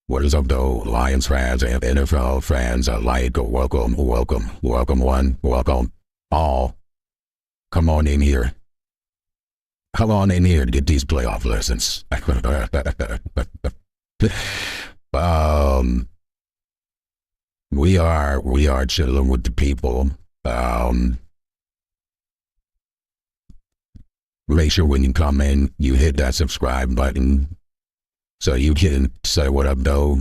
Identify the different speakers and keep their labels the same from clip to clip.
Speaker 1: What is up, though, Lions fans and NFL fans alike? Welcome, welcome, welcome one, welcome all. Come on in here. Come on in here to get these playoff lessons. We are chilling with the people. Make sure when you come in, you hit that subscribe button so you can say what up, though.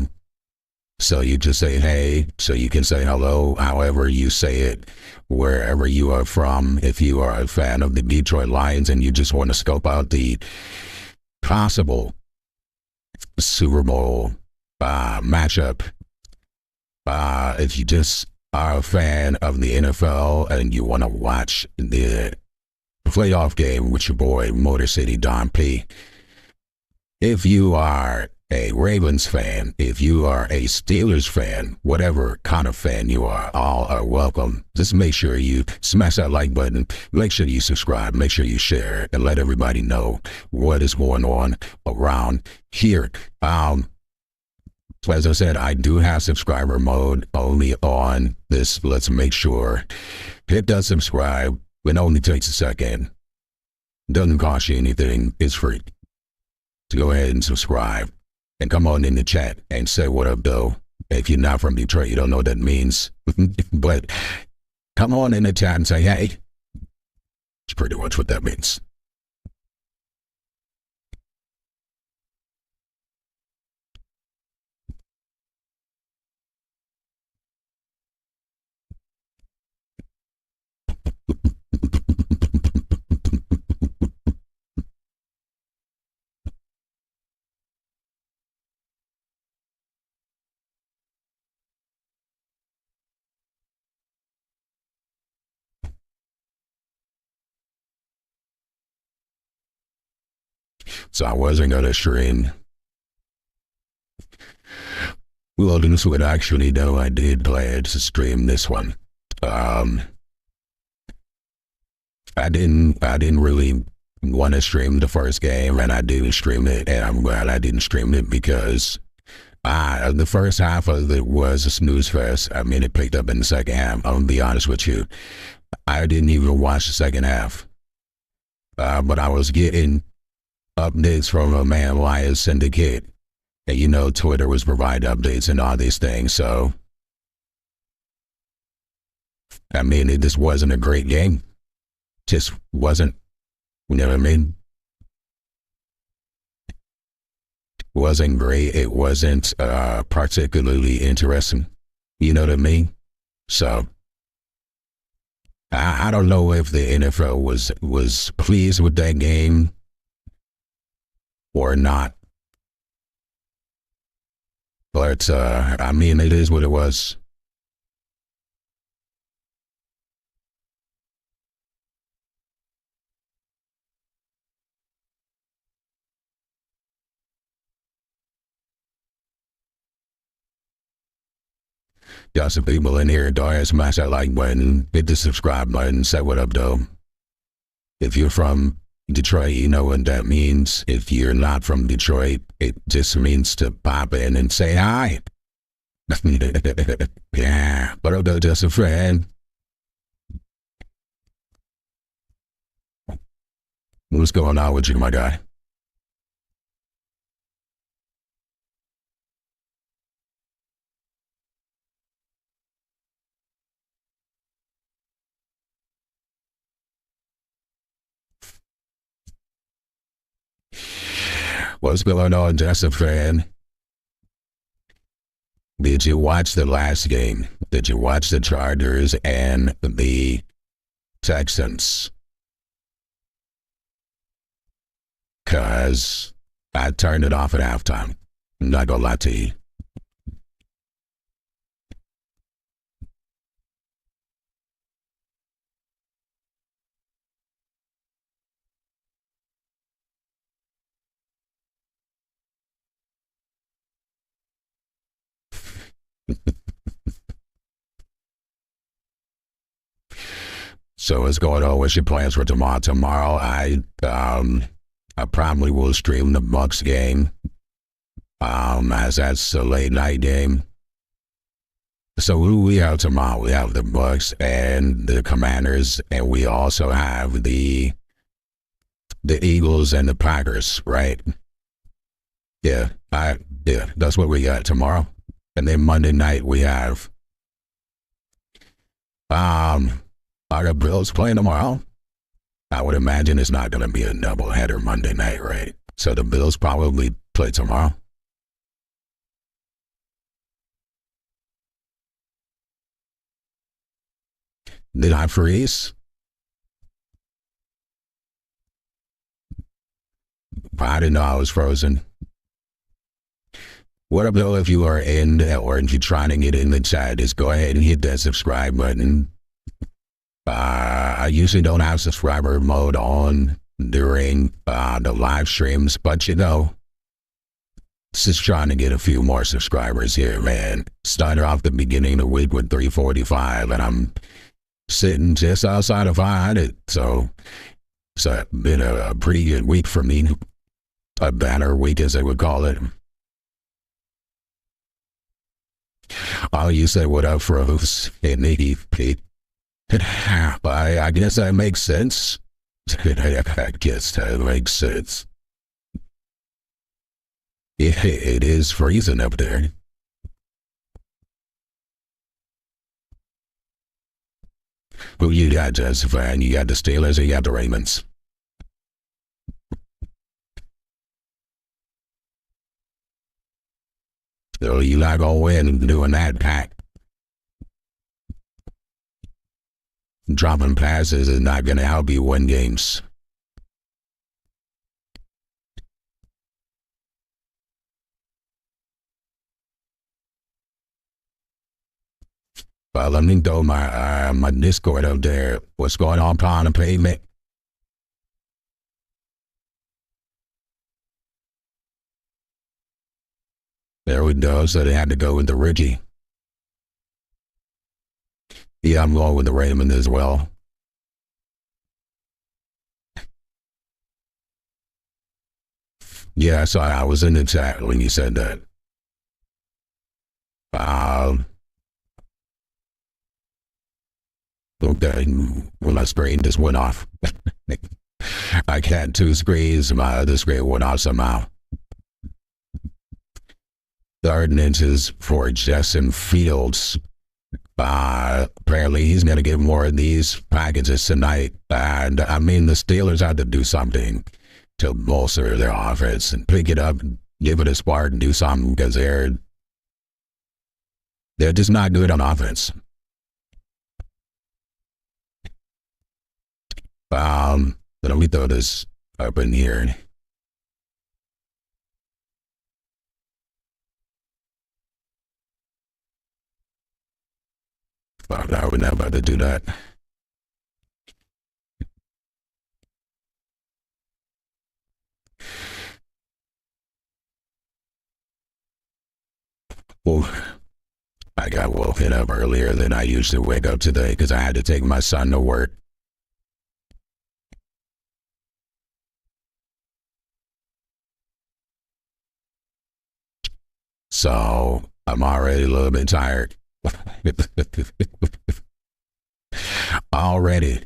Speaker 1: So you just say hey, so you can say hello, however you say it, wherever you are from. If you are a fan of the Detroit Lions and you just want to scope out the possible Super Bowl matchup, if you just are a fan of the NFL and you want to watch the playoff game with your boy Motor City Don P. If you are a Ravens fan, if you are a Steelers fan, whatever kind of fan you are, all are welcome. Just make sure you smash that like button, make sure you subscribe, make sure you share, and let everybody know what is going on around here. So as I said, I do have subscriber mode only on this. Let's make sure. Hit that subscribe. It only takes a second. Doesn't cost you anything. It's free. So go ahead and subscribe. And come on in the chat and say what up, though. If you're not from Detroit, you don't know what that means. But come on in the chat and say, hey. It's pretty much what that means. So I wasn't going to stream. Well, this would actually, though, I did plan to stream this one. I didn't really want to stream the first game, and I didn't stream it, and I'm glad I didn't stream it because the first half of it was a snooze fest. I mean, it picked up in the second half. I'm going to be honest with you. I didn't even watch the second half. But I was getting updates from a man Lions Syndicate. And you know, Twitter was providing updates and all these things. So, I mean, it just wasn't a great game. Just wasn't, you know what I mean? Wasn't great. It wasn't particularly interesting. You know what I mean? So, I don't know if the NFL was pleased with that game or not. But, I mean, it is what it was. Got some people in here, don't smash that like button, hit the subscribe button, say what up, though. If you're from Detroit, you know what that means. If you're not from Detroit, it just means to pop in and say hi. Yeah, but I'm just a friend. What's going on with you, my guy? What's going on, just a fan? Did you watch the last game? Did you watch the Chargers and the Texans? Because I turned it off at halftime. I'm not going to lie to you. So what's going on? What's your plans for tomorrow? Tomorrow, I probably will stream the Bucks game. As that's a late night game. So who we have tomorrow? We have the Bucks and the Commanders, and we also have the Eagles and the Packers, right? Yeah, that's what we got tomorrow. And then Monday night we have are the Bills playing tomorrow? I would imagine it's not gonna be a doubleheader Monday night, right? So the Bills probably play tomorrow. Did I freeze? I didn't know I was frozen. What up, though, if you are in or if you're trying to get in the chat, just go ahead and hit that subscribe button. I usually don't have subscriber mode on during the live streams, but you know, just trying to get a few more subscribers here, man. Started off the beginning of the week with 345, and I'm sitting just outside of 500, so it's been a pretty good week for me. A banner week, as they would call it. Oh, you said what up, Froze? Hey, Nikki, Pete. I guess that makes sense. I guess that makes sense. It is freezing up there. Who you got, Josephine? You got the Steelers or you got the Ravens? So you not gonna win doing that, Pat. Dropping passes is not gonna help you win games. Well, let me throw my Discord up there. What's going on the pavement? There we go. So they had to go with the Richie. Yeah, I'm going with the Raymond as well. Yeah, so I was in the chat when you said that. Okay, well, my screen just went off. I had two screens, my other screen went off somehow. Third inches for Justin Fields. Apparently he's going to get more of these packages tonight. And I mean, the Steelers have to do something to bolster their offense and pick it up, give it a spark and do something because they're just not good on offense. Let me throw this up in here. I would never about to do that. Well, I got woken up earlier than I usually wake up today because I had to take my son to work. So I'm already a little bit tired. Already.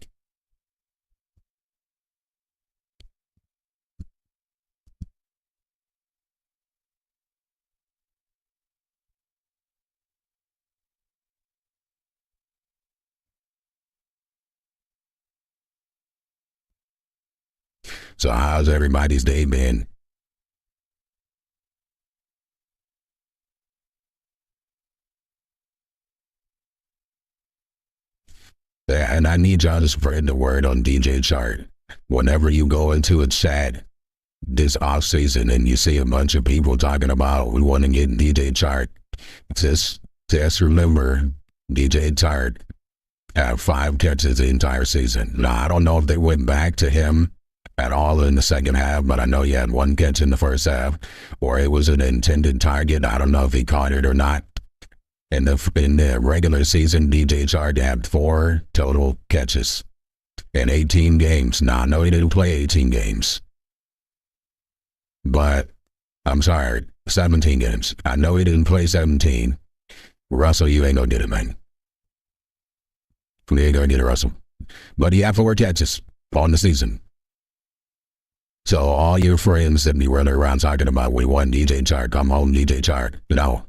Speaker 1: So how's everybody's day been? And I need y'all to spread the word on DJ Chart. Whenever you go into a chat this offseason and you see a bunch of people talking about we want to get DJ Chart, just remember DJ Chart had 5 catches the entire season. Now, I don't know if they went back to him at all in the second half, but I know he had 1 catch in the first half, or it was an intended target. I don't know if he caught it or not. In the regular season, DJ Chart had 4 total catches in 18 games. Now, I know he didn't play 18 games, but I'm sorry. 17 games. I know he didn't play 17. Russell, you ain't gonna get it, man. You ain't gonna get it, Russell. But he had 4 catches on the season. So all your friends that be running around talking about, we won DJ Chark, come home DJ Chark. No.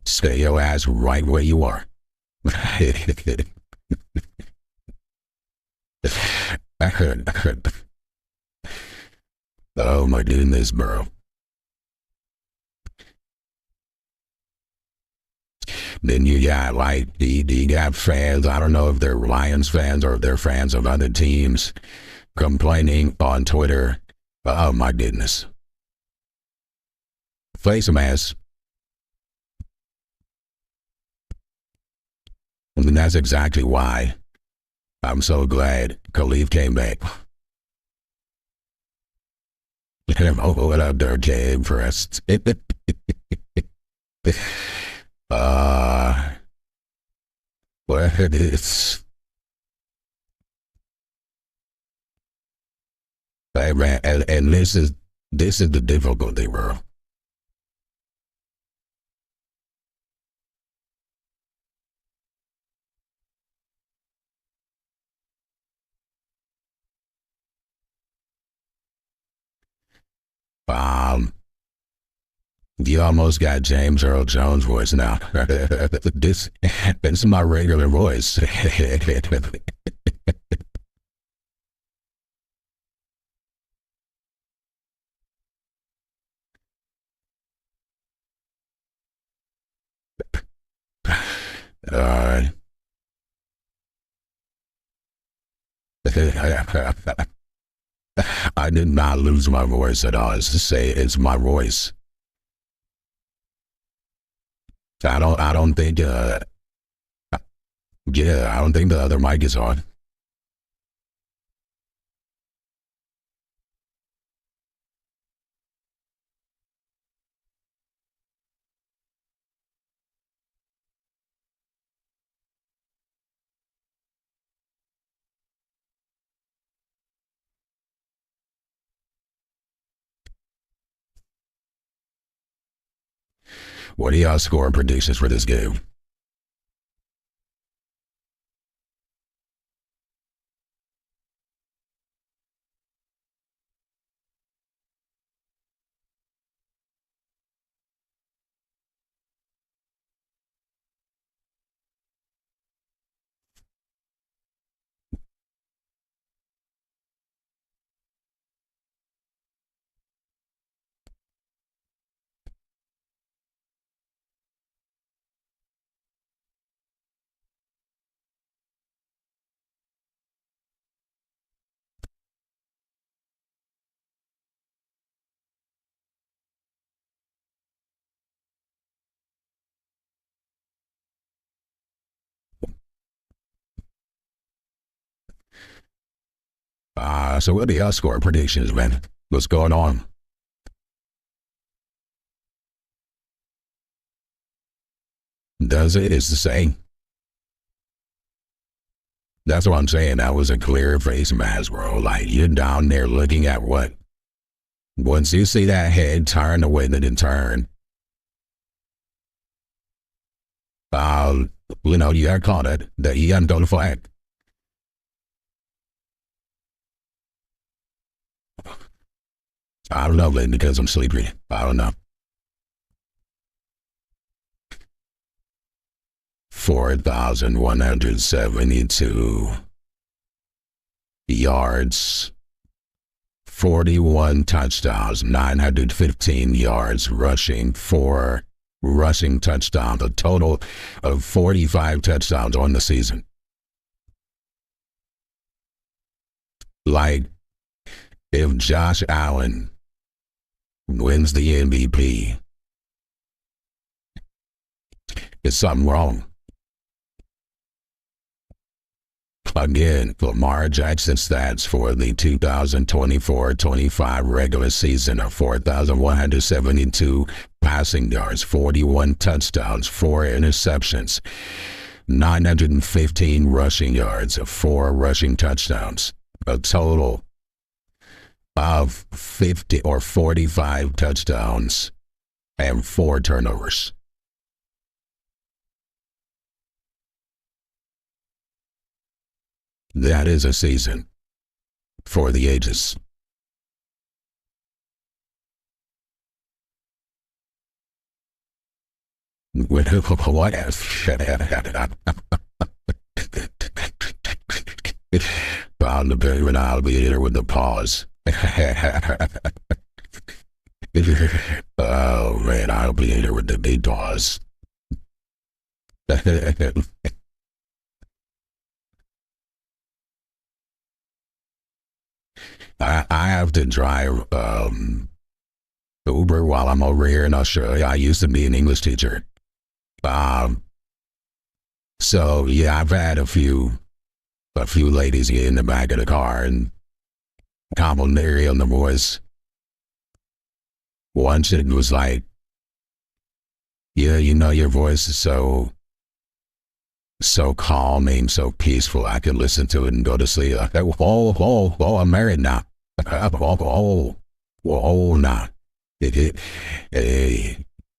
Speaker 1: Stay your ass right where you are. Oh my goodness, bro. Then you got you got fans, I don't know if they're Lions fans or if they're fans of other teams, complaining on Twitter. Oh my goodness. Face mask. And that's exactly why I'm so glad Khalif came back. Oh, what up, Dirk Cave Press? What it is. Hey, man, and this is the difficulty, bro. You almost got James Earl Jones voice now. This is my regular voice. I did not lose my voice at all. It's to say it's my voice. I don't think I don't think the other mic is on. What are y'all score predictions for this game? So what are y'all score predictions, man? What's going on? Does it? It's the same. That's what I'm saying. That was a clear face mask, bro. Like, you're down there looking at what? Once you see that head turn the way that it turned, you got caught it. That you got to go to flag. I don't know, Lynn, because I'm sleepy. I don't know. 4,172 yards, 41 touchdowns, 915 yards rushing, 4 rushing touchdowns, a total of 45 touchdowns on the season. Like, if Josh Allen wins the MVP, is something wrong. Again, Lamar Jackson stats for the 2024-25 regular season are 4,172 passing yards, 41 touchdowns, 4 interceptions, 915 rushing yards, 4 rushing touchdowns, a total of 50 or 45 touchdowns and 4 turnovers. That is a season for the ages. What I'll be here with the pause. Oh man, I'll be here with the big pause. I have to drive Uber while I'm over here in Australia. I used to be an English teacher. So yeah, I've had a few ladies get in the back of the car and complimentary on the voice. Once it was like, yeah, you know, your voice is so calming, so peaceful. I could listen to it and go to sleep. Like, oh, I'm married now. Oh, now.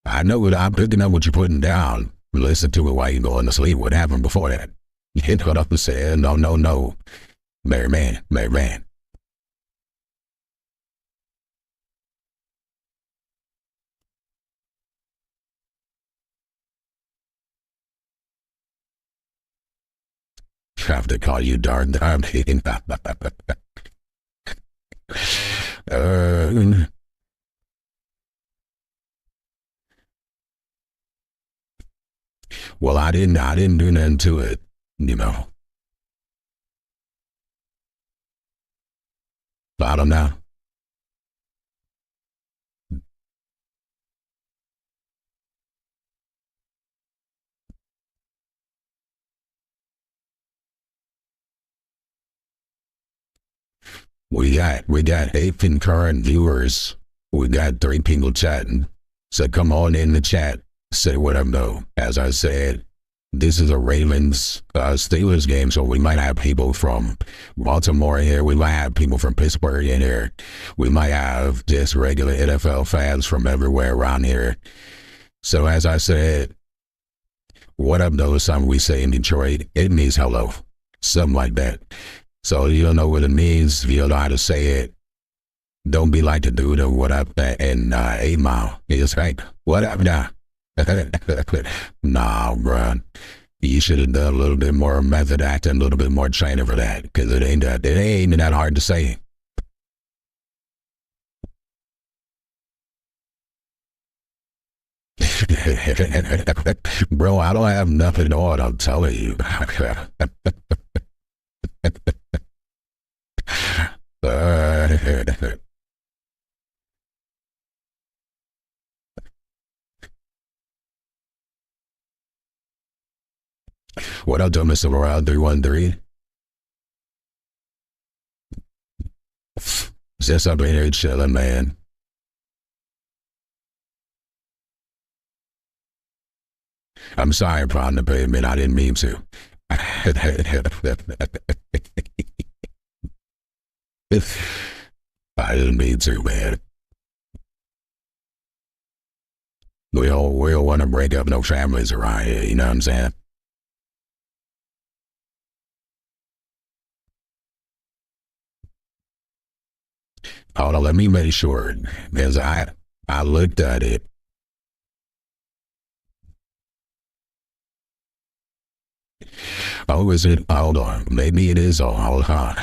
Speaker 1: I know what I'm picking up what you're putting down. Listen to it while you're going to sleep. What happened before that? You hit what up and said, no. Married man. Have to call you darn. Well, I didn't do nothing to it, you know. I don't know. We got 8 concurrent viewers. We got 3 people chatting. So come on in the chat. Say what up though. As I said, this is a Ravens Steelers game, so we might have people from Baltimore here. We might have people from Pittsburgh in here. We might have just regular NFL fans from everywhere around here. So as I said, what up though is something we say in Detroit. It means hello. Something like that. So you don't know what it means. If you don't know how to say it, don't be like the dude of what up in 8 Mile. It's like, what up now? Nah, bruh. You should have done a little bit more method acting, a little bit more training for that, because it ain't that hard to say. Bro, I don't have nothing on, I'm telling you. What up, Mr. Royale 313? Just up in here chilling, man. I'm sorry, Prime the Pavement. I didn't mean to. I didn't mean to, man. We all want to break up no families around here, you know what I'm saying? Hold on, let me make sure, because I looked at it. Oh, is it? Hold on. Maybe it is. Oh, hold on.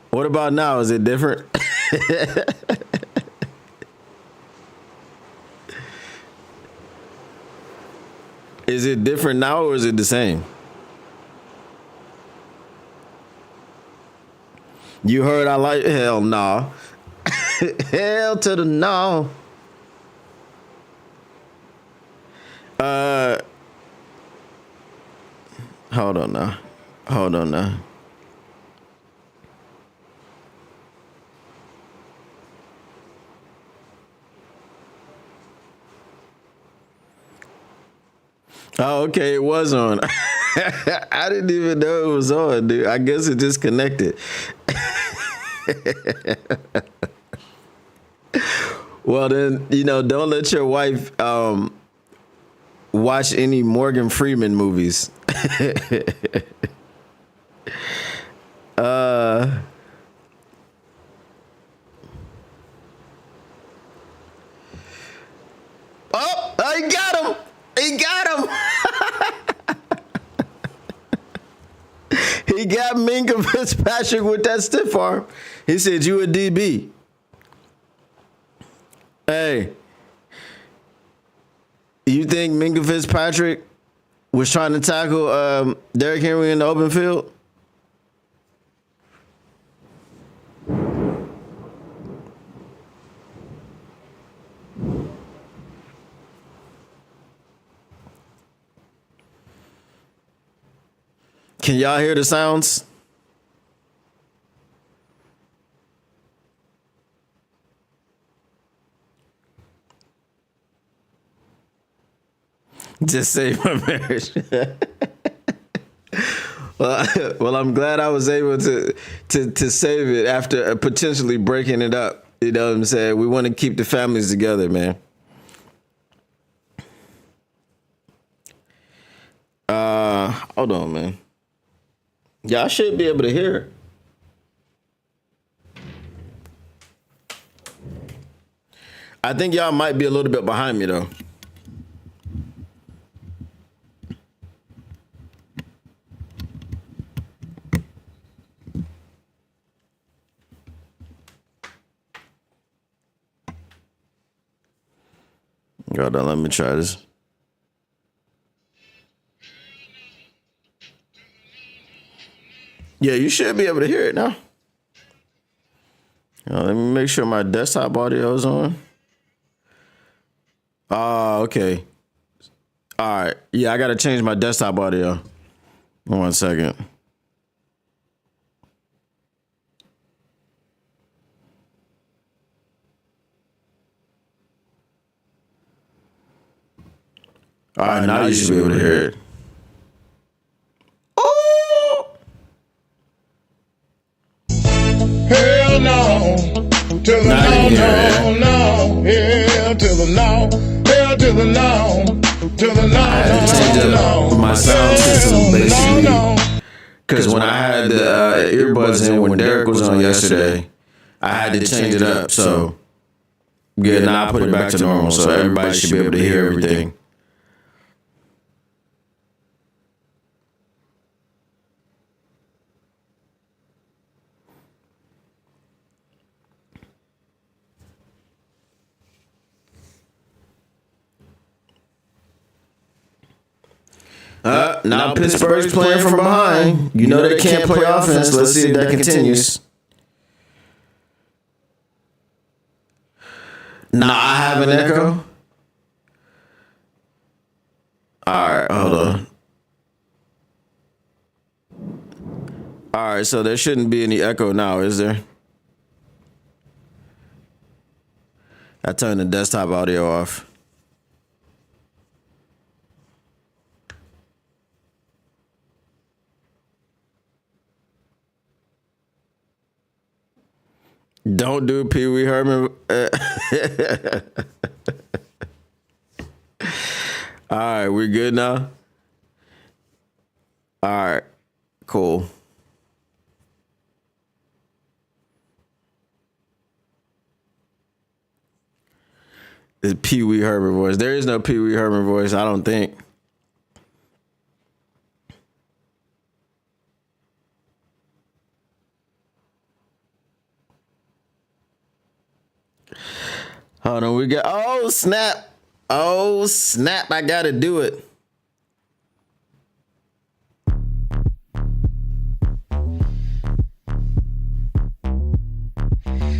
Speaker 2: What about now? Is it different? Is it different now or is it the same? You heard I like hell no. Hell to the no. Hold on now. Oh, okay, it was on. I didn't even know it was on, dude. I guess it disconnected. Well, then, don't let your wife watch any Morgan Freeman movies. He got him. He got him. He got Minka Fitzpatrick with that stiff arm. He said, "You a DB." Hey, you think Minka Fitzpatrick was trying to tackle Derrick Henry in the open field? Can y'all hear the sounds? Just save my marriage. Well, I'm glad I was able to save it after potentially breaking it up. You know what I'm saying? We want to keep the families together, man. Hold on, man. Y'all should be able to hear it. I think y'all might be a little bit behind me, though. Hold on, let me try this. Yeah, you should be able to hear it now. Let me make sure my desktop audio is on. Oh, okay. All right. Yeah, I got to change my desktop audio. 1 second. All right, now you should be able to hear it.
Speaker 3: Hell no, to the no, no, hell to the no, hell to the no, to the no,
Speaker 2: my sound system basically, because when I had the earbuds in when Derek was on yesterday, I had to change it up. So yeah, now I put it back to normal, so everybody should be able to hear everything. Now Pittsburgh's playing from behind. You know they can't play offense. Let's see if that continues. Now I have an echo. All right, hold on. All right, so there shouldn't be any echo now, is there? I turned the desktop audio off. Don't do Pee Wee Herman. All right, we good now? All right, cool. The Pee Wee Herman voice. There is no Pee Wee Herman voice, I don't think. Hold on, we got, oh snap, I gotta do it.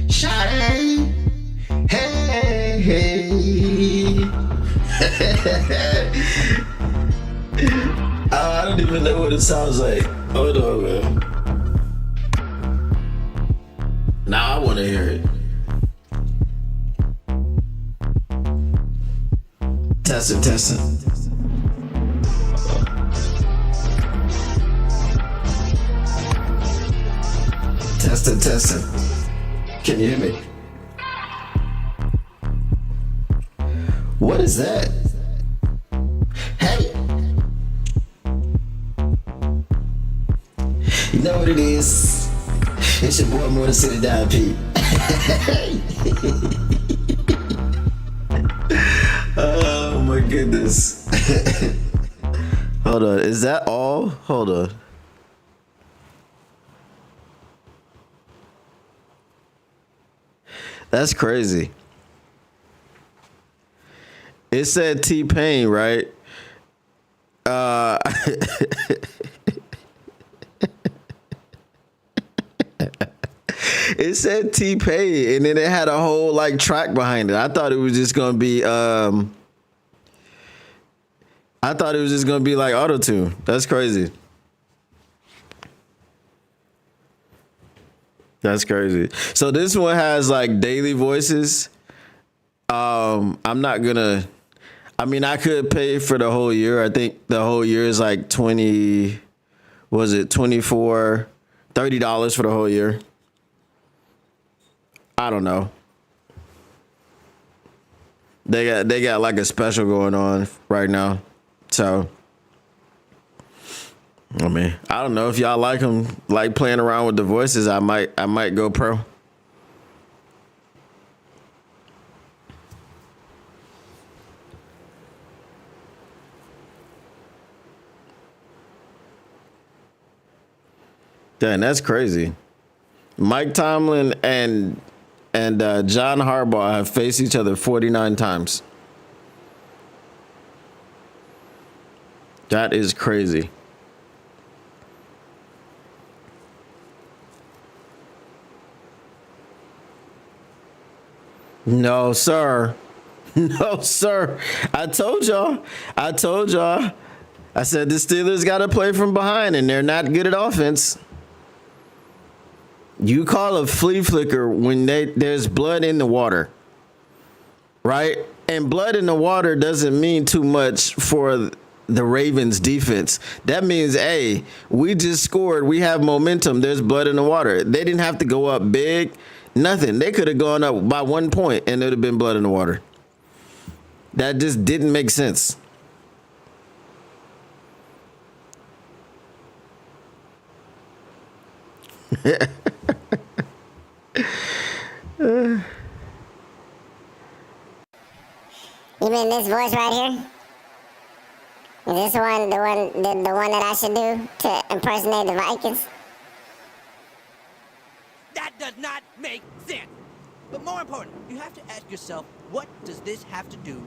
Speaker 2: Shawty, hey. I don't even know what it sounds like. Hold on, man. Now I want to hear it. Testing. Testing. Can you hear me? What is that? Hey. You know what it is? It's your boy more to sit it down, Pete. Oh my goodness. Hold on. Is that all? Hold on. That's crazy. It said T-Pain, right? It said T-Pain, and then it had a whole like track behind it. I thought it was just gonna be like auto-tune. That's crazy. That's crazy. So this one has like daily voices. I'm not gonna. I mean, I could pay for the whole year. I think the whole year is like $24, $30 for the whole year. I don't know. They got like a special going on right now. So I mean, I don't know if y'all like them, like playing around with the voices. I might go pro. Dang, that's crazy. Mike Tomlin and John Harbaugh have faced each other 49 times. That is crazy. No, sir. No, sir. I told y'all. I said the Steelers got to play from behind, and they're not good at offense. You call a flea flicker when there's blood in the water, right? And blood in the water doesn't mean too much for the Ravens defense. That means, hey, we just scored. We have momentum. There's blood in the water. They didn't have to go up big. Nothing. They could have gone up by 1 point and it would have been blood in the water. That just didn't make sense.
Speaker 4: You mean this voice right here? Is this the one that I should do to impersonate the Vikings?
Speaker 5: That does not make sense. But more important, you have to ask yourself, what does this have to do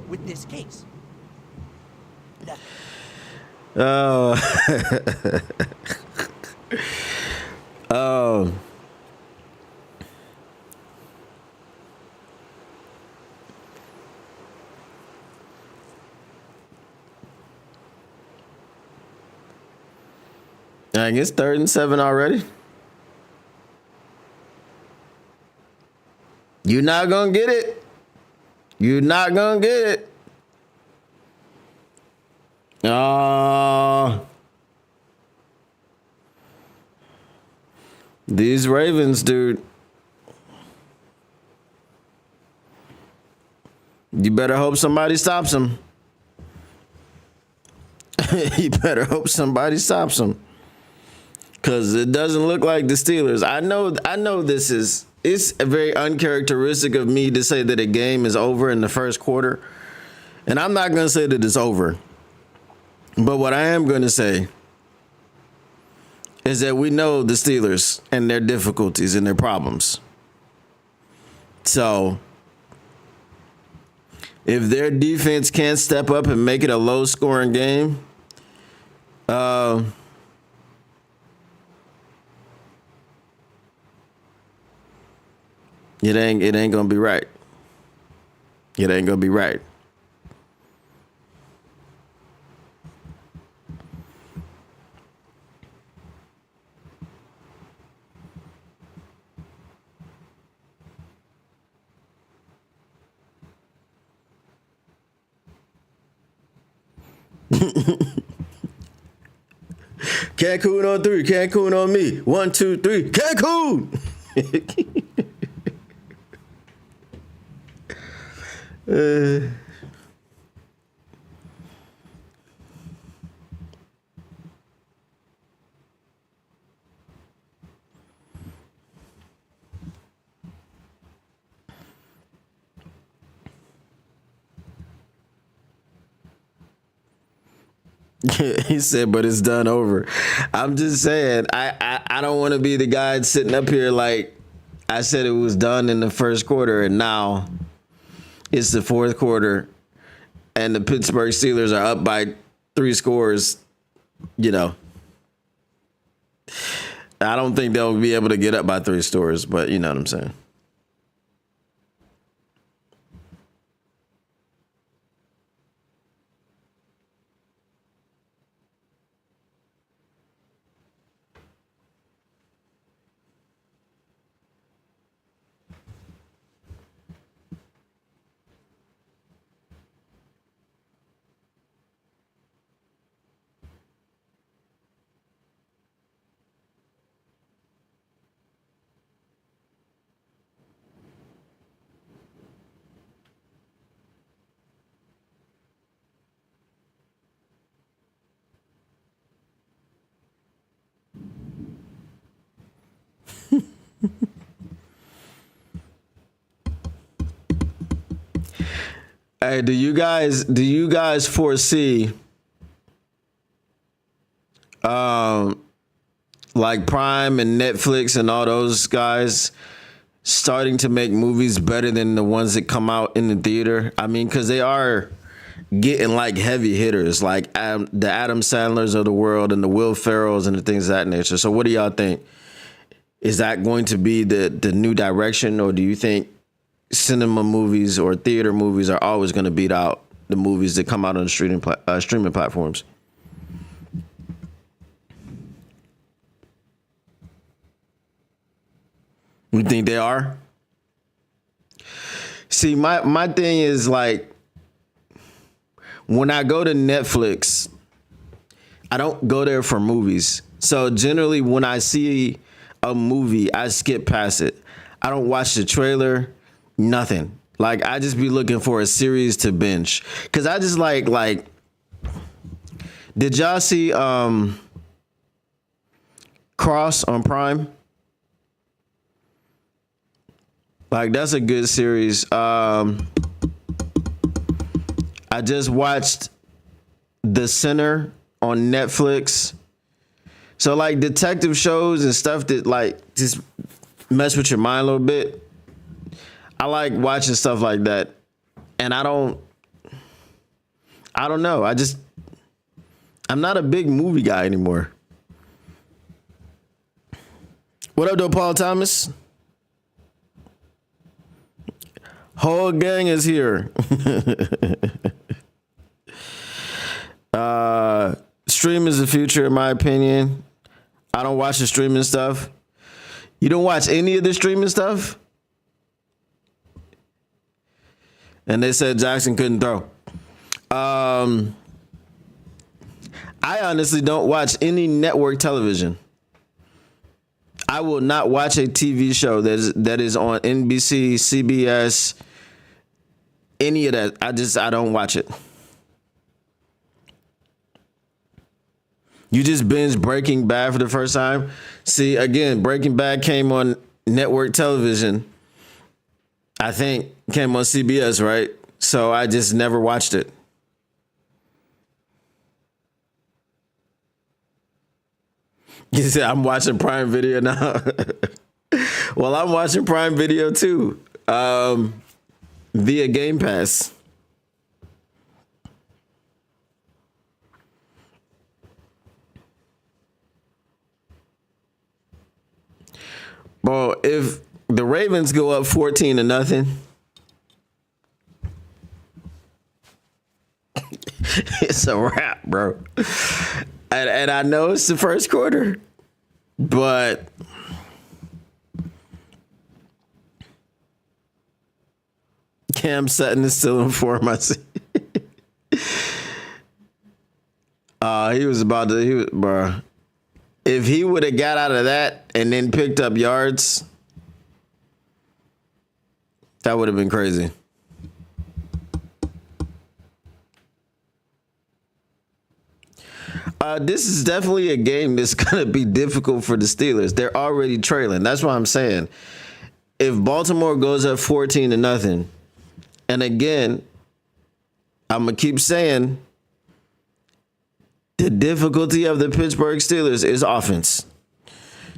Speaker 5: with this case? Nothing.
Speaker 2: Oh. Oh. Dang, it's 3rd and 7 already. You're not gonna get it. You're not gonna get it. These Ravens, dude. You better hope somebody stops them. You better hope somebody stops them. Because it doesn't look like the Steelers. I know it's very uncharacteristic of me to say that a game is over in the first quarter. And I'm not going to say that it's over. But what I am going to say is that we know the Steelers and their difficulties and their problems. So if their defense can't step up and make it a low-scoring game, It ain't gonna be right. It ain't gonna be right. Cancun on 3, Cancun on me. 1, 2, 3, Cancun. He said, but it's done over. I'm just saying, I don't want to be the guy sitting up here like I said it was done in the first quarter, and now it's the fourth quarter, and the Pittsburgh Steelers are up by 3 scores. You know, I don't think they'll be able to get up by 3 scores, but you know what I'm saying. Hey, do you guys foresee like Prime and Netflix and all those guys starting to make movies better than the ones that come out in the theater? I mean, because they are getting like heavy hitters, like the Adam Sandlers of the world and the Will Ferrells and the things of that nature. So what do y'all think? Is that going to be the new direction, or do you think cinema movies or theater movies are always going to beat out the movies that come out on the streaming platforms? You think they are? See, my thing is like, when I go to Netflix, I don't go there for movies. So generally when I see a movie, I skip past it. I don't watch the trailer, nothing. Like, I just be looking for a series to binge. Cause I just like, did y'all see Cross on Prime? Like, that's a good series. I just watched The Sinner on Netflix. So like detective shows and stuff that like just mess with your mind a little bit, I like watching stuff like that. And I don't know. I'm not a big movie guy anymore. What up, though, Paul Thomas? Whole gang is here. Stream is the future, in my opinion. I don't watch the streaming stuff. You don't watch any of the streaming stuff? And they said Jackson couldn't throw. I honestly don't watch any network television. I will not watch a TV show that is on NBC, CBS, any of that. I don't watch it. You just binge Breaking Bad for the first time. See, again, Breaking Bad came on network television. I think came on CBS, right? So I just never watched it. You said I'm watching Prime Video now. Well, I'm watching Prime Video too, via Game Pass. Bro, if the Ravens go up 14-0, it's a wrap, bro. And I know it's the first quarter, but Cam Sutton is still in form. I see. He was about to, bro. If he would have got out of that and then picked up yards, that would have been crazy. This is definitely a game that's going to be difficult for the Steelers. They're already trailing. That's what I'm saying. If Baltimore goes up 14-0, and again, I'm going to keep saying The difficulty of the Pittsburgh Steelers is offense.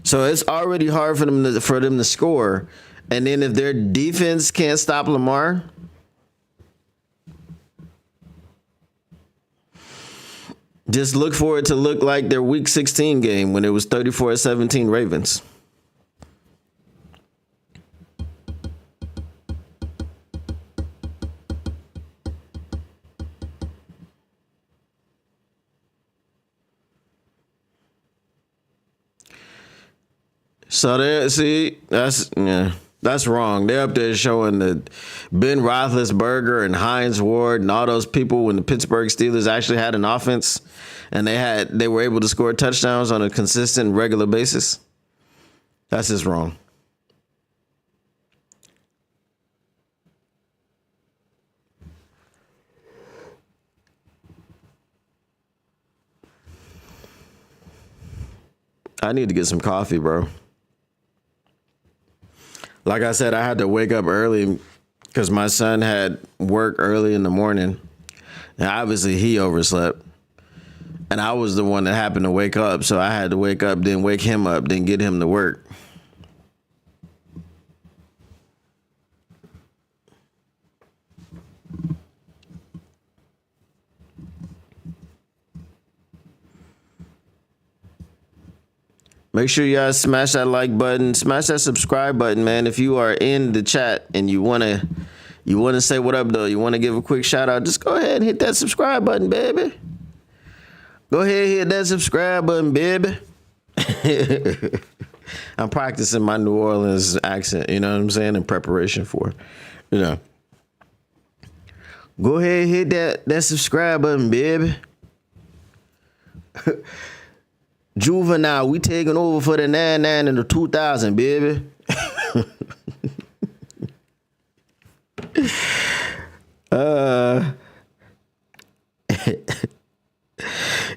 Speaker 2: So it's already hard for them to score. And then if their defense can't stop Lamar, just look for it to look like their Week 16 game when it was 34-17 Ravens. So there, see, that's wrong. They're up there showing that Ben Roethlisberger and Hines Ward and all those people when the Pittsburgh Steelers actually had an offense and they were able to score touchdowns on a consistent, regular basis. That's just wrong. I need to get some coffee, bro. Like I said, I had to wake up early because my son had work early in the morning. And obviously he overslept. And I was the one that happened to wake up. So I had to wake up, then wake him up, then get him to work. Make sure you guys smash that like button, smash that subscribe button, man. If you are in the chat and you wanna say what up though, you wanna give a quick shout out, just go ahead and hit that subscribe button, baby. Go ahead and hit that subscribe button, baby. I'm practicing my New Orleans accent, you know what I'm saying, in preparation for, you know. Go ahead and hit that subscribe button, baby. Juvenile, we taking over for the 99 and the 2000, baby.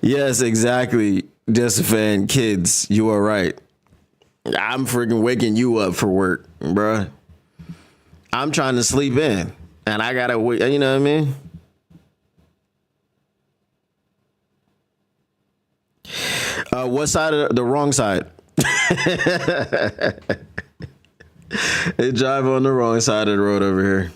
Speaker 2: Yes, exactly. Just a fan, kids, you are right. I'm freaking waking you up for work, bruh. I'm trying to sleep in, and I gotta wait. You know what I mean? What side of the wrong side? They drive on the wrong side of the road over here.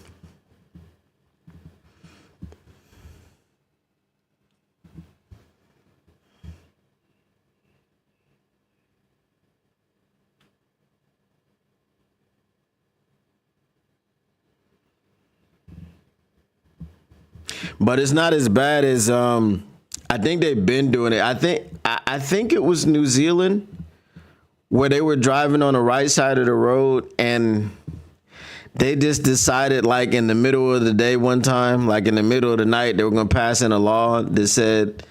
Speaker 2: But it's not as bad as I think they've been doing it. I think it was New Zealand where they were driving on the right side of the road and they just decided, like in the middle of the day one time, like in the middle of the night, they were going to pass in a law that said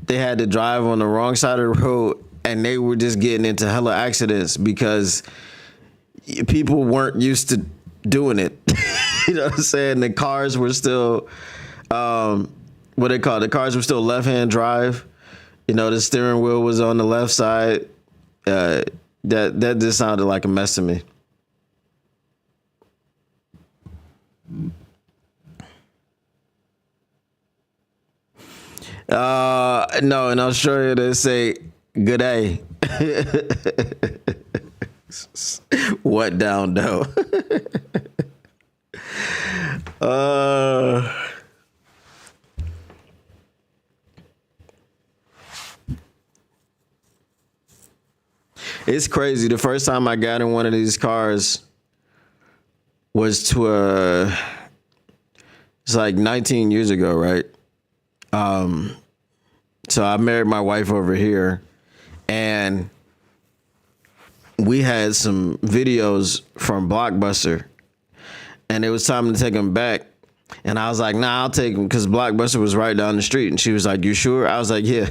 Speaker 2: they had to drive on the wrong side of the road, and they were just getting into hella accidents because people weren't used to doing it. You know what I'm saying? The cars were still, what they call it? The cars were still left-hand drive. You know, the steering wheel was on the left side. That just sounded like a mess to me. No, in Australia they say good day. What down though? It's crazy. The first time I got in one of these cars was it's like 19 years ago, right? So I married my wife over here, and we had some videos from Blockbuster, and it was time to take them back. And I was like, nah, I'll take them, because Blockbuster was right down the street. And she was like, you sure? I was like, yeah.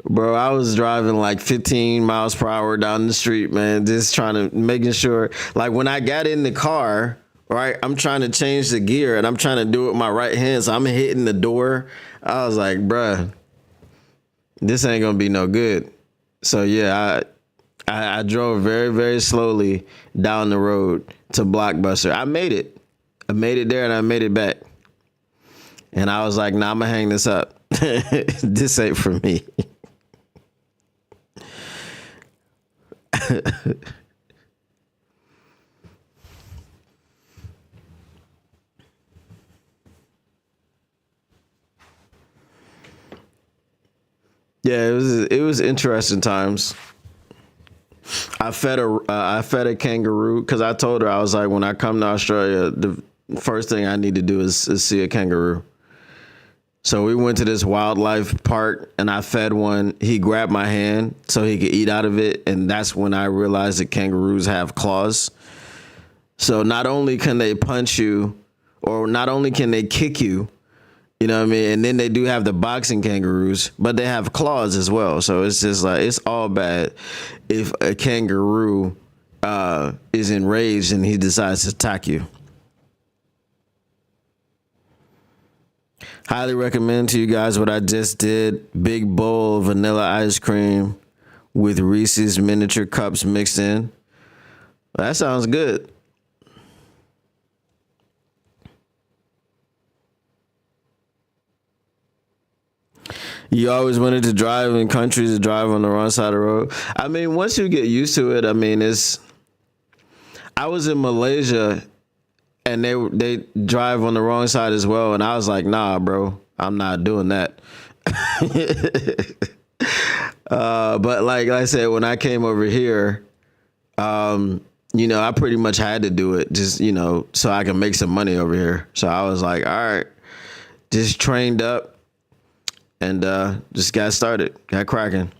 Speaker 2: Bro, I was driving like 15 miles per hour down the street, man, just making sure. Like when I got in the car, right, I'm trying to change the gear and I'm trying to do it with my right hand. So I'm hitting the door. I was like, bruh, this ain't going to be no good. So yeah, I drove very, very slowly down the road to Blockbuster. I made it there and I made it back. And I was like, nah, I'm going to hang this up. This ain't for me. Yeah, it was interesting times. I fed a kangaroo because I told her, I was like, when I come to Australia, the first thing I need to do is see a kangaroo. So we went to this wildlife park and I fed one. He grabbed my hand so he could eat out of it, and that's when I realized that kangaroos have claws. So not only can they punch you, or not only can they kick you, you know what I mean? And then they do have the boxing kangaroos, but they have claws as well. So it's just like, it's all bad if a kangaroo is enraged and he decides to attack you. Highly recommend to you guys what I just did. Big bowl of vanilla ice cream with Reese's miniature cups mixed in. That sounds good. You always wanted to drive in countries to drive on the wrong side of the road. I mean, once you get used to it, I mean, I was in Malaysia and they drive on the wrong side as well. And I was like, nah, bro, I'm not doing that. But like I said, when I came over here, you know, I pretty much had to do it just, you know, so I can make some money over here. So I was like, all right, just trained up. And just got started, got cracking.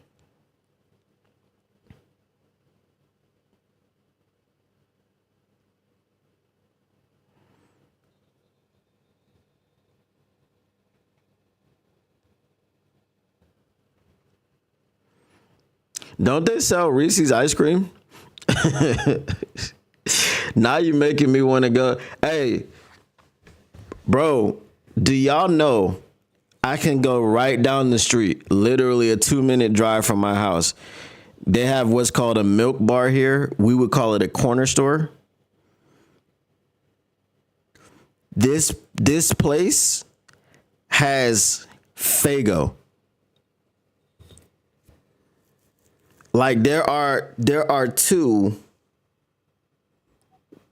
Speaker 2: Don't they sell Reese's ice cream? Now you're making me want to go. Hey, bro, do y'all know I can go right down the street, literally a 2-minute drive from my house. They have what's called a milk bar here. We would call it a corner store. This place has Faygo. Like there are two.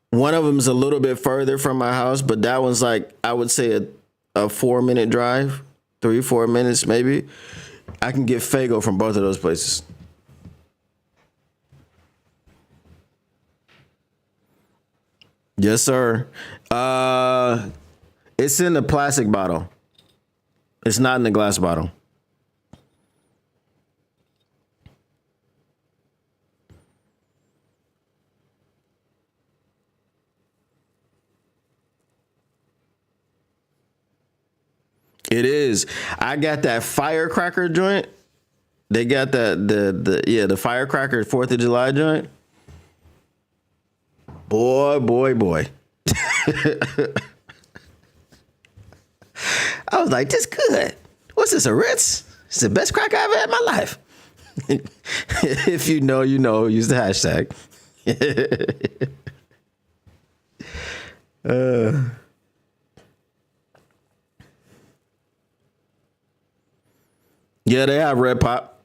Speaker 2: One of them is a little bit further from my house, but that one's like, I would say a 4-minute drive. 3-4 minutes, maybe. I can get Faygo from both of those places. Yes, sir. It's in the plastic bottle. It's not in the glass bottle. It is. I got that firecracker joint. They got the firecracker 4th of July joint. Boy. I was like, this good. What's this, a Ritz? It's the best cracker I've had in my life. If you know, you know. Use the hashtag. Yeah, they have red pop.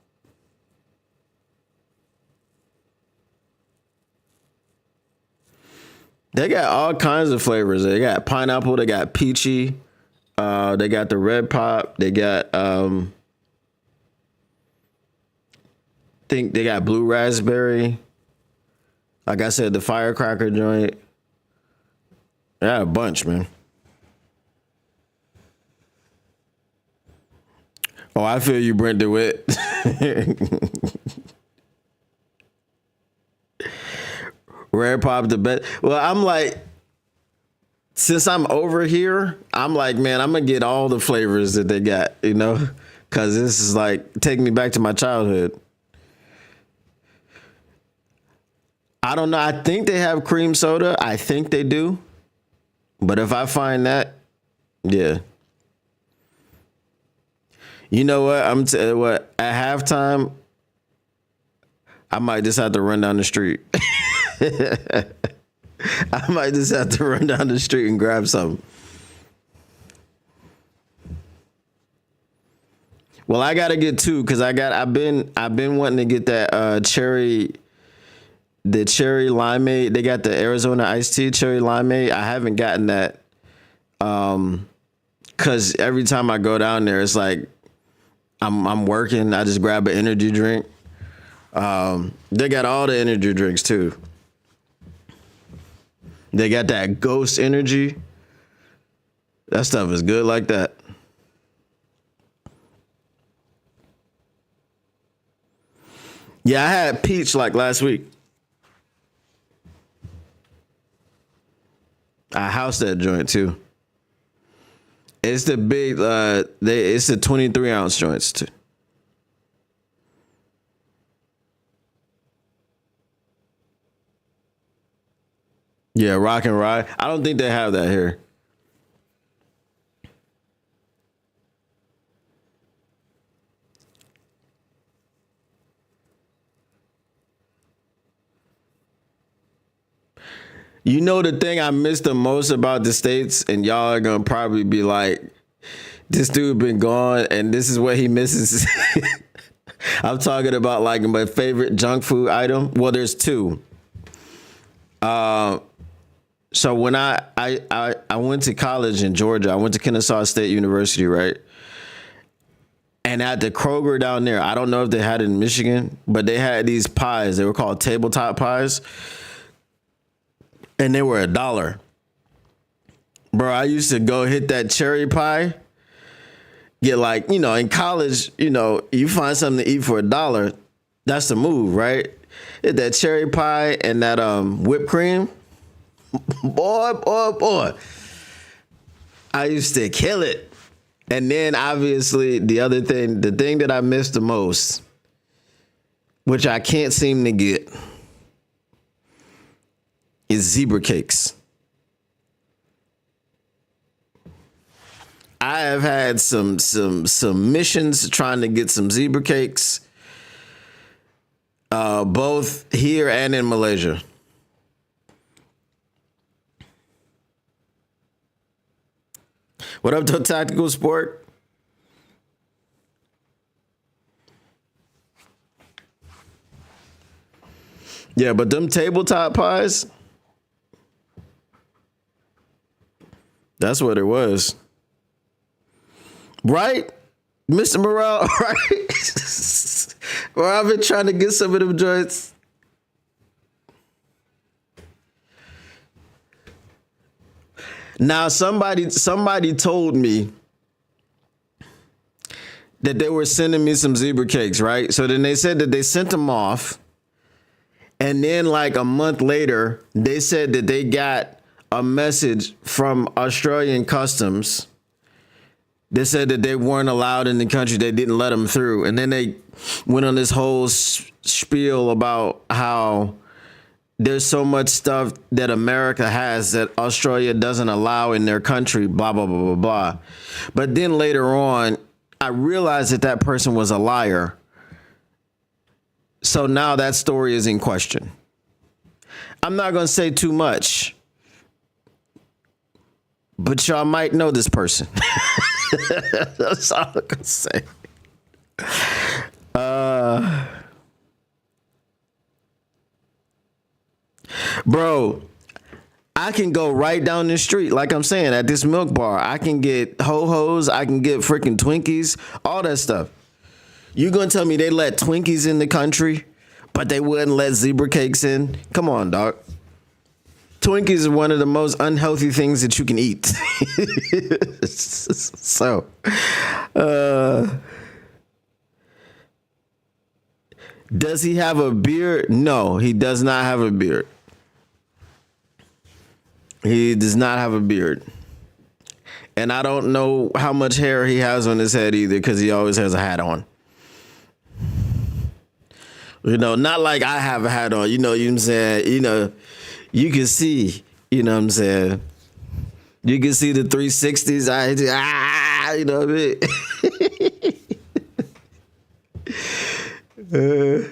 Speaker 2: They got all kinds of flavors. They got pineapple. They got peachy. They got the red pop. They got think they got blue raspberry. Like I said, the firecracker joint. They got a bunch, man. Oh, I feel you, Brent DeWitt. Red pop the best. Well, I'm like, since I'm over here, I'm like, man, I'm gonna get all the flavors that they got, you know, because this is like taking me back to my childhood. I don't know. I think they have cream soda. I think they do. But if I find that, yeah. You know what? I'm telling you what. At halftime, I might just have to run down the street. I might just have to run down the street and grab something. Well, I gotta get two because I've been wanting to get that cherry limeade. They got the Arizona iced tea cherry limeade. I haven't gotten that because every time I go down there, it's like I'm working. I just grab an energy drink. They got all the energy drinks too. They got that Ghost energy. That stuff is good like that. Yeah, I had peach like last week. I housed that joint too. It's the big, it's the 23 ounce joints too. Yeah, rock and rye. I don't think they have that here. You know the thing I miss the most about the States, and y'all are gonna probably be like, this dude been gone and this is what he misses. I'm talking about like my favorite junk food item. Well, there's two. So when I went to college in Georgia, I went to Kennesaw State University, right? And at the Kroger down there, I don't know if they had it in Michigan, but they had these pies. They were called tabletop pies. And they were $1. Bro, I used to go hit that cherry pie. Get like, in college, you find something to eat for $1. That's the move, right? Hit that cherry pie and that whipped cream. Boy. I used to kill it. And then obviously the thing that I miss the most, which I can't seem to get, is zebra cakes. I have had some missions trying to get some zebra cakes, both here and in Malaysia. What up to Tactical Sport? Yeah, but them tabletop pies, that's what it was. Right? Mr. Morale, right? Well, I've been trying to get some of them joints. Now, somebody told me that they were sending me some zebra cakes, right? So then they said that they sent them off. And then like a month later, they said that they got a message from Australian Customs. They said that they weren't allowed in the country. They didn't let them through. And then they went on this whole spiel about how there's so much stuff that America has that Australia doesn't allow in their country, blah, blah, blah, blah, blah. But then later on, I realized that person was a liar. So now that story is in question. I'm not going to say too much, but y'all might know this person. That's all I'm going to say. Bro, I can go right down the street, like I'm saying, at this milk bar. I can get ho-hos, I can get freaking Twinkies, all that stuff. You gonna tell me they let Twinkies in the country, but they wouldn't let zebra cakes in? Come on, dog. Twinkies are one of the most unhealthy things that you can eat. So, does he have a beard? No, he does not have a beard. He does not have a beard. And I don't know how much hair he has on his head either, because he always has a hat on. Not like I have a hat on. You know what I'm saying? You can see, you know what I'm saying? You can see the 360s. You know what I mean?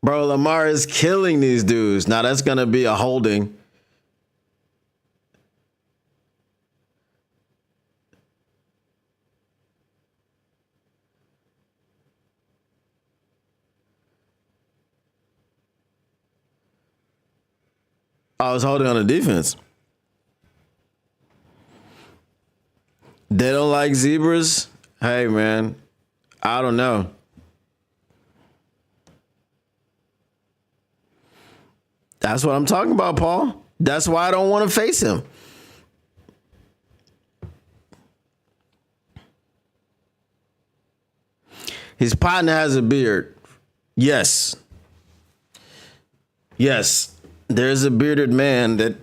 Speaker 2: Bro, Lamar is killing these dudes. Now that's going to be a holding. I was holding on the defense. They don't like zebras? Hey, man, I don't know. That's what I'm talking about, Paul. That's why I don't want to face him. His partner has a beard. Yes. Yes. There's a bearded man that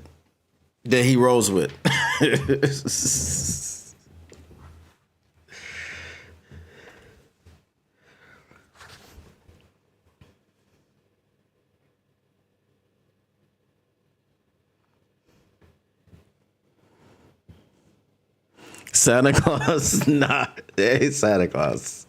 Speaker 2: he rolls with. Santa Claus? Nah, there ain't Santa Claus.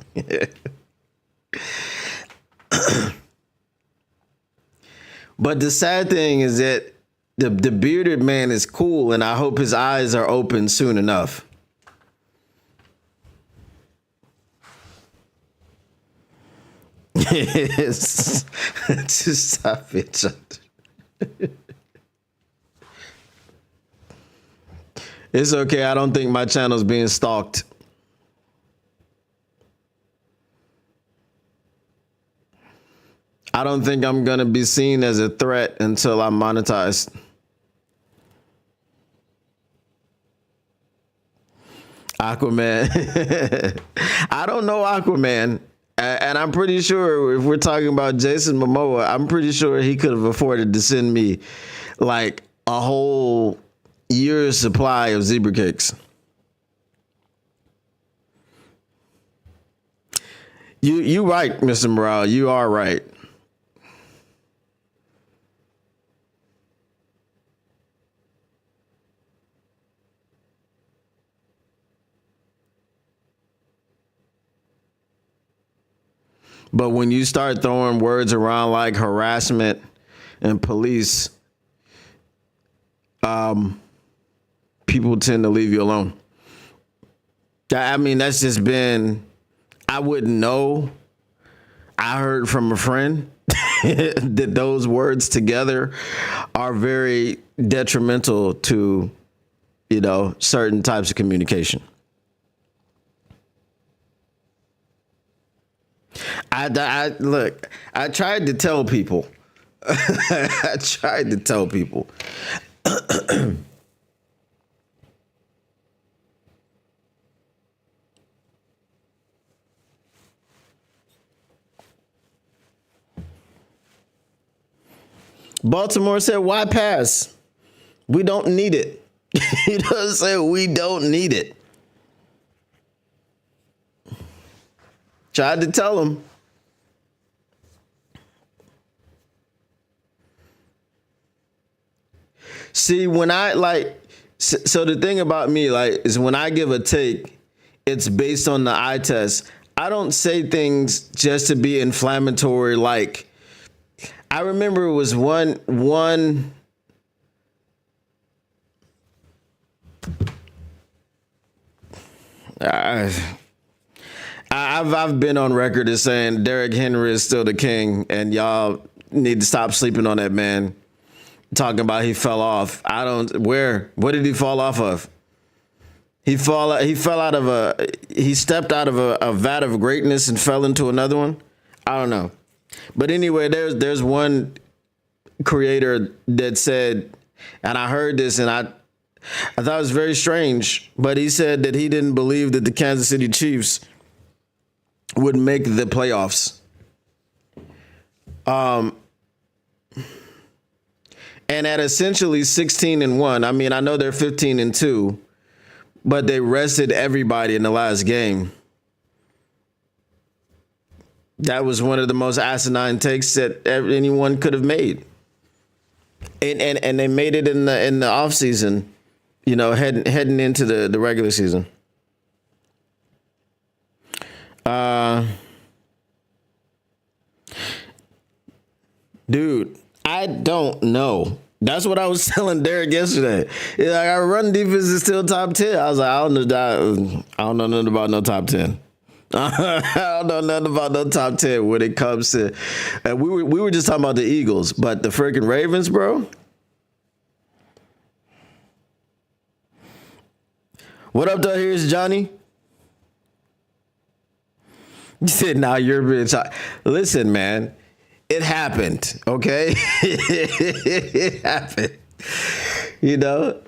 Speaker 2: But the sad thing is that the bearded man is cool, and I hope his eyes are open soon enough. Just stop it. It's okay. I don't think my channel's being stalked. I don't think I'm going to be seen as a threat until I'm monetized. Aquaman. I don't know Aquaman. And I'm pretty sure if we're talking about Jason Momoa, I'm pretty sure he could have afforded to send me like a whole year's supply of zebra cakes. You right, Mr. Morale. You are right. But when you start throwing words around like harassment and police, people tend to leave you alone. I mean, that's just been, I wouldn't know. I heard from a friend that those words together are very detrimental to, you know, certain types of communication. Look, I tried to tell people. I tried to tell people. Baltimore said, why pass? We don't need it. He doesn't say we don't need it. Tried to tell him. See, when I so the thing about me is when I give a take, it's based on the eye test. I don't say things just to be inflammatory. Like, I remember it was one. I've been on record as saying Derrick Henry is still the king, and y'all need to stop sleeping on that man. Talking about he fell off. What did he fall off of? He stepped out of a vat of greatness and fell into another one. I don't know. But anyway, there's one creator that said, and I heard this and I thought it was very strange, but he said that he didn't believe that the Kansas City Chiefs would make the playoffs. And at essentially 16-1, I mean, I know they're 15-2, but they rested everybody in the last game. That was one of the most asinine takes that anyone could have made. And they made it in the offseason, you know, heading into the regular season. Dude, I don't know. That's what I was telling Derek yesterday. Like, our run defense is still top 10. I was like, I don't know nothing about no top 10. I don't know nothing about no top 10 when it comes to. We were just talking about the Eagles, but the freaking Ravens, bro. What up, though? Here's Johnny. You said, now you're being Listen, man. It happened, okay? It happened. You know?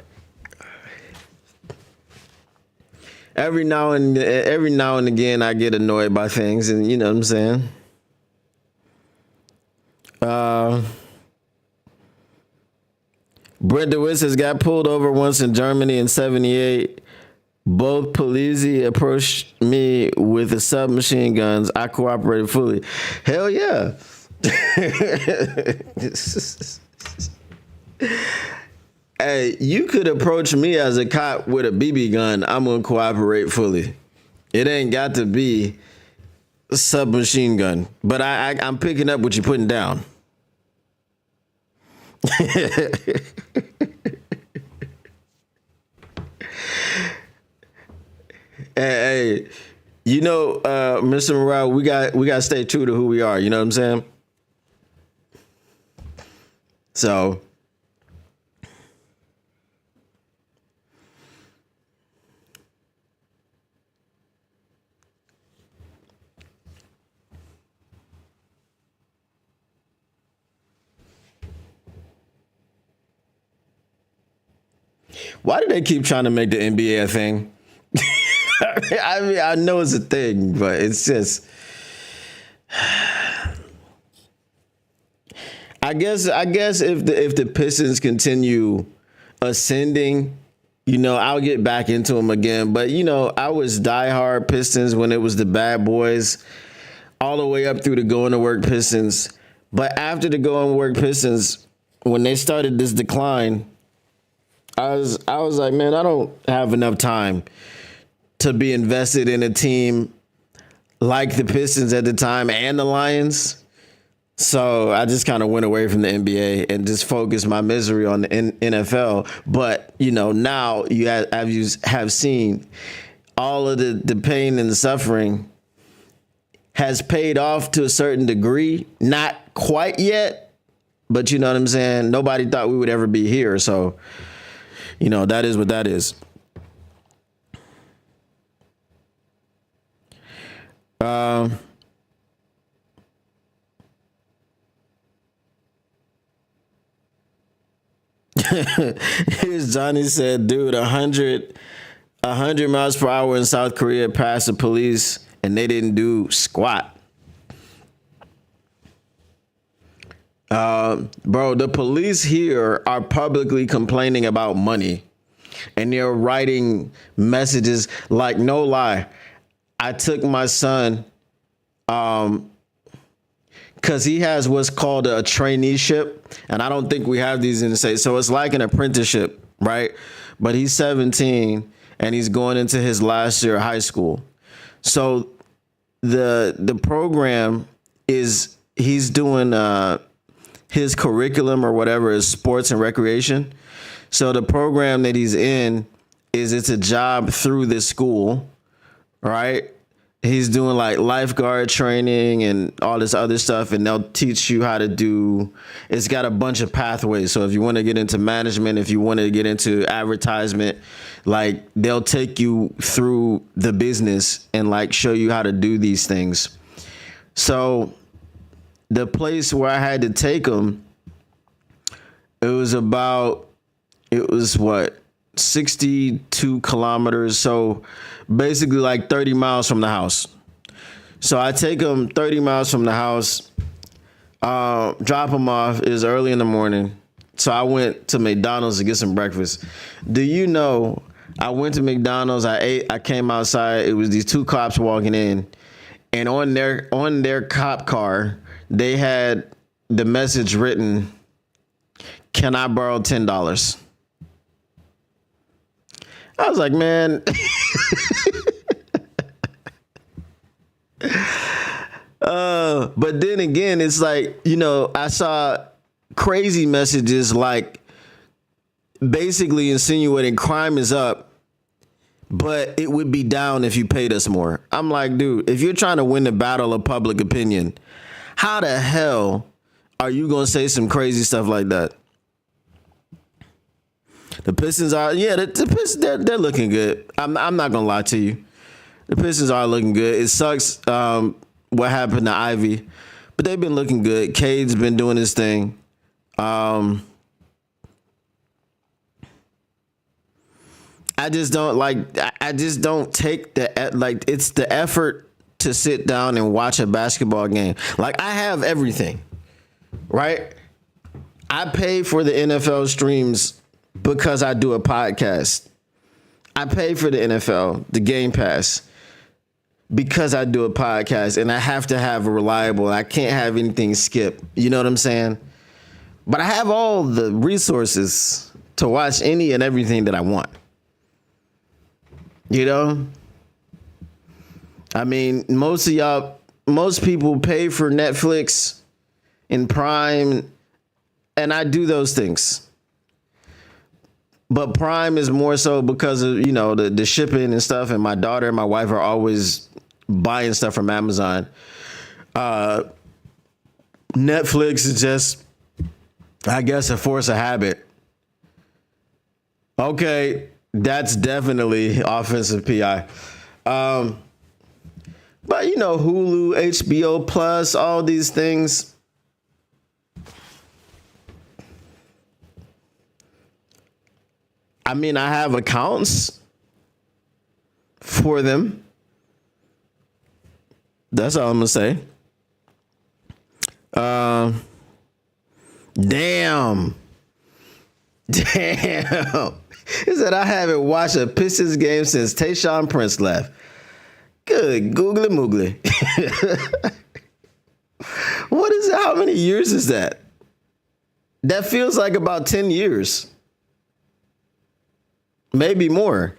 Speaker 2: Every now and again, I get annoyed by things, and you know what I'm saying. Brent DeWitt says, got pulled over once in Germany in '78. Both police approached me with the submachine guns. I cooperated fully. Hell yeah. Hey, you could approach me as a cop with a BB gun. I'm going to cooperate fully. It ain't got to be a submachine gun. But I'm picking up what you're putting down. Hey, you know, Mr. Morale, we got to stay true to who we are. You know what I'm saying? So... Why do they keep trying to make the NBA a thing? I mean, I know it's a thing, but it's just... I guess if the Pistons continue ascending, you know, I'll get back into them again. But, you know, I was diehard Pistons when it was the bad boys, all the way up through the going to work Pistons. But after the going to work Pistons, when they started this decline... I was like, man, I don't have enough time to be invested in a team like the Pistons at the time and the Lions. So I just kind of went away from the NBA and just focused my misery on the NFL. But, you know, now you have seen all of the pain and the suffering has paid off to a certain degree. Not quite yet, but you know what I'm saying? Nobody thought we would ever be here. So... you know, that is what that is. Here's Johnny said, dude, 100 miles per hour in South Korea passed the police and they didn't do squat. Bro, the police here are publicly complaining about money and they're writing messages like, no lie. I took my son, cause he has what's called a traineeship. And I don't think we have these in the States. So it's like an apprenticeship, right? But he's 17 and he's going into his last year of high school. So the program is, he's doing, his curriculum or whatever is sports and recreation. So the program that he's in is, it's a job through this school, right? He's doing like lifeguard training and all this other stuff, and they'll teach you how to do, it's got a bunch of pathways. So if you want to get into management, if you want to get into advertisement, like they'll take you through the business and like show you how to do these things. So the place where I had to take him, it was what, 62 kilometers. So basically like 30 miles from the house. So I take him 30 miles from the house, drop him off. It was early in the morning. So I went to McDonald's to get some breakfast. Do you know, I went to McDonald's, I ate, I came outside. It was these two cops walking in, and on their cop car, they had the message written, "Can I borrow $10?" I was like, man. But then again, it's like, you know, I saw crazy messages like basically insinuating crime is up, but it would be down if you paid us more. I'm like, dude, if you're trying to win the battle of public opinion, how the hell are you going to say some crazy stuff like that? The Pistons are, the Pistons, they're looking good. I'm not going to lie to you. The Pistons are looking good. It sucks what happened to Ivy, but they've been looking good. Cade's been doing his thing. I just don't take it's the effort to sit down and watch a basketball game. Like, I have everything, right? I pay for the NFL streams because I do a podcast. I pay for the NFL, the Game Pass, because I do a podcast, and I have to have a reliable. I can't have anything skip. You know what I'm saying? But I have all the resources to watch any and everything that I want. You know? I mean, most people pay for Netflix and Prime, and I do those things. But Prime is more so because of, the shipping and stuff, and my daughter and my wife are always buying stuff from Amazon. Netflix is just, I guess, a force of habit. Okay, that's definitely offensive PI. But, Hulu, HBO Plus, all these things. I mean, I have accounts for them. That's all I'm going to say. Damn. He said, I haven't watched a Pistons game since Tayshaun Prince left. Good googly moogly. What is it? How many years is that? That feels like about 10 years. Maybe more.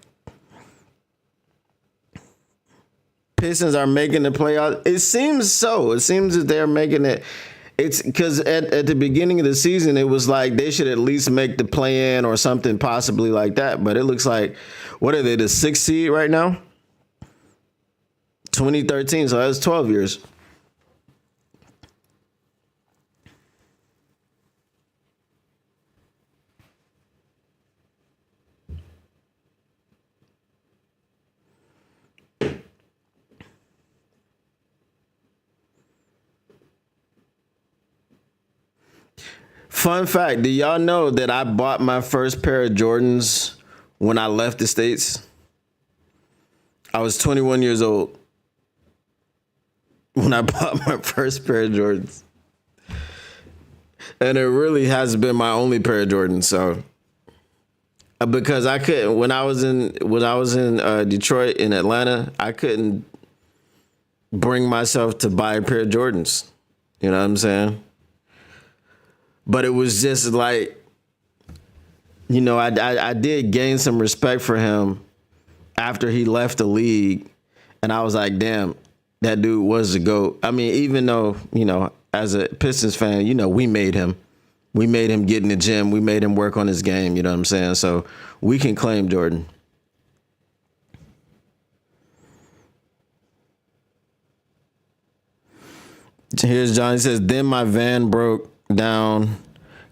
Speaker 2: Pistons are making the playoffs. It seems so. It seems that they're making it. It's because at the beginning of the season, it was like they should at least make the play-in or something possibly like that. But it looks like, what are they, the 6th seed right now? 2013, so that's 12 years. Fun fact, do y'all know that I bought my first pair of Jordans when I left the States? I was 21 years old when I bought my first pair of Jordans. And it really has been my only pair of Jordans. So, because I couldn't, when I was in Detroit, in Atlanta, I couldn't bring myself to buy a pair of Jordans. You know what I'm saying? But it was just like, I did gain some respect for him after he left the league. And I was like, damn, that dude was the GOAT. I mean, even though, as a Pistons fan, we made him. We made him get in the gym. We made him work on his game. You know what I'm saying? So we can claim Jordan. Here's John. He says, then my van broke down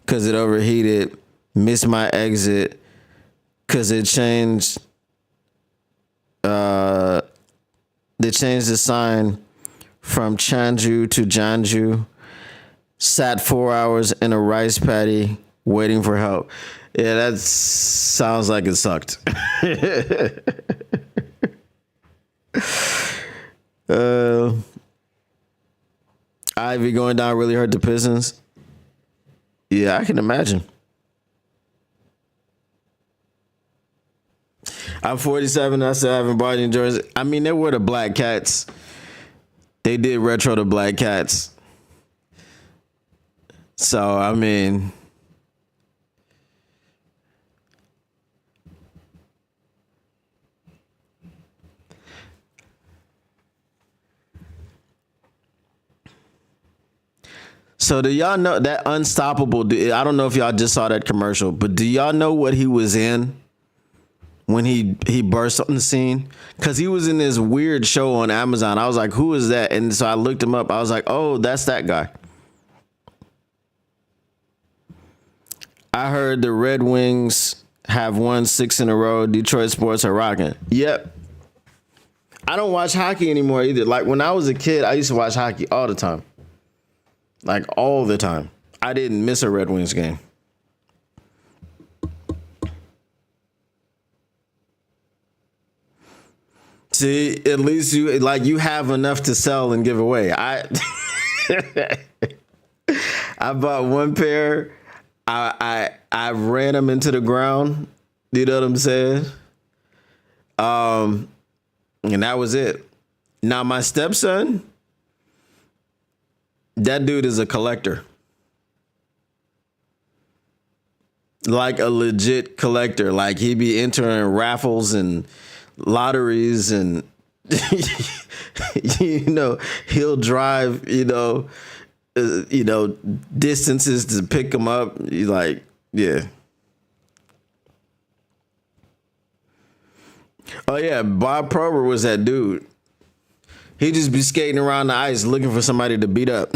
Speaker 2: because it overheated. Missed my exit because it changed. They changed the sign from Chanju to Janju. Sat 4 hours in a rice paddy waiting for help. Yeah, that sounds like it sucked. Ivy going down really hurt the Pistons. Yeah, I can imagine. I'm 47. I still haven't bought any jerseys. I mean, they were the Black Cats. They did retro the Black Cats. So, I mean, so do y'all know that Unstoppable? I don't know if y'all just saw that commercial, but do y'all know what he was in when he burst on the scene? Because he was in this weird show on Amazon. I was like, who is that? And so I looked him up. I was like, oh, that's that guy. I heard the Red Wings have won 6 in a row. Detroit sports are rocking. Yep. I don't watch hockey anymore either. Like when I was a kid, I used to watch hockey all the time. Like all the time. I didn't miss a Red Wings game. See, at least you have enough to sell and give away. I bought one pair. I ran them into the ground. You know what I'm saying? And that was it. Now my stepson, that dude is a collector. Like a legit collector. Like he be entering raffles and lotteries and he'll drive, distances to pick them up. He's like, yeah. Oh yeah, Bob Prober was that dude. He'd just be skating around the ice looking for somebody to beat up.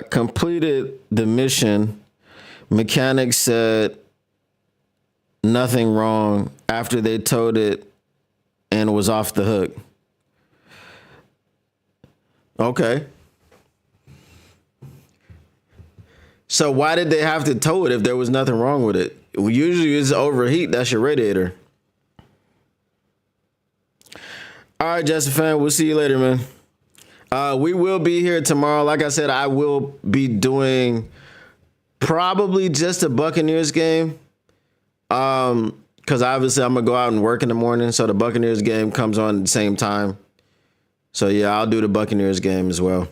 Speaker 2: Completed the mission. Mechanic said nothing wrong after they towed it and was off the hook. Okay. So why did they have to tow it if there was nothing wrong with it? Usually it's overheat. That's your radiator. All right, Justin fan. We'll see you later, man. We will be here tomorrow. Like I said, I will be doing probably just a Buccaneers game. Because obviously I'm going to go out and work in the morning. So the Buccaneers game comes on at the same time. So, yeah, I'll do the Buccaneers game as well.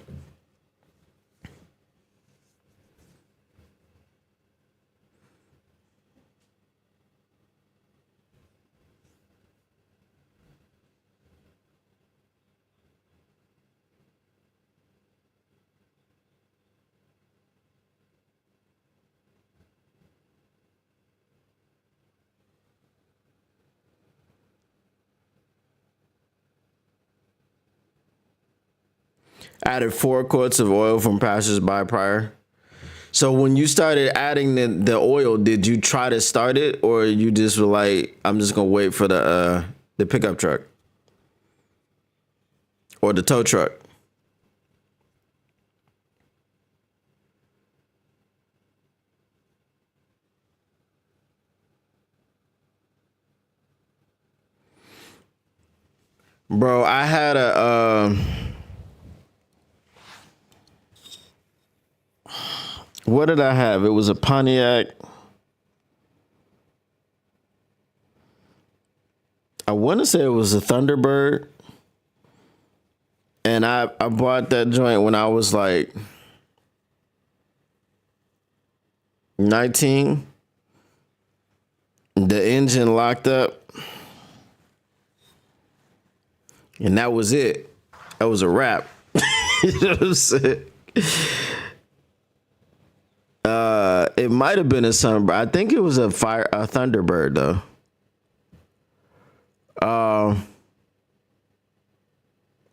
Speaker 2: Added 4 quarts of oil from passers-by prior. So when you started adding the oil, did you try to start it, or you just were like, I'm just gonna wait for the pickup truck or the tow truck? Bro, I had a what did I have? It was a Pontiac. I want to say it was a Thunderbird. And I bought that joint when I was like 19. The engine locked up. And that was it. That was a wrap. You know what I'm saying? It might have been a Sunbird. I think it was a Thunderbird though. I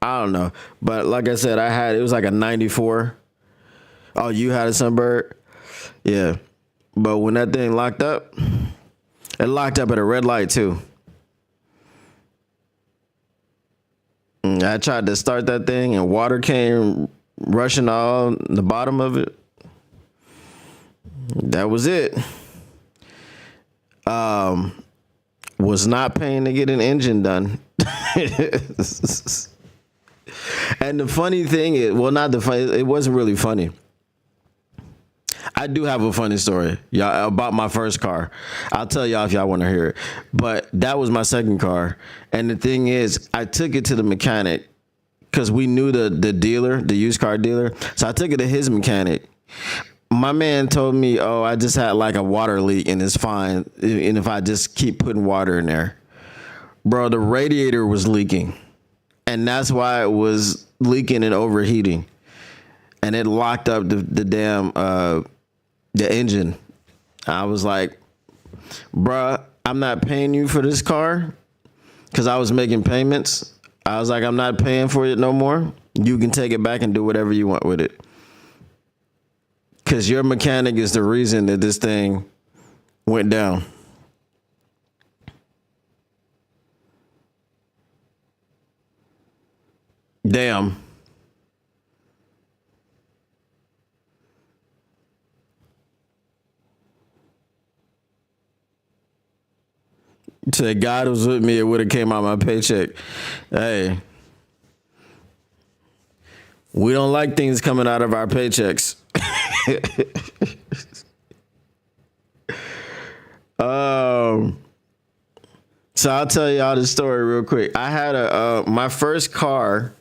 Speaker 2: don't know, but like I said, it was like a 94. Oh, you had a Sunbird? Yeah, but when that thing locked up, it locked up at a red light too. And I tried to start that thing, and water came rushing all the bottom of it. That was it. Was not paying to get an engine done. And the funny thing is, well, not the funny, it wasn't really funny. I do have a funny story, y'all, about my first car. I'll tell y'all if y'all want to hear it. But that was my second car. And the thing is, I took it to the mechanic because we knew the dealer, the used car dealer. So I took it to his mechanic. My man told me, oh, I just had like a water leak and it's fine. And if I just keep putting water in there. Bro, the radiator was leaking. And that's why it was leaking and overheating. And it locked up the damn, the engine. I was like, bruh, I'm not paying you for this car because I was making payments. I was like, I'm not paying for it no more. You can take it back and do whatever you want with it. Because your mechanic is the reason that this thing went down. Damn. Said God was with me, it would have came out my paycheck. Hey. We don't like things coming out of our paychecks. So I'll tell y'all the story real quick. I had my first car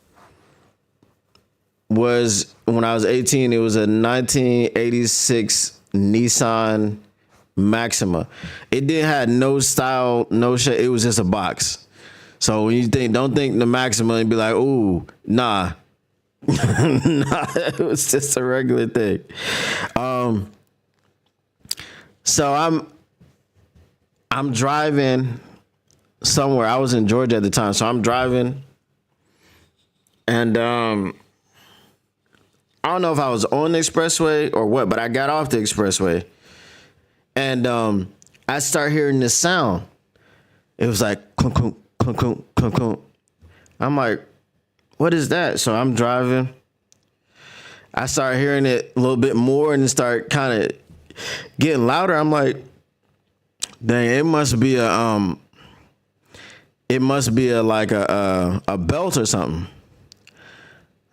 Speaker 2: was when I was 18. It was a 1986 Nissan Maxima. It didn't have no style, no shit. It was just a box. So when you don't think the Maxima and be like, ooh, nah. Nah, it was just a regular thing. So I'm driving somewhere. I was in Georgia at the time, so I'm driving, and I don't know if I was on the expressway or what, but I got off the expressway, and I start hearing this sound. It was like clunk clunk clunk clunk clunk clunk. I'm like, what is that? So I'm driving. I start hearing it a little bit more, and it start kind of getting louder. I'm like, dang, it must be a like a belt or something.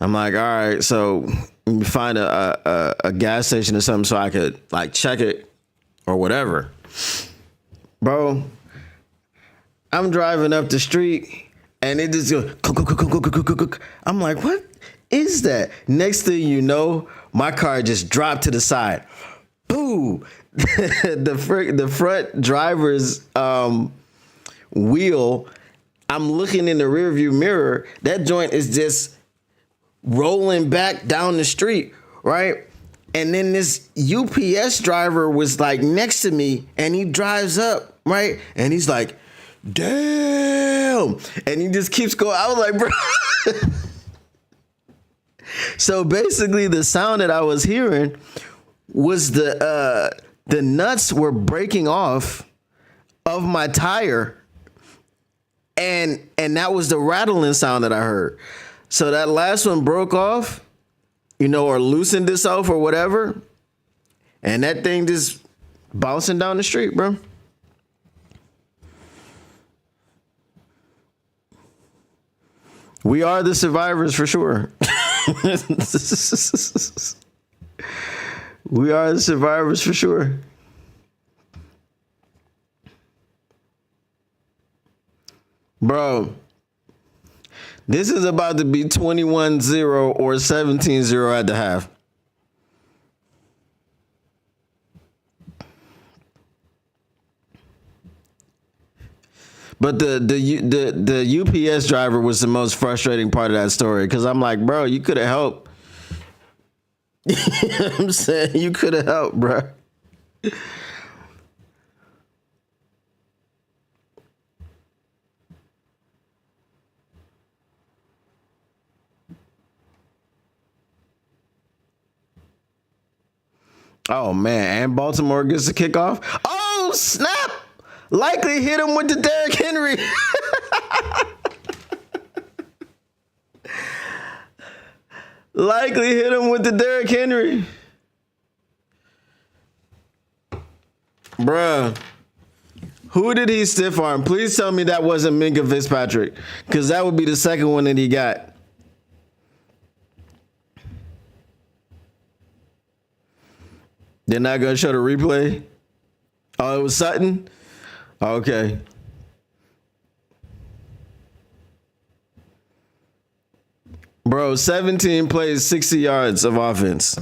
Speaker 2: I'm like, all right, so let me find a gas station or something so I could like check it or whatever. Bro, I'm driving up the street and it just goes, I'm like, what is that? Next thing you know, my car just dropped to the side. Boo! the front driver's wheel, I'm looking in the rearview mirror, that joint is just rolling back down the street, right? And then this UPS driver was like next to me, and he drives up, right? And he's like, damn! And he just keeps going. I was like, bro. So basically the sound that I was hearing was the nuts were breaking off of my tire, and that was the rattling sound that I heard. So that last one broke off, or loosened itself or whatever, and that thing just bouncing down the street, bro. We are the survivors for sure. We are the survivors for sure. Bro, this is about to be 21-0 or 17-0 at the half. But the UPS driver was the most frustrating part of that story, because I'm like, bro, you could have helped. You know what I'm saying? You could have helped, bro. Oh, man. And Baltimore gets the kickoff. Oh, snap. Likely hit him with the Derrick Henry. Likely hit him with the Derrick Henry. Bruh. Who did he stiff arm? Please tell me that wasn't Minka Fitzpatrick, because that would be the second one that he got. They're not going to show the replay? Oh, it was Sutton? Okay. Bro, 17 plays, 60 yards of offense.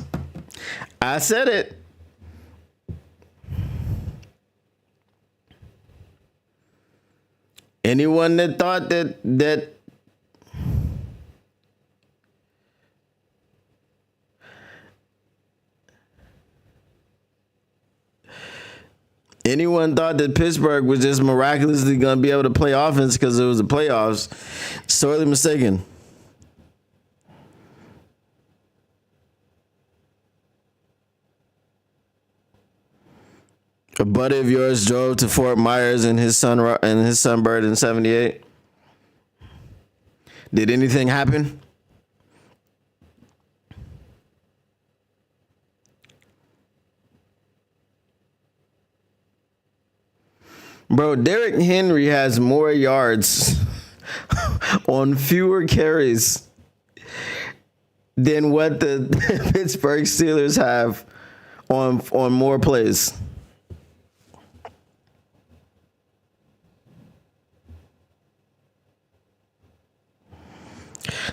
Speaker 2: I said it. Anyone that thought that Anyone thought that Pittsburgh was just miraculously going to be able to play offense because it was the playoffs, sorely mistaken. A buddy of yours drove to Fort Myers in his Sunbird in '78. Did anything happen? Bro, Derrick Henry has more yards on fewer carries than what the Pittsburgh Steelers have on more plays.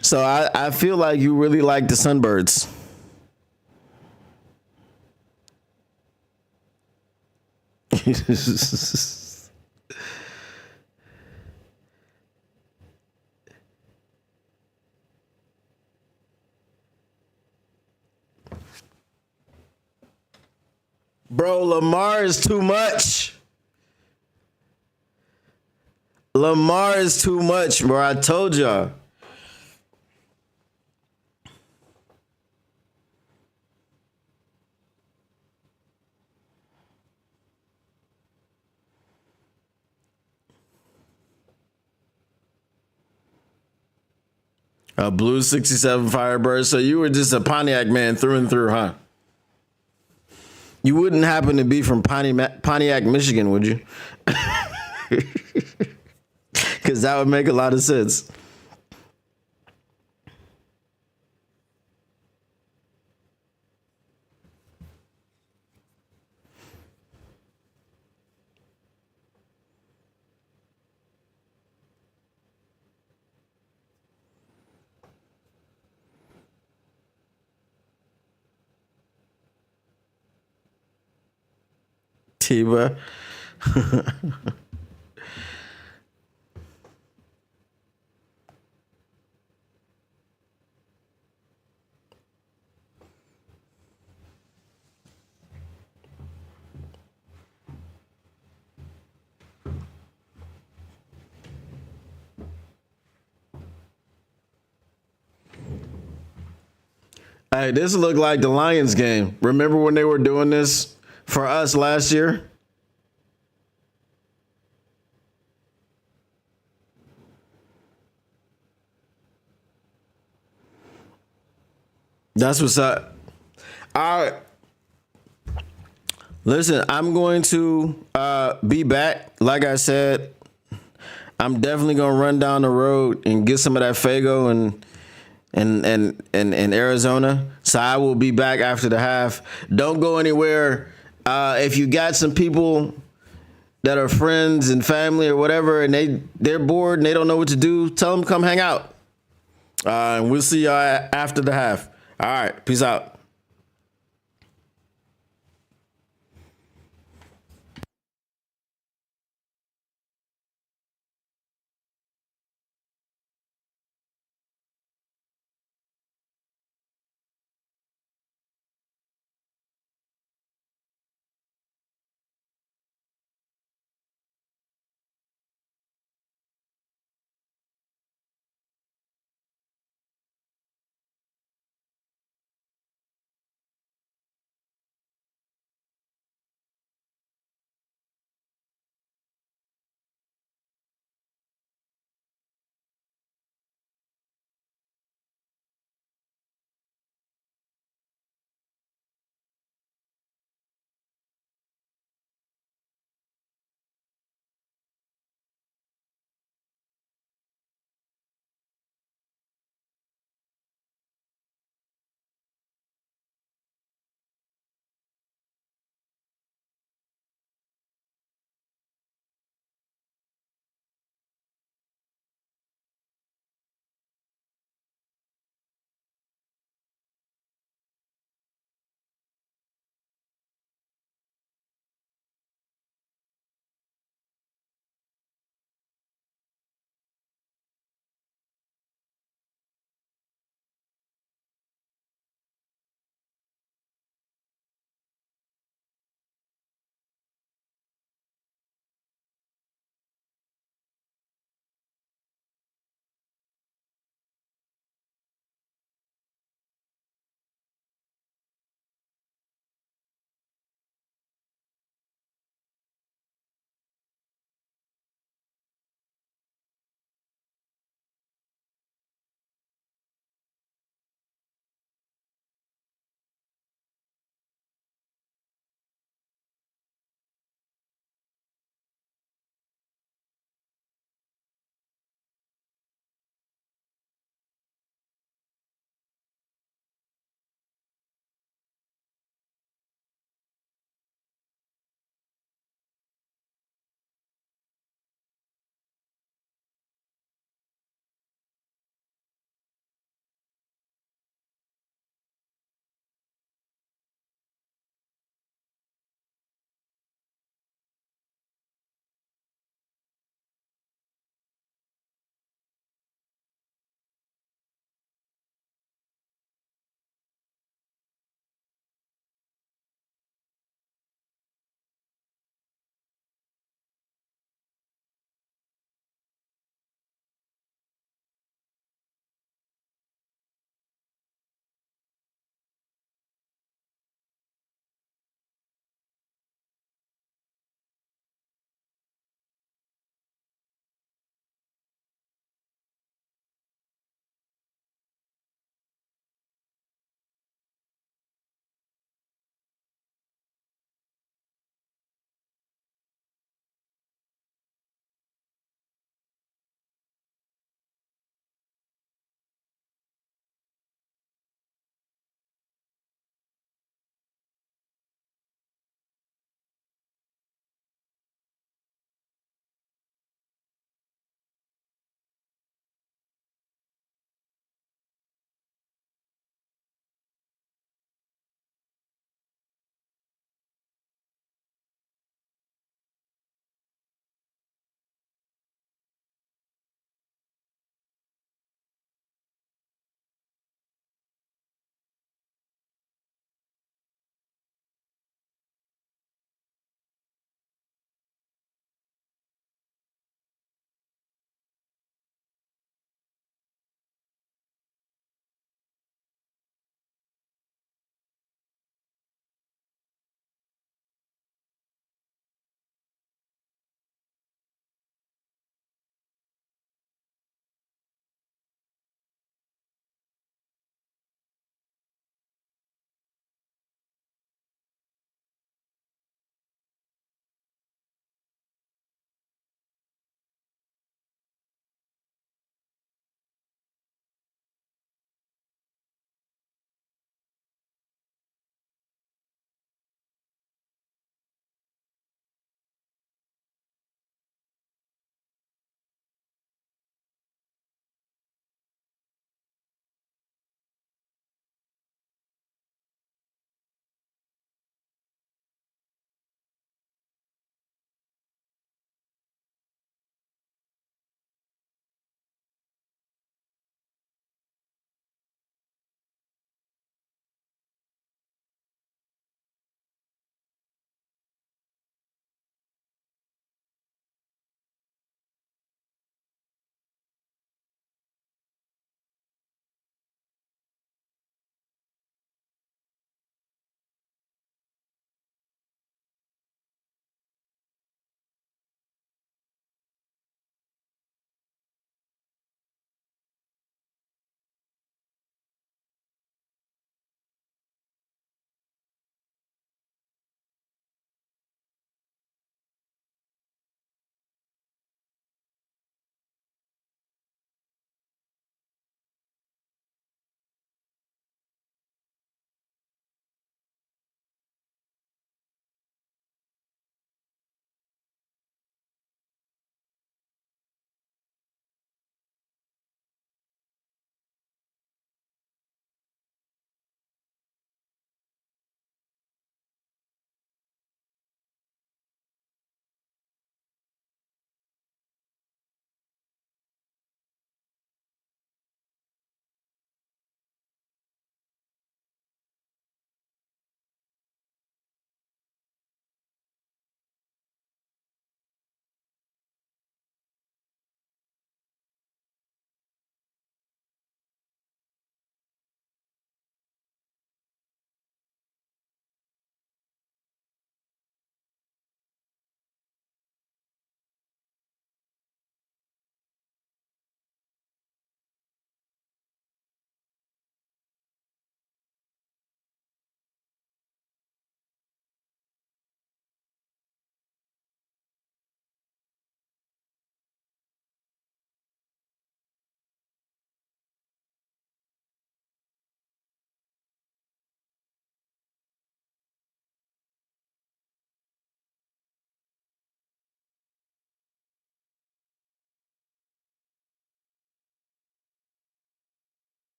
Speaker 2: So I feel like you really like the Sunbirds. Bro, Lamar is too much. Lamar is too much, bro. I told y'all. A blue 67 Firebird. So you were just a Pontiac man through and through, huh? You wouldn't happen to be from Pontiac, Michigan, would you? Because that would make a lot of sense. Tiba. Hey, this looked like the Lions game. Remember when they were doing this for us last year? That's what's up. All right. Listen, I'm going to be back. Like I said, I'm definitely gonna run down the road and get some of that Fago and Arizona. So I will be back after the half. Don't go anywhere. If you got some people that are friends and family or whatever, and they're bored and they don't know what to do, tell them come hang out. And we'll see y'all after the half. All right, peace out.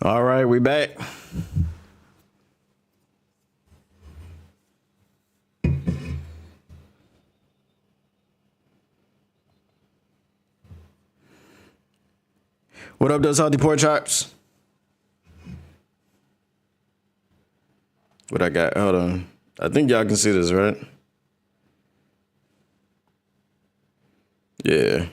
Speaker 2: All right, we back. What up, those healthy pork chops? What I got? Hold on. I think y'all can see this, right? Yeah.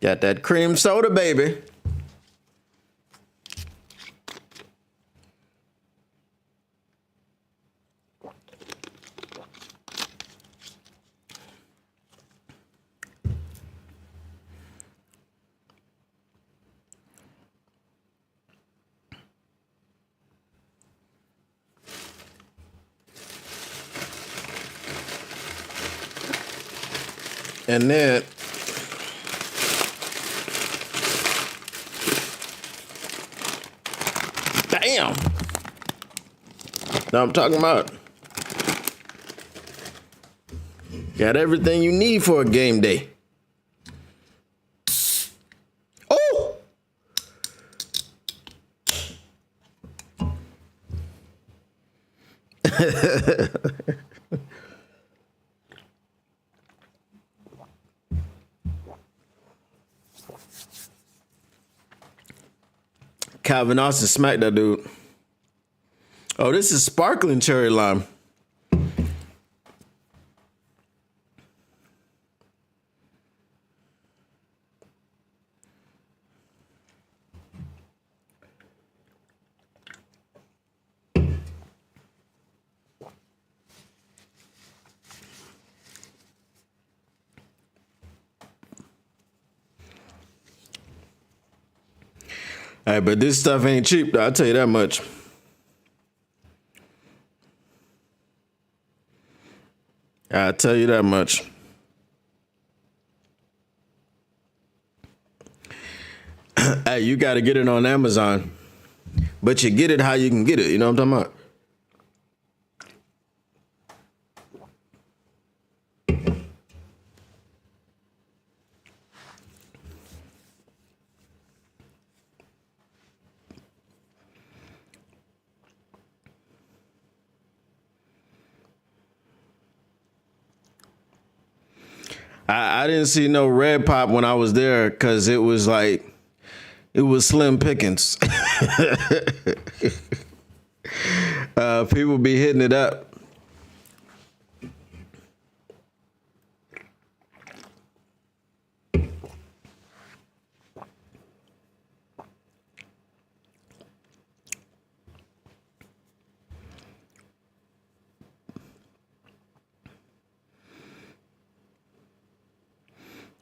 Speaker 2: Got that cream soda, baby. And then damn. Now I'm talking about got everything you need for a game day. Oh! Calvin Austin smacked that dude. Oh, this is sparkling cherry lime. Hey, but this stuff ain't cheap, though, I'll tell you that much. I'll tell you that much. Hey, you got to get it on Amazon. But you get it how you can get it. You know what I'm talking about? I didn't see no red pop when I was there because it was slim pickings. People be hitting it up.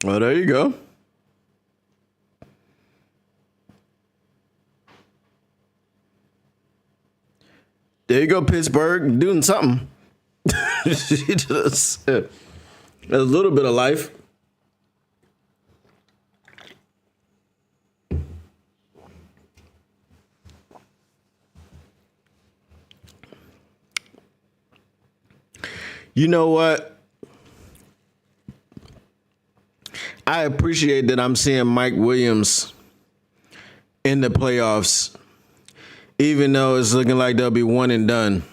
Speaker 2: Well, there you go. There you go, Pittsburgh, doing something. Just, a little bit of life. You know what? I appreciate that I'm seeing Mike Williams in the playoffs, even though it's looking like they'll be one and done.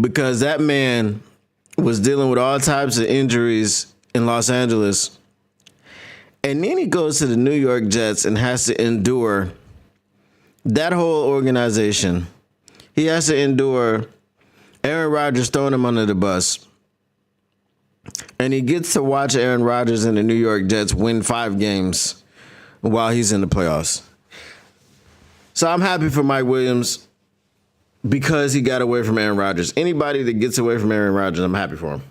Speaker 2: Because that man was dealing with all types of injuries in Los Angeles. And then he goes to the New York Jets and has to endure that whole organization. He has to endure Aaron Rodgers throwing him under the bus. And he gets to watch Aaron Rodgers and the New York Jets win 5 games while he's in the playoffs. So I'm happy for Mike Williams because he got away from Aaron Rodgers. Anybody that gets away from Aaron Rodgers, I'm happy for him.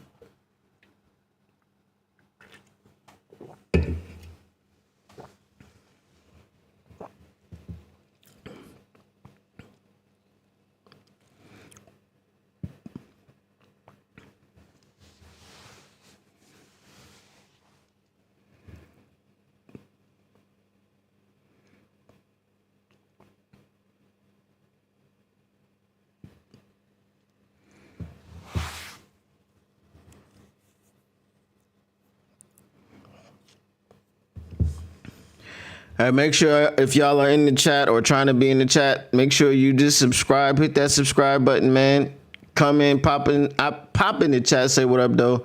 Speaker 2: Hey, make sure if y'all are in the chat or trying to be in the chat, make sure you just subscribe. Hit that subscribe button, man. Come in, pop in the chat. Say what up, though.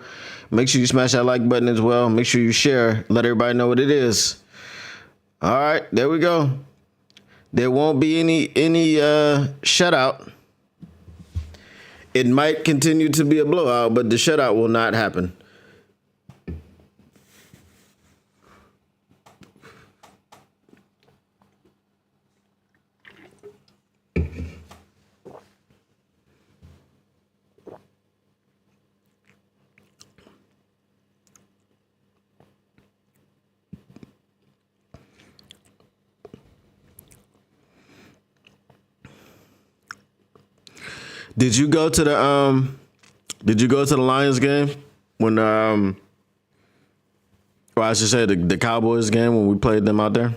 Speaker 2: Make sure you smash that like button as well. Make sure you share. Let everybody know what it is. All right, there we go. There won't be any shutout. It might continue to be a blowout, but the shutout will not happen. Did you go to the Lions game when or I should say the Cowboys game when we played them out there?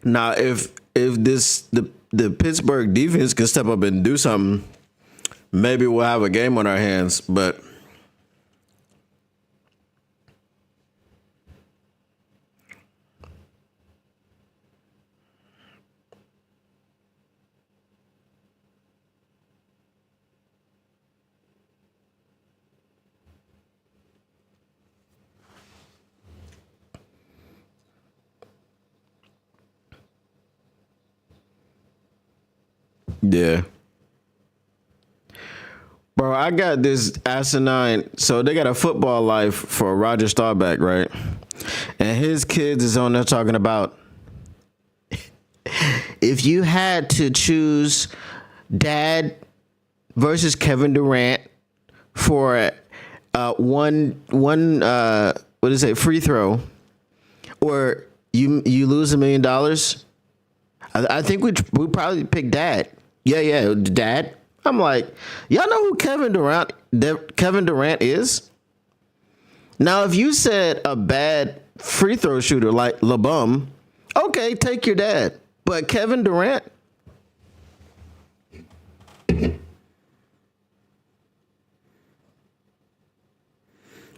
Speaker 2: Now, if the Pittsburgh defense can step up and do something, maybe we'll have a game on our hands. But yeah. Bro, I got this asinine. So they got a football life for Roger Staubach, right? And his kids is on there talking about if you had to choose Dad versus Kevin Durant for one what is it, free throw, or you lose $1 million. I think we probably pick Dad. Yeah, Dad. I'm like, y'all know who Kevin Durant is? Now, if you said a bad free throw shooter like LeBum, okay, take your dad. But Kevin Durant?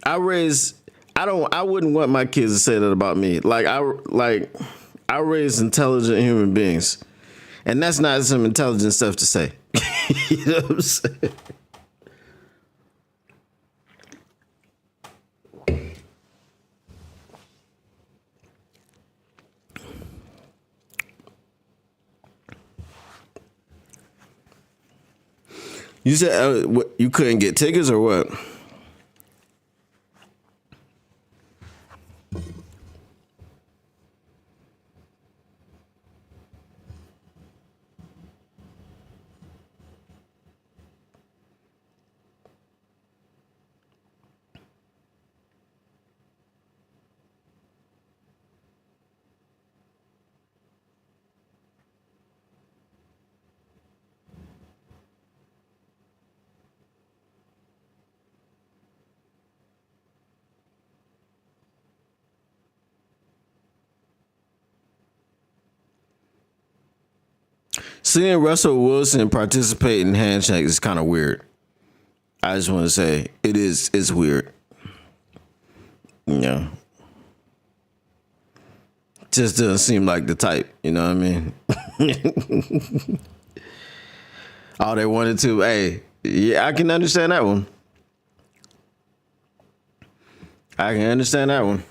Speaker 2: I wouldn't want my kids to say that about me. I raise intelligent human beings. And that's not some intelligent stuff to say. You know what I'm saying? You said you couldn't get tickets or what? Seeing Russell Wilson participate in handshakes is kind of weird. I just want to say it's weird. You know, just doesn't seem like the type. You know what I mean? All they wanted to, hey, yeah, I can understand that one. I can understand that one.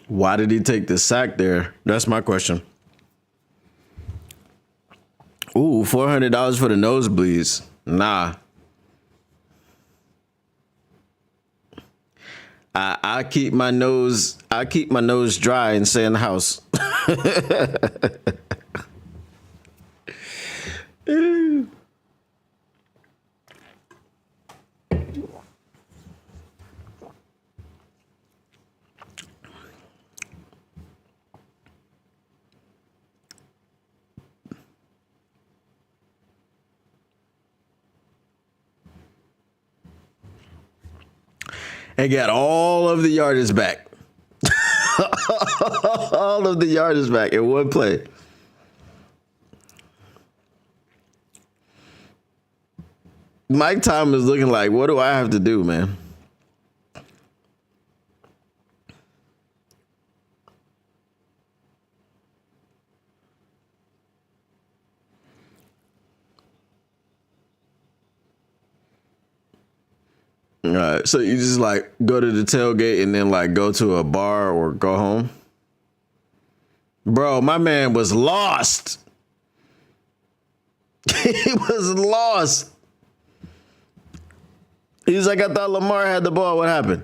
Speaker 2: Why did he take the sack there? That's my question. Ooh, $400 for the nosebleeds. Nah. I keep my nose dry and stay in the house. And got all of the yardage back. All of the yardage back in one play. Mike Thomas looking like, what do I have to do, man? All right, so you just like go to the tailgate and then like go to a bar or go home? Bro, my man was lost. He was lost. He's like, I thought Lamar had the ball. What happened?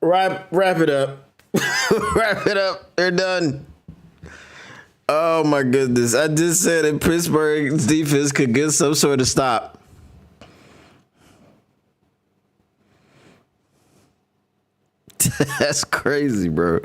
Speaker 2: Wrap it up. Wrap it up. They're done. Oh my goodness. I just said that Pittsburgh's defense could get some sort of stop. That's crazy, bro.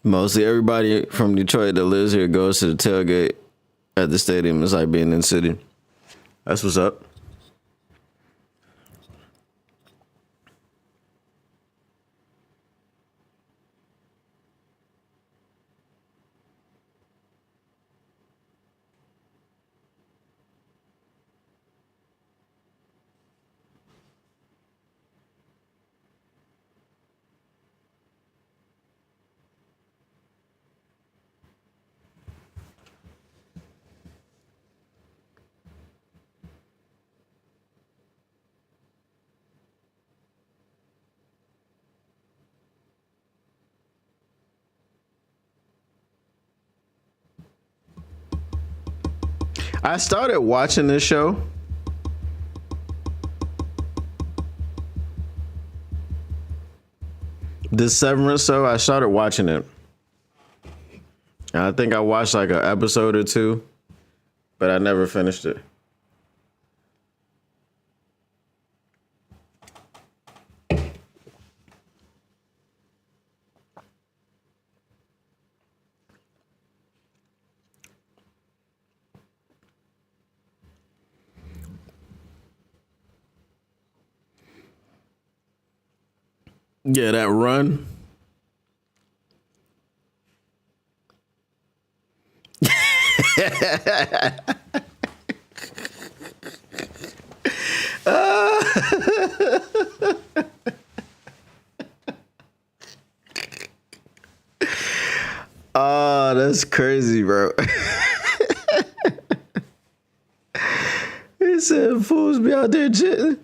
Speaker 2: Mostly everybody from Detroit that lives here goes to the tailgate at the stadium. It's like being in the city. That's what's up. I started watching this show. The Severance show, I started watching it. And I think I watched like an episode or two, but I never finished it. Yeah, that run. Oh, that's crazy, bro. He said, fools be out there jitting.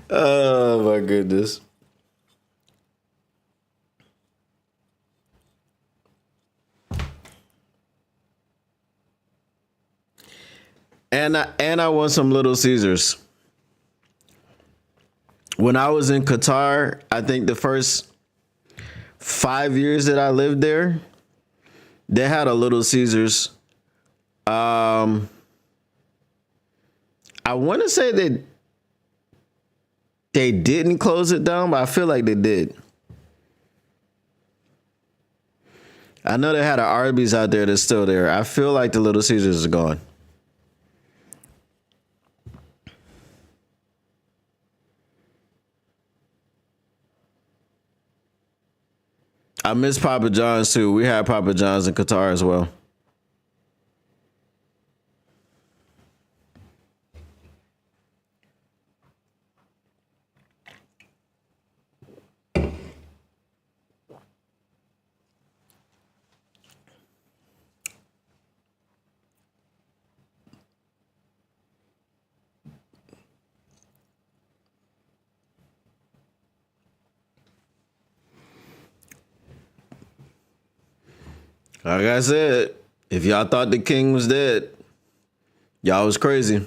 Speaker 2: Oh my goodness. And I want some Little Caesars. When I was in Qatar, I think the first 5 years that I lived there, they had a Little Caesars. I want to say that they didn't close it down, but I feel like they did. I know they had an Arby's out there that's still there. I feel like the Little Caesars is gone. I miss Papa John's too. We had Papa John's in Qatar as well. Like I said, if y'all thought the king was dead, y'all was crazy.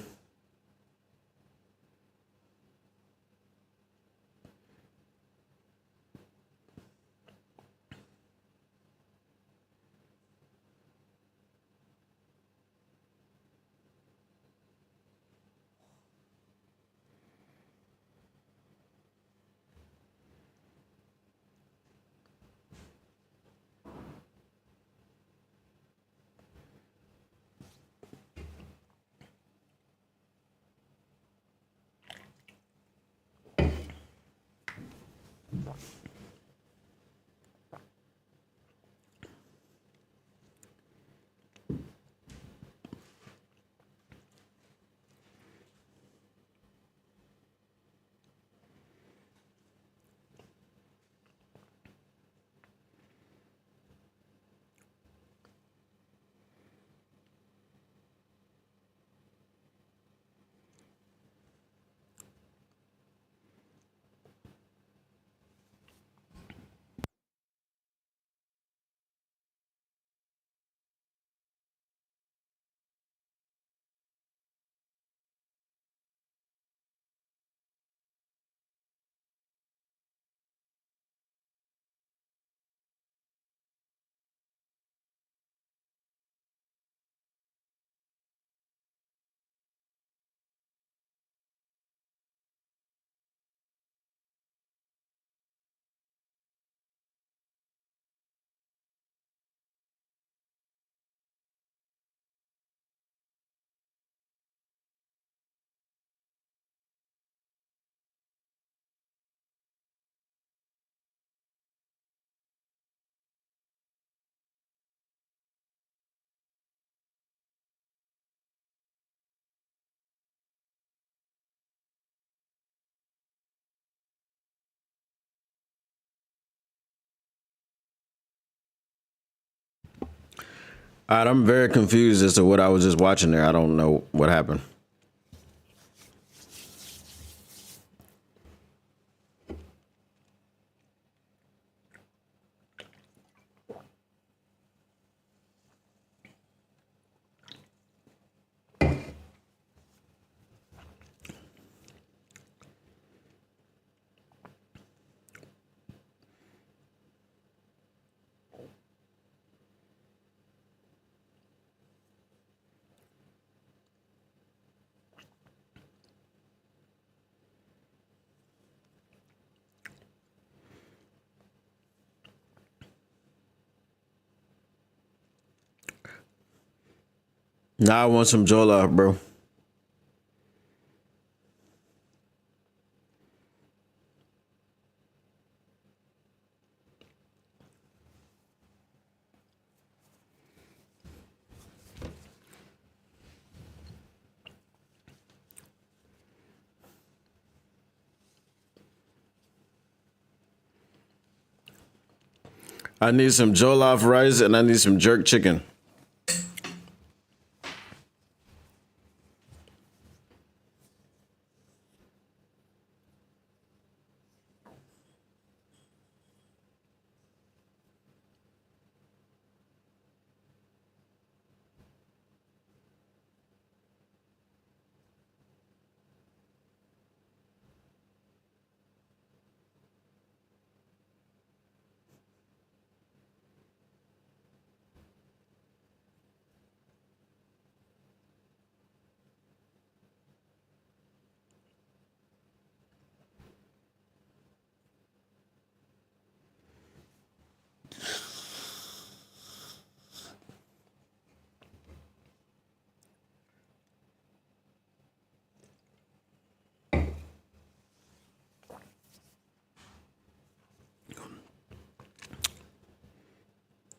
Speaker 2: All right, I'm very confused as to what I was just watching there. I don't know what happened. Now I want some jollof, bro. I need some jollof rice and I need some jerk chicken.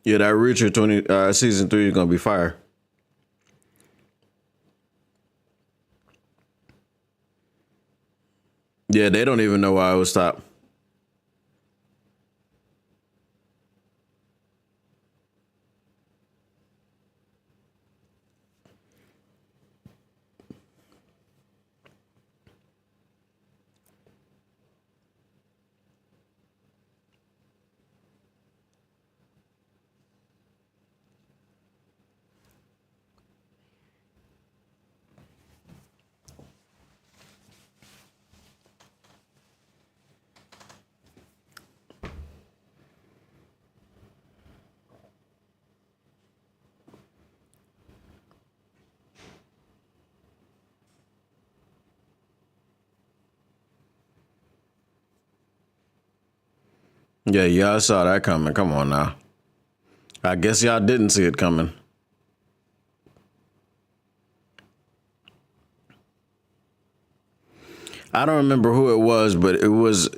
Speaker 2: Yeah, that Reacher season 3 is gonna be fire. Yeah, they don't even know why it was stopped. Yeah, y'all saw that coming. Come on now. I guess y'all didn't see it coming. I don't remember who it was, but it was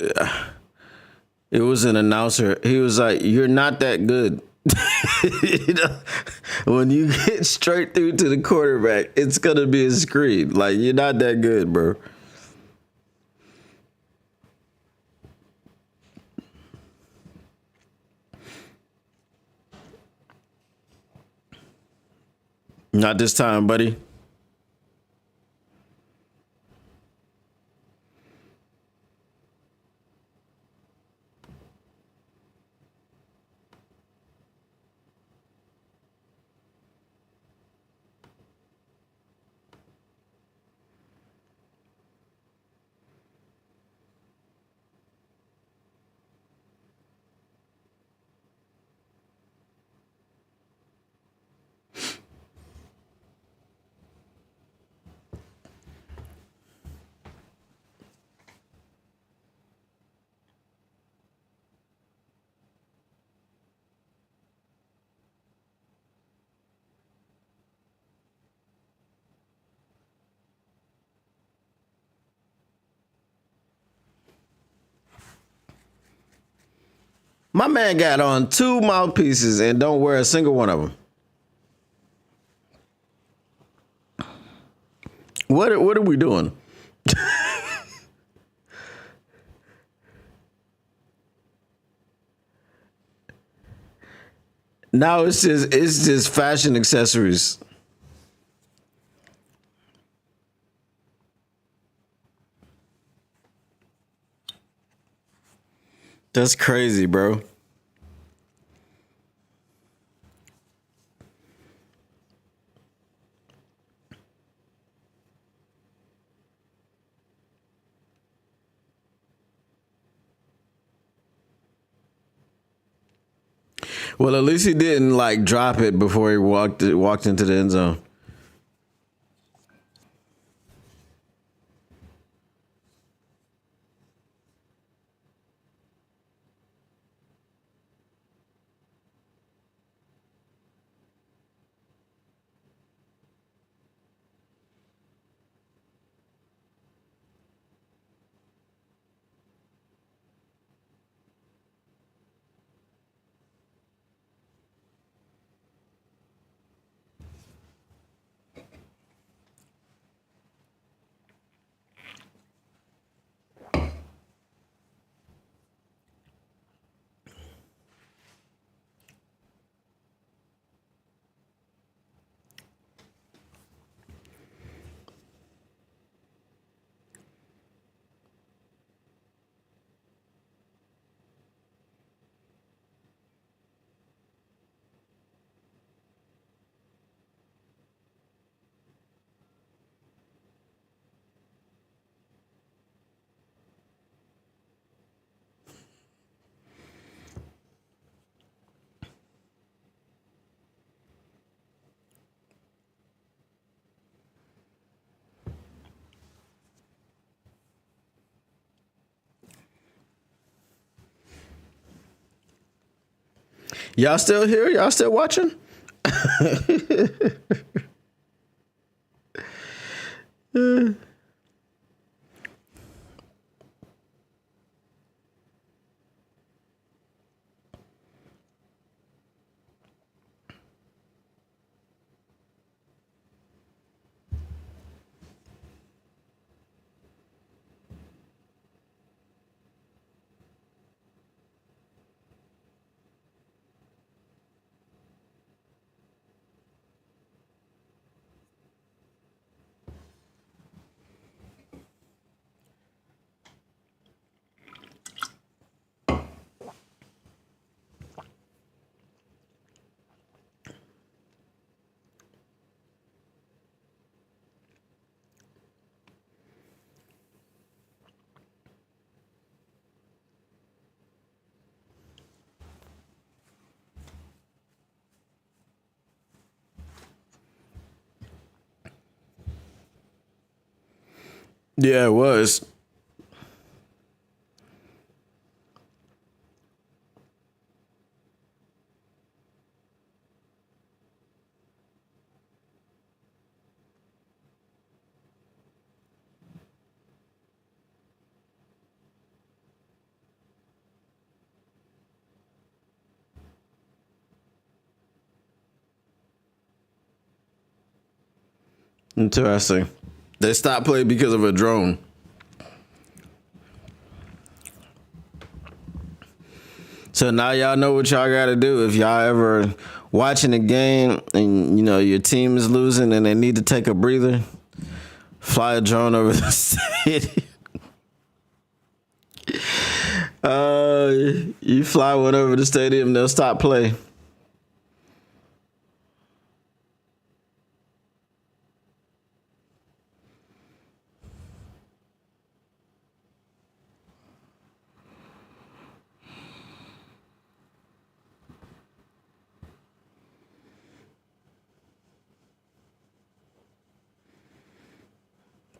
Speaker 2: an announcer. He was like, "You're not that good." You know, when you get straight through to the quarterback, it's gonna be a screen. Like, you're not that good, bro. Not this time, buddy. My man got on 2 mouthpieces and don't wear a single one of them. What are we doing? Now it's just fashion accessories. That's crazy, bro. Well, at least he didn't like drop it before he walked into the end zone. Y'all still here? Y'all still watching? Yeah, it was. Interesting. They stopped playing because of a drone. So now y'all know what y'all got to do if y'all ever watching a game and you know your team is losing and they need to take a breather. Fly a drone over the stadium. You fly one over the stadium, they'll stop play.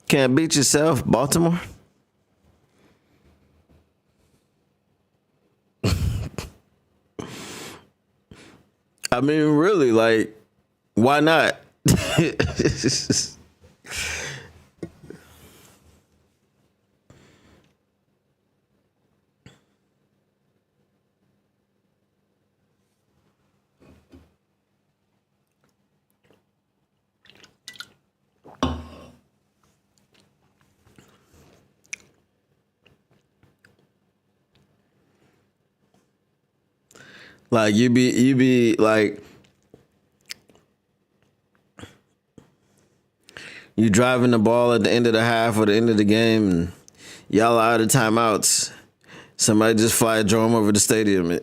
Speaker 2: Can't beat yourself, Baltimore. I mean, really, like, why not? Like you be like you driving the ball at the end of the half or the end of the game and y'all are out of timeouts. Somebody just fly a drone over the stadium.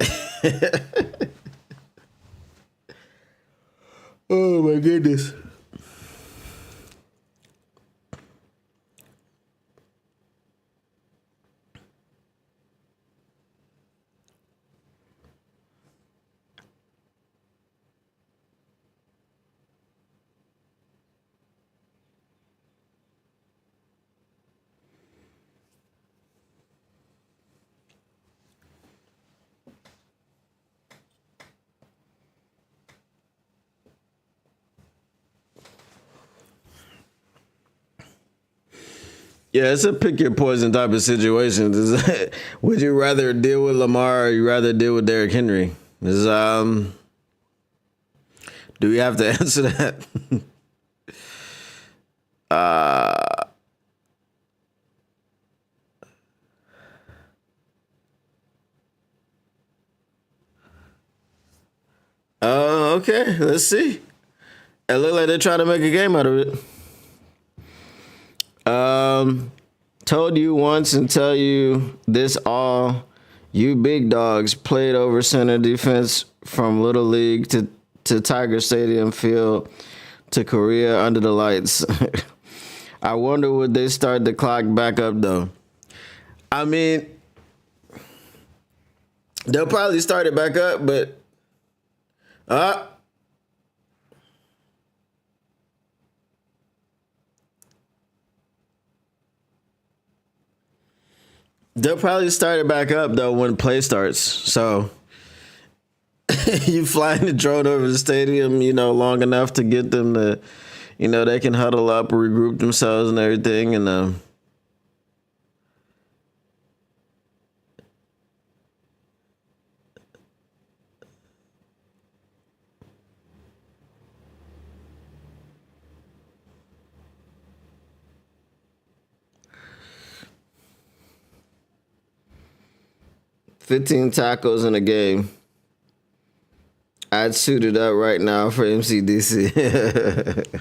Speaker 2: Oh my goodness. Yeah, it's a pick your poison type of situation. Would you rather deal with Lamar or you rather deal with Derrick Henry? Do we have to answer that? Okay, let's see. It looked like they're trying to make a game out of it. Told you once and tell you this all. You big dogs played over center defense from Little League to Tiger Stadium field to Korea under the lights. I wonder would they start the clock back up though. I mean, they'll probably start it back up, but they'll probably start it back up though when play starts. So you flying the drone over the stadium, you know, long enough to get them to, you know, they can huddle up, regroup themselves and everything, and 15 tackles in a game. I'd suit it up right now for MCDC.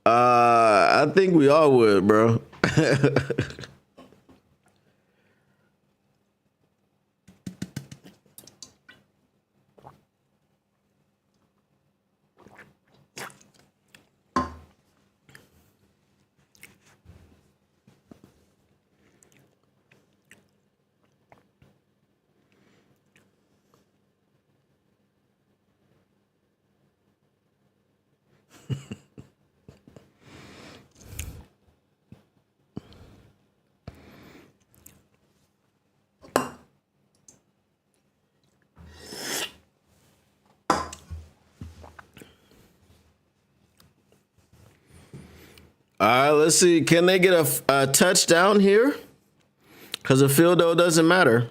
Speaker 2: I think we all would, bro. All right, let's see. Can they get a touchdown here? Because a field goal doesn't matter.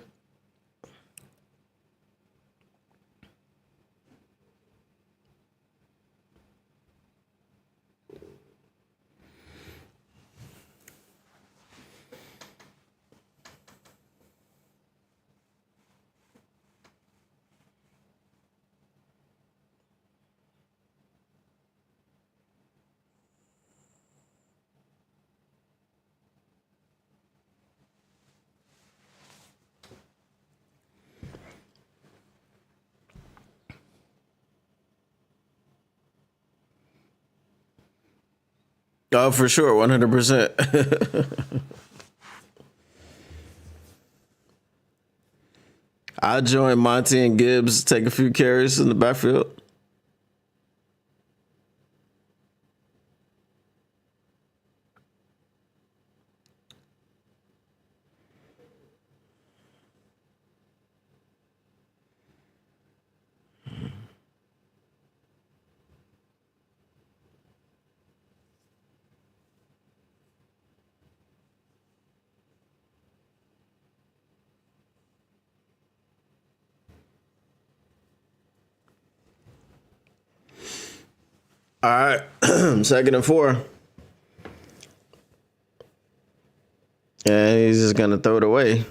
Speaker 2: Oh, for sure, 100%. I'll join Monty and Gibbs, take a few carries in the backfield. All right, 2nd and 4. And he's just going to throw it away.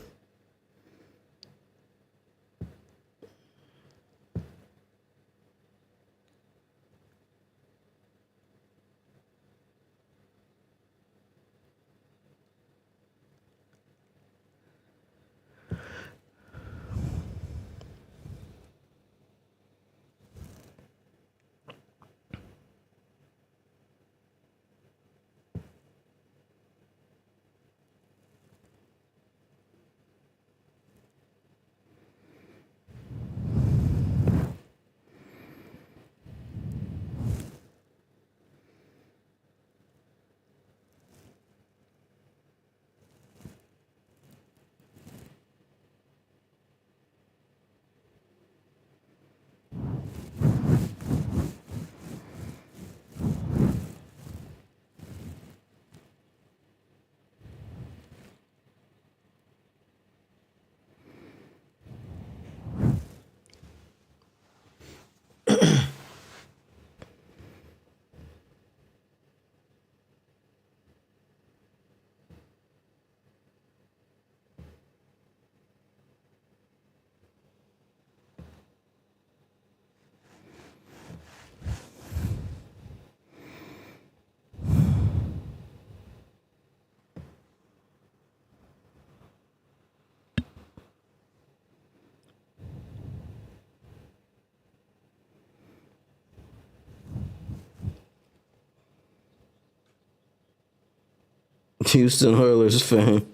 Speaker 2: Houston Oilers fan.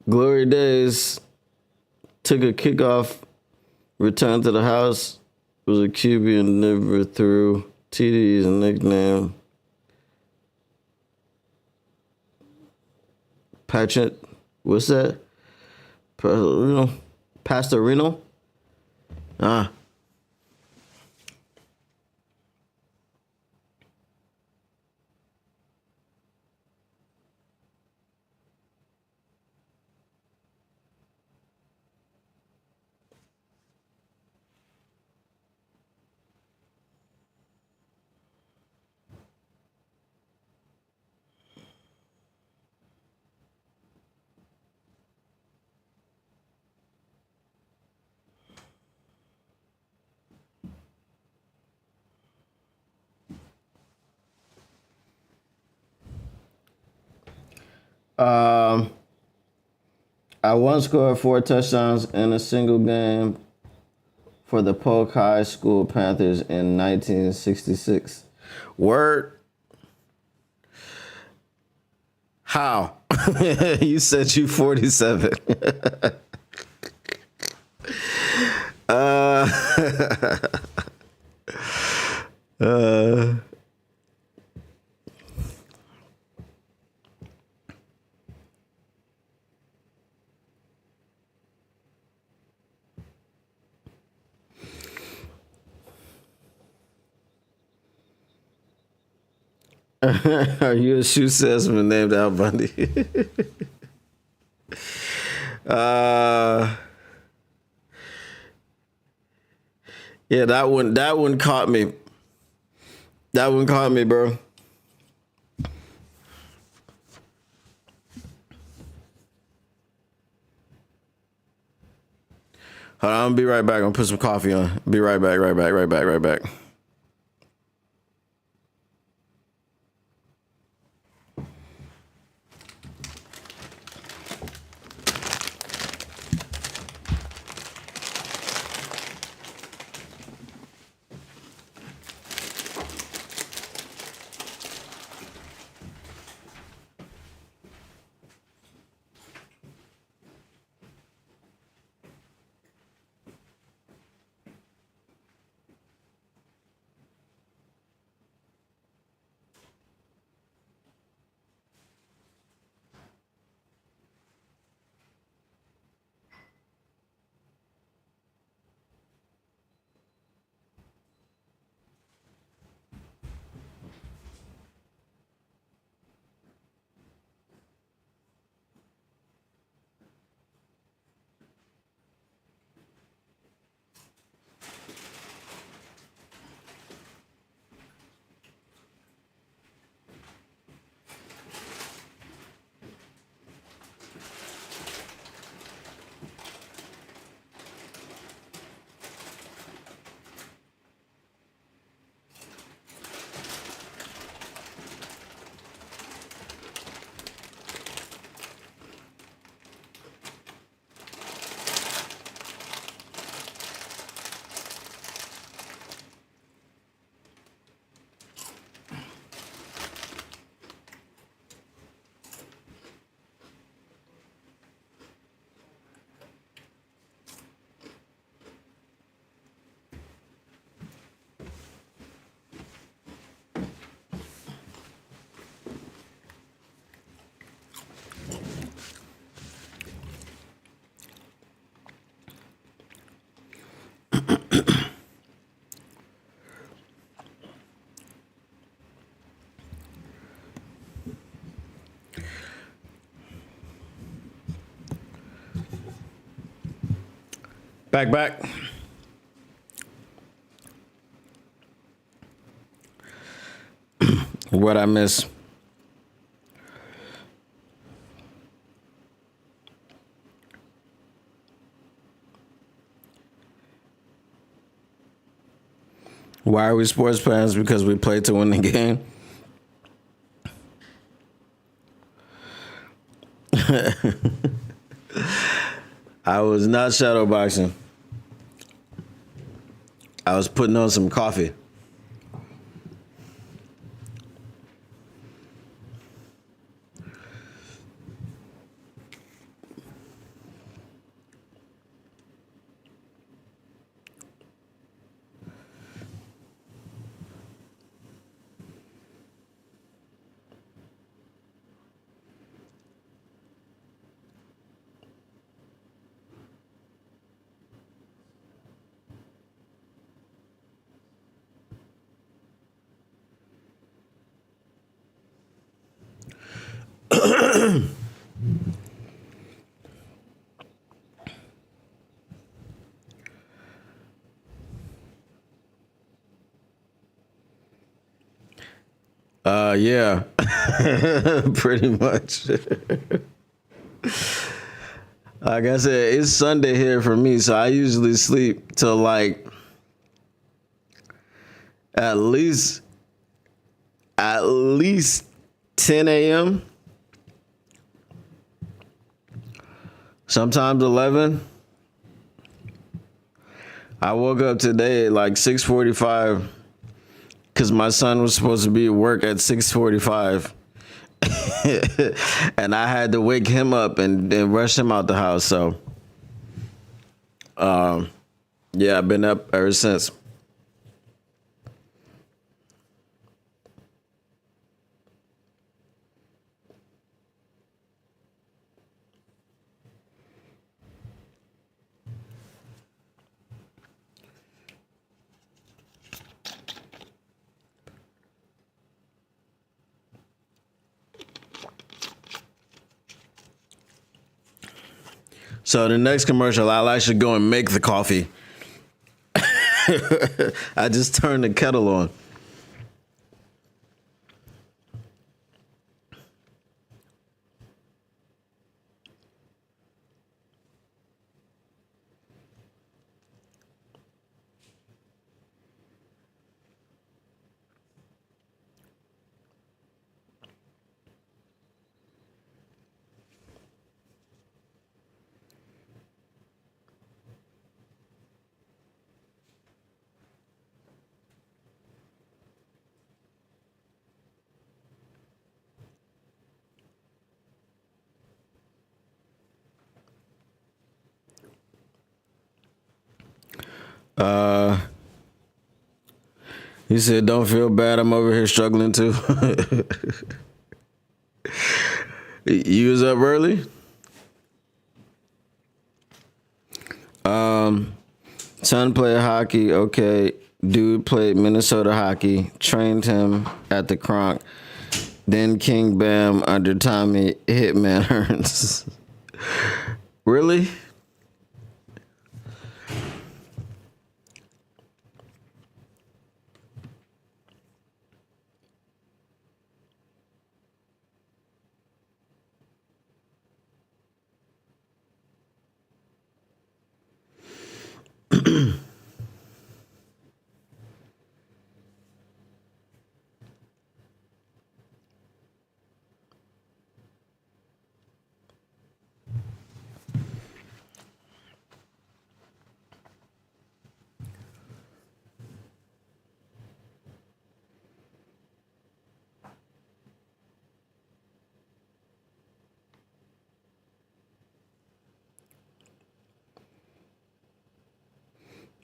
Speaker 2: Glory days. Took a kickoff, returned to the house, was a QB and never threw. TD's a nickname. Patrick, what's that? Pastorino? Ah. I once scored 4 touchdowns in a single game for the Polk High School Panthers in 1966. Word. How? You said you 47. Are you a shoe salesman named Al Bundy? Yeah, that one caught me. That one caught me, bro. Hold on, I'm gonna be right back. I'm gonna put some coffee on. Be right back, right back. Back. What I miss? Why are we sports fans? Because we play to win the game. I was not shadowboxing. I was putting on some coffee. Yeah, pretty much. Like I said, it's Sunday here for me, so I usually sleep till like at least 10 a.m. Sometimes 11. I woke up today at like 6:45 because my son was supposed to be at work at 6:45. And I had to wake him up and rush him out the house. So, yeah, I've been up ever since. So the next commercial, I'll actually go and make the coffee. I just turned the kettle on. He said, "Don't feel bad. I'm over here struggling too." You was up early? Son played hockey. Okay. Dude played Minnesota hockey. Trained him at the Kronk. Then King Bam under Tommy Hitman Hearns. Really?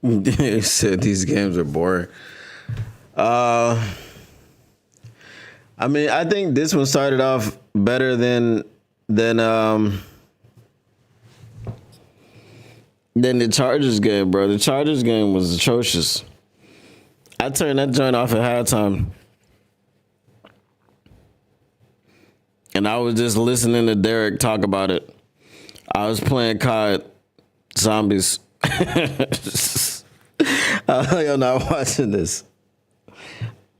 Speaker 2: He said these games are boring. I mean, I think this one started off better than the Chargers game, bro. The Chargers game was atrocious. I turned that joint off at halftime. And I was just listening to Derek talk about it. I was playing COD Zombies. I'm not watching this.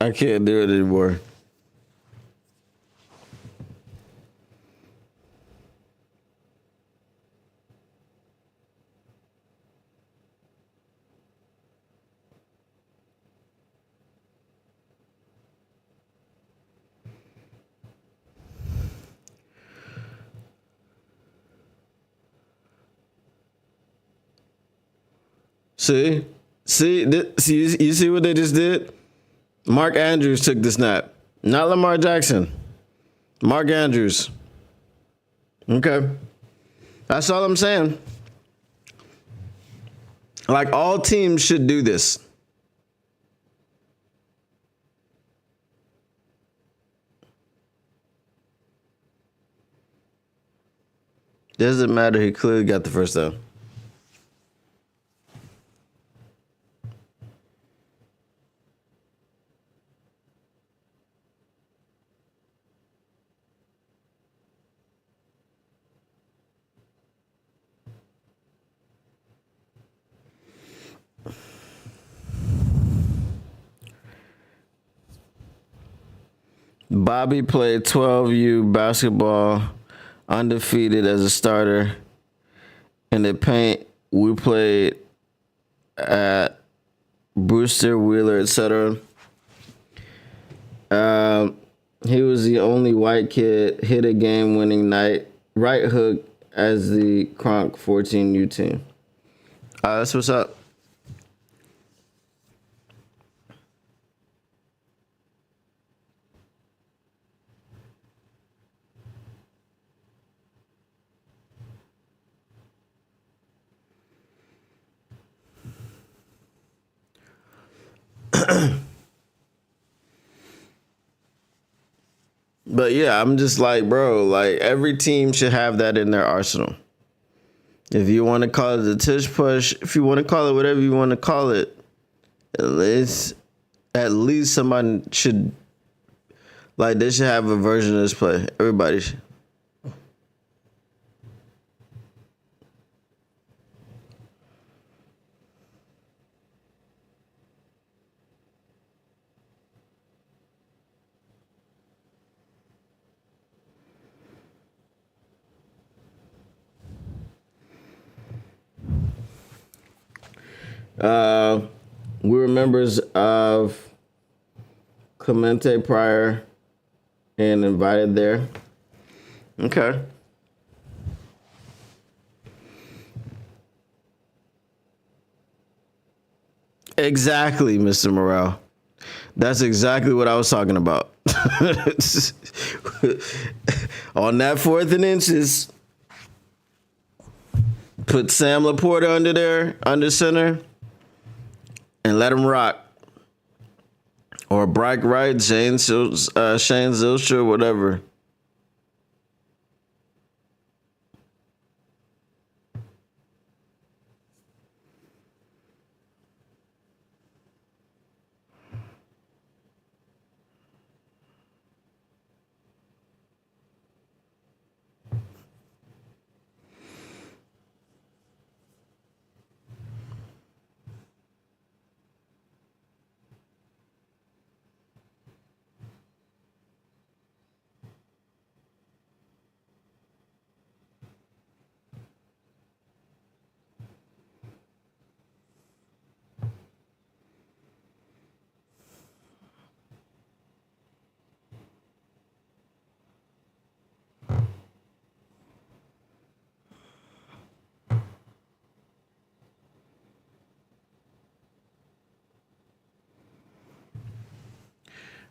Speaker 2: I can't do it anymore. See, you see what they just did? Mark Andrews took the snap, not Lamar Jackson. Mark Andrews. Okay, that's all I'm saying. Like, all teams should do this. Doesn't matter. He clearly got the first down. Bobby played 12U basketball, undefeated as a starter. In the paint, we played at Brewster, Wheeler, etc. He was the only white kid hit a game-winning night right hook as the Kronk 14U team. That's what's up. But yeah, I'm just like, bro, like, every team should have that in their arsenal. If you want to call it the tush push, if you want to call it whatever you want to call it, at least somebody should, like, they should have a version of this play. Everybody should. We were members of Clemente prior and invited there. Okay. Exactly, Mr. Morrell. That's exactly what I was talking about. On that 4th and inches, put Sam LaPorta under there, under center, and let him rock. Or Bryce Wright, Shane Zylstra, whatever.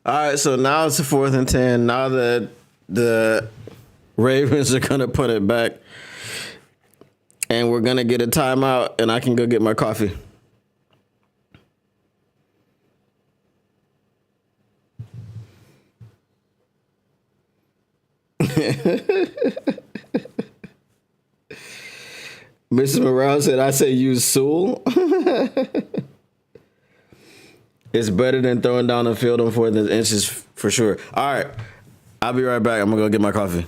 Speaker 2: All right, so now it's a 4th and 10. Now that the Ravens are going to put it back, and we're going to get a timeout, and I can go get my coffee. Mr. Morale said, I say use Sewell. It's better than throwing down the field on 4th and inches for sure. All right. I'll be right back. I'm going to go get my coffee.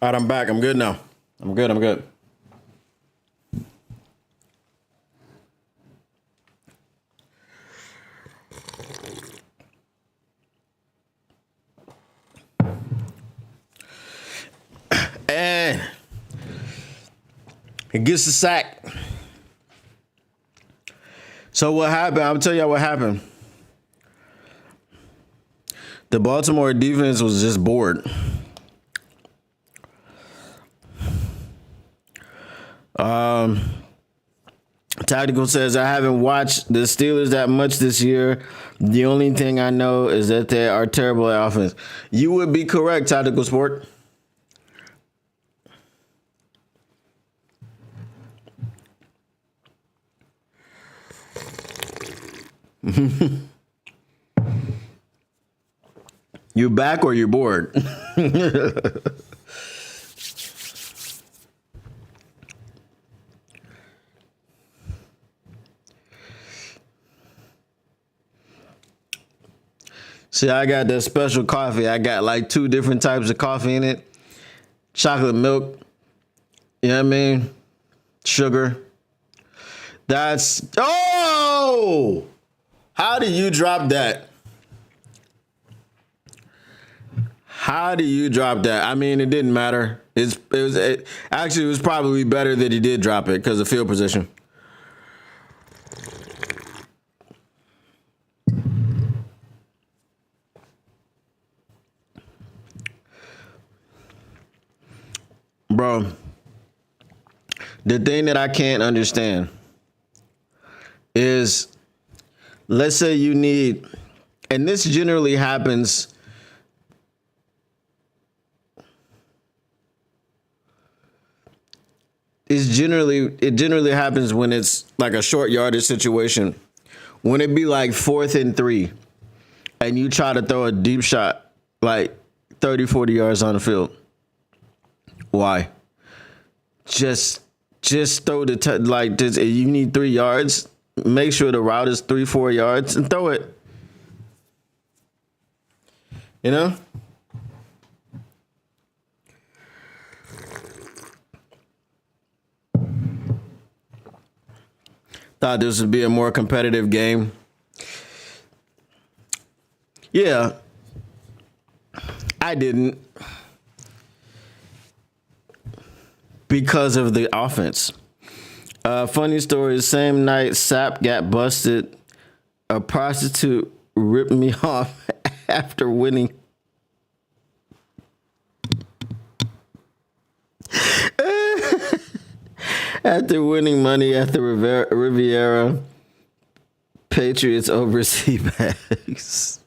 Speaker 2: All right, I'm back. I'm good now. I'm good. And he gets the sack. So what happened? I'll tell you what happened. The Baltimore defense was just bored. Tactical says, I haven't watched the Steelers that much this year. The only thing I know is that they are terrible at offense. You would be correct, Tactical Sport. You back or you're bored? See, I got that special coffee. I got like 2 different types of coffee in it. Chocolate milk. You know what I mean? Sugar. That's... Oh! How do you drop that? How do you drop that? I mean, it didn't matter. It was probably better that he did drop it because of field position. Bro, the thing that I can't understand is, let's say you need, and this generally happens, it generally happens when it's like a short yardage situation. When it be like 4th and 3 and you try to throw a deep shot like 30, 40 yards on the field. Why? Just throw the you need 3 yards. Make sure the route is 3-4 yards and throw it. You know? Thought this would be a more competitive game. Yeah. I didn't. Because of the offense. Funny story, same night Sap got busted. A prostitute ripped me off after winning. After winning money at the Riviera Patriots overseas bags.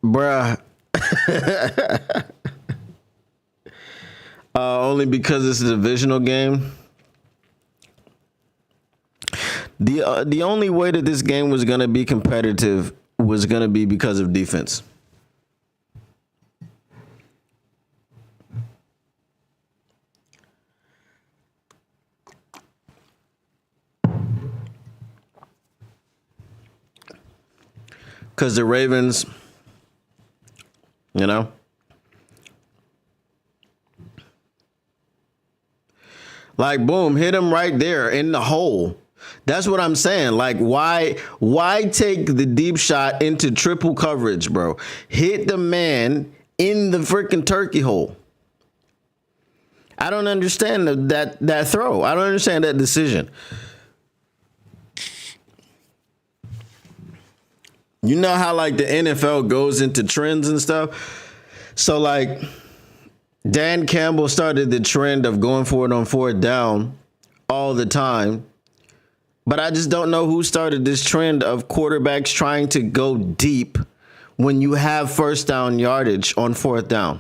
Speaker 2: Bruh. Only because it's a divisional game. The only way that this game was gonna be competitive was gonna be because of defense. Because the Ravens, you know, like, boom, hit him right there in the hole. That's what I'm saying. Like, why take the deep shot into triple coverage, bro? Hit the man in the freaking turkey hole. I don't understand that throw. I don't understand that decision. You know how, like, the NFL goes into trends and stuff? So, like, Dan Campbell started the trend of going for it on 4th down all the time. But I just don't know who started this trend of quarterbacks trying to go deep when you have 1st down yardage on 4th down.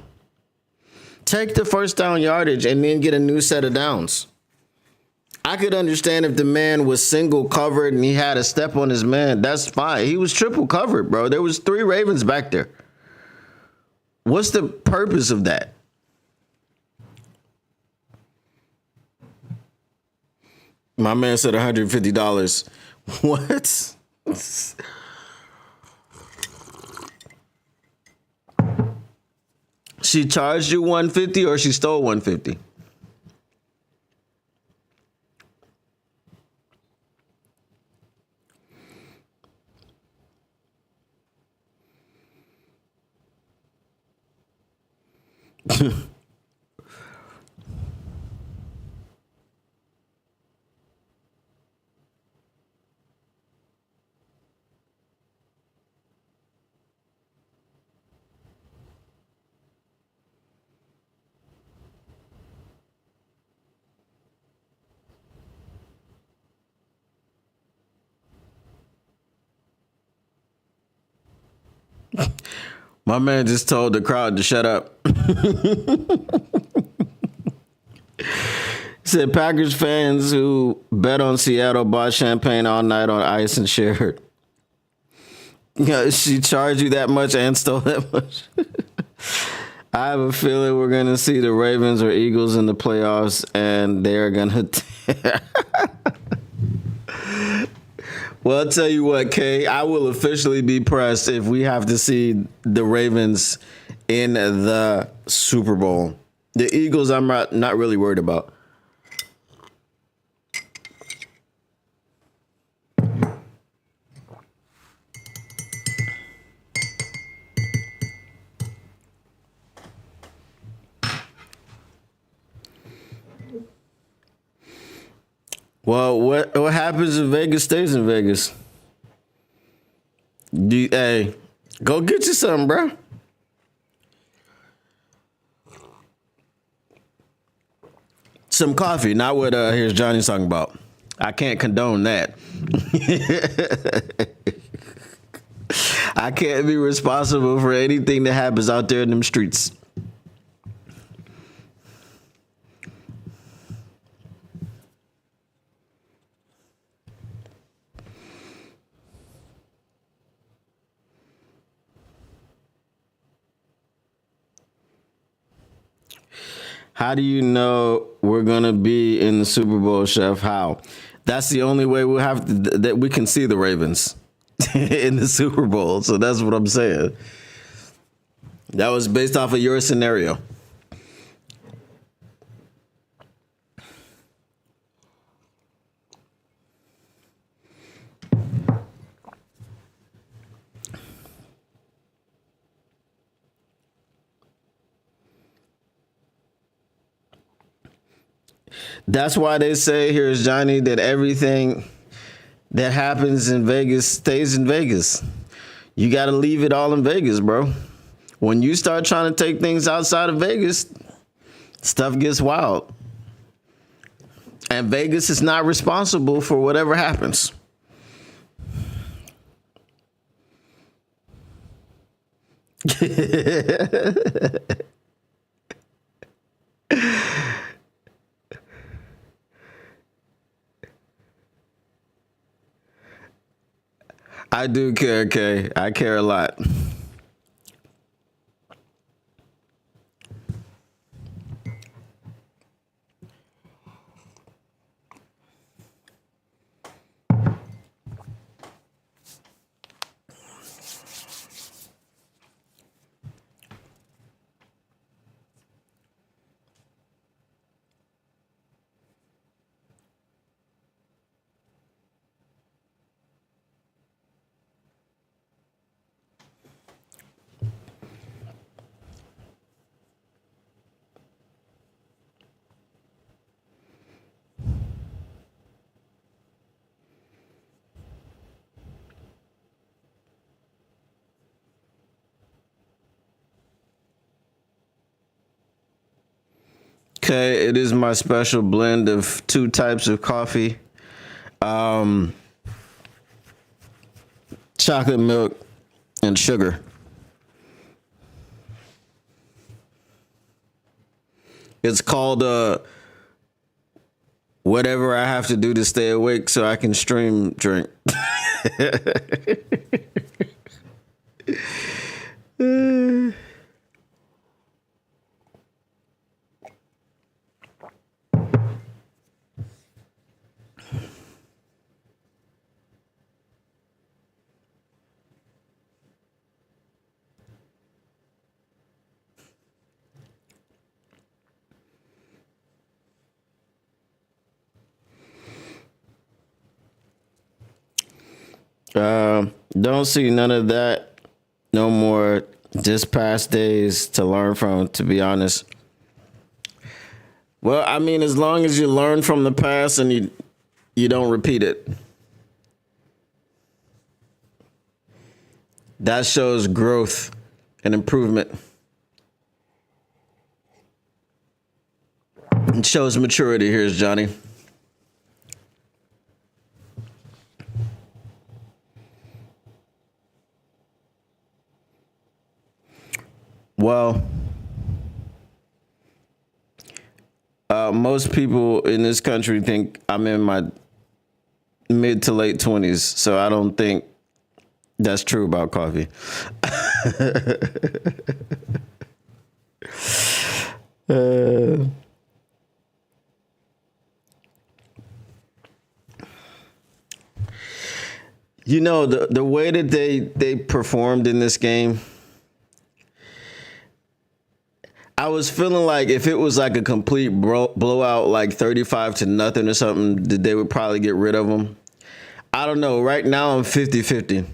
Speaker 2: Take the 1st down yardage and then get a new set of downs. I could understand if the man was single covered and he had a step on his man. That's fine. He was triple covered, bro. There was 3 Ravens back there. What's the purpose of that? My man said $150. What? She charged you $150 or she stole $150? My man just told the crowd to shut up. He said Packers fans who bet on Seattle bought champagne all night on ice and shared. She charged you that much and stole that much. I have a feeling we're going to see the Ravens or Eagles in the playoffs, and they're going to... Well, I'll tell you what, Kay, I will officially be pressed if we have to see the Ravens in the Super Bowl. The Eagles, I'm not really worried about. Well, what happens in Vegas stays in Vegas. Hey, go get you something, bro. Some coffee, not what here's Johnny's talking about. I can't condone that. I can't be responsible for anything that happens out there in them streets. How do you know we're going to be in the Super Bowl, Chef? How? That's the only way we'll have to, that we can see the Ravens in the Super Bowl. So that's what I'm saying. That was based off of your scenario. That's why they say, here's Johnny, that everything that happens in Vegas stays in Vegas. You got to leave it all in Vegas, bro. When you start trying to take things outside of Vegas, stuff gets wild. And Vegas is not responsible for whatever happens. I do care, Kay. I care a lot. Okay, it is my special blend of 2 types of coffee. Chocolate milk and sugar. It's called whatever I have to do to stay awake so I can stream drink. Don't see none of that. No more just past days to learn from, to be honest. Well, I mean, as long as you learn from the past and you don't repeat it. That shows growth and improvement. It shows maturity. Here's Johnny. Well, most people in this country think I'm in my mid to late 20s, so I don't think that's true about coffee. You know, the way that they performed in this game, I was feeling like if it was like a complete blowout, like 35-0 or something, that they would probably get rid of them. I don't know. Right now, I'm 50-50.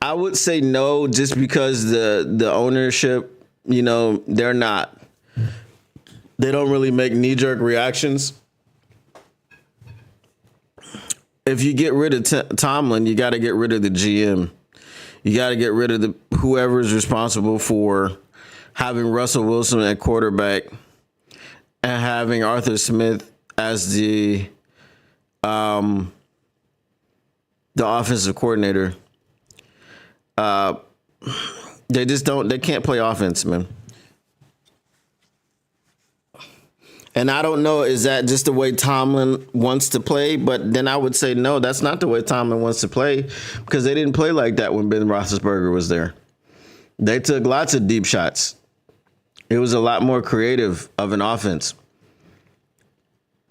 Speaker 2: I would say no, just because the ownership, you know, they don't really make knee-jerk reactions. If you get rid of Tomlin, you got to get rid of the GM. You got to get rid of whoever's responsible for having Russell Wilson at quarterback and having Arthur Smith as the offensive coordinator. They can't play offense, man. And I don't know, is that just the way Tomlin wants to play? But then I would say, no, that's not the way Tomlin wants to play, because they didn't play like that when Ben Roethlisberger was there. They took lots of deep shots. It was a lot more creative of an offense.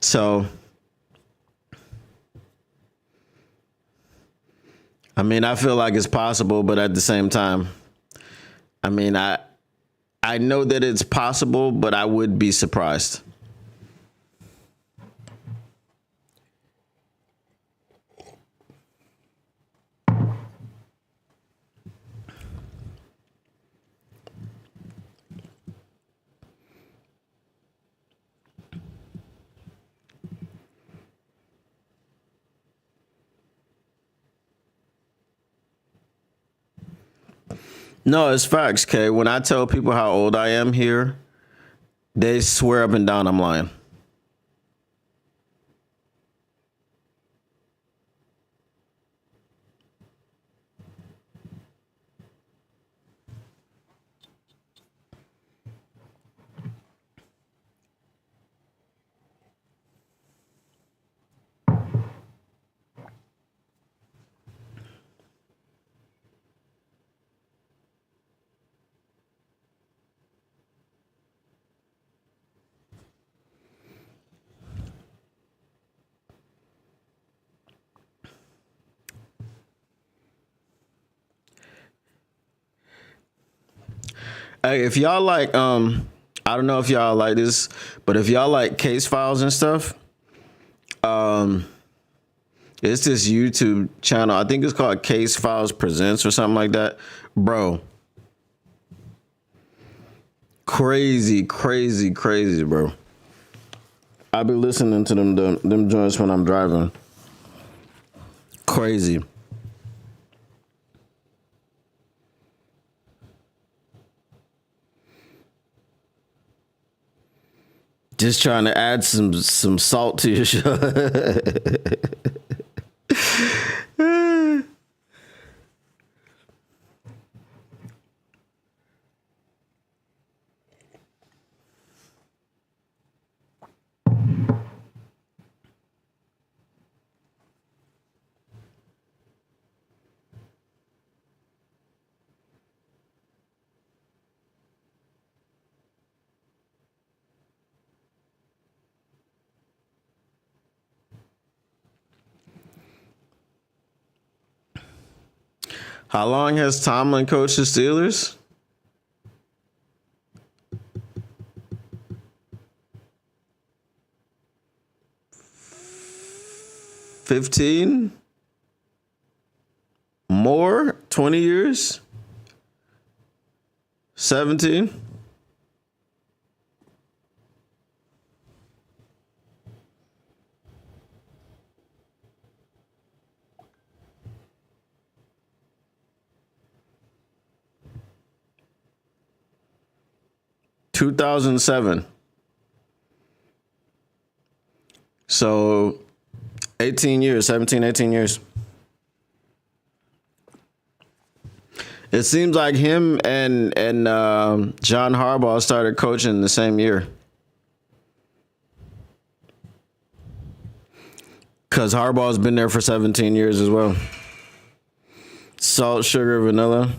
Speaker 2: So, I mean, I feel like it's possible, but at the same time, I mean, I know that it's possible, but I would be surprised. No, it's facts, Kay. When I tell people how old I am here, they swear up and down I'm lying. Hey, if y'all like, I don't know if y'all like this, but if y'all like case files and stuff, it's this YouTube channel. I think it's called Case Files Presents or something like that. Bro. Crazy, bro. I be listening to them joints when I'm driving. Crazy. Just trying to add some salt to your show. How long has Tomlin coached the Steelers? 15? 20 years? 17? ...2007. So 18 years, 17, 18 years. It seems like him and John Harbaugh started coaching the same year. Because Harbaugh's been there for 17 years as well. Salt, sugar, vanilla.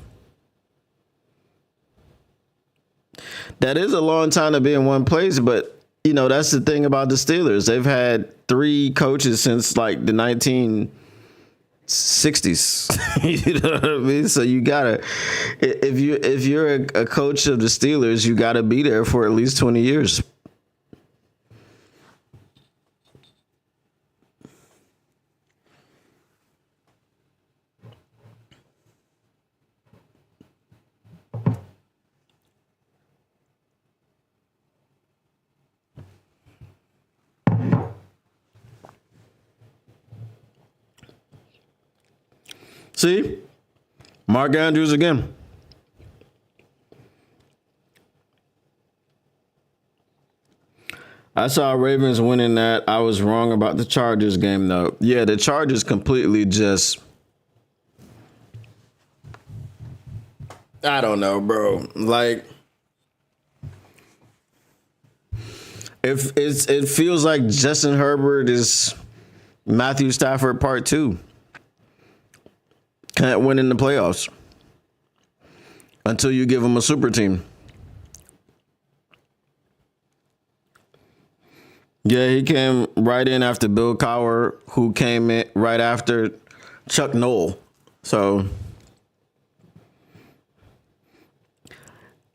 Speaker 2: That is a long time to be in one place, but, you know, that's the thing about the Steelers. They've had 3 coaches since, like, the 1960s. You know what I mean? So you gotta, if you're a coach of the Steelers, you gotta be there for at least 20 years. See? Mark Andrews again. I saw Ravens winning that. I was wrong about the Chargers game, though. Yeah, the Chargers completely just... I don't know, bro. Like... It feels like Justin Herbert is Matthew Stafford Part 2. Can't win in the playoffs until you give them a super team. Yeah, he came right in after Bill Cowher, who came in right after Chuck Noll. So,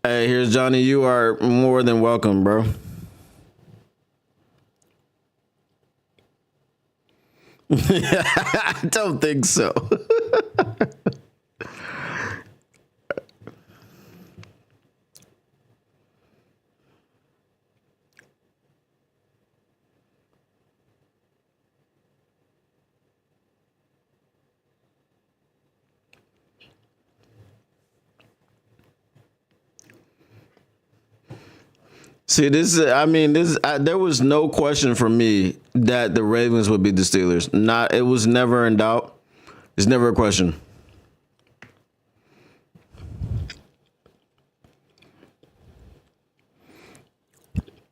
Speaker 2: hey, here's Johnny. You are more than welcome, bro. I don't think so. See, there was no question for me that the Ravens would beat the Steelers. It was never in doubt. It's never a question.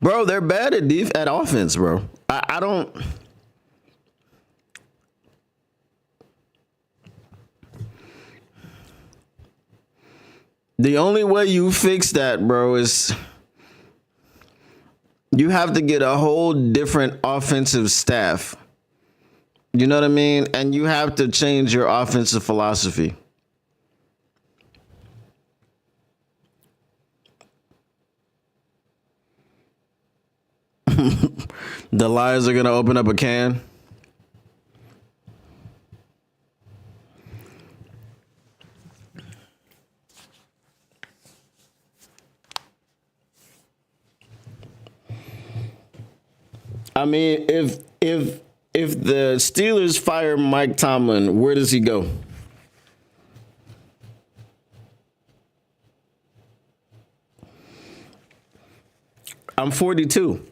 Speaker 2: Bro, they're bad at offense, bro. I don't... The only way you fix that, bro, is... You have to get a whole different offensive staff. You know what I mean? And you have to change your offensive philosophy. The Lions are going to open up a can. I mean, if the Steelers fire Mike Tomlin, where does he go? I'm 42.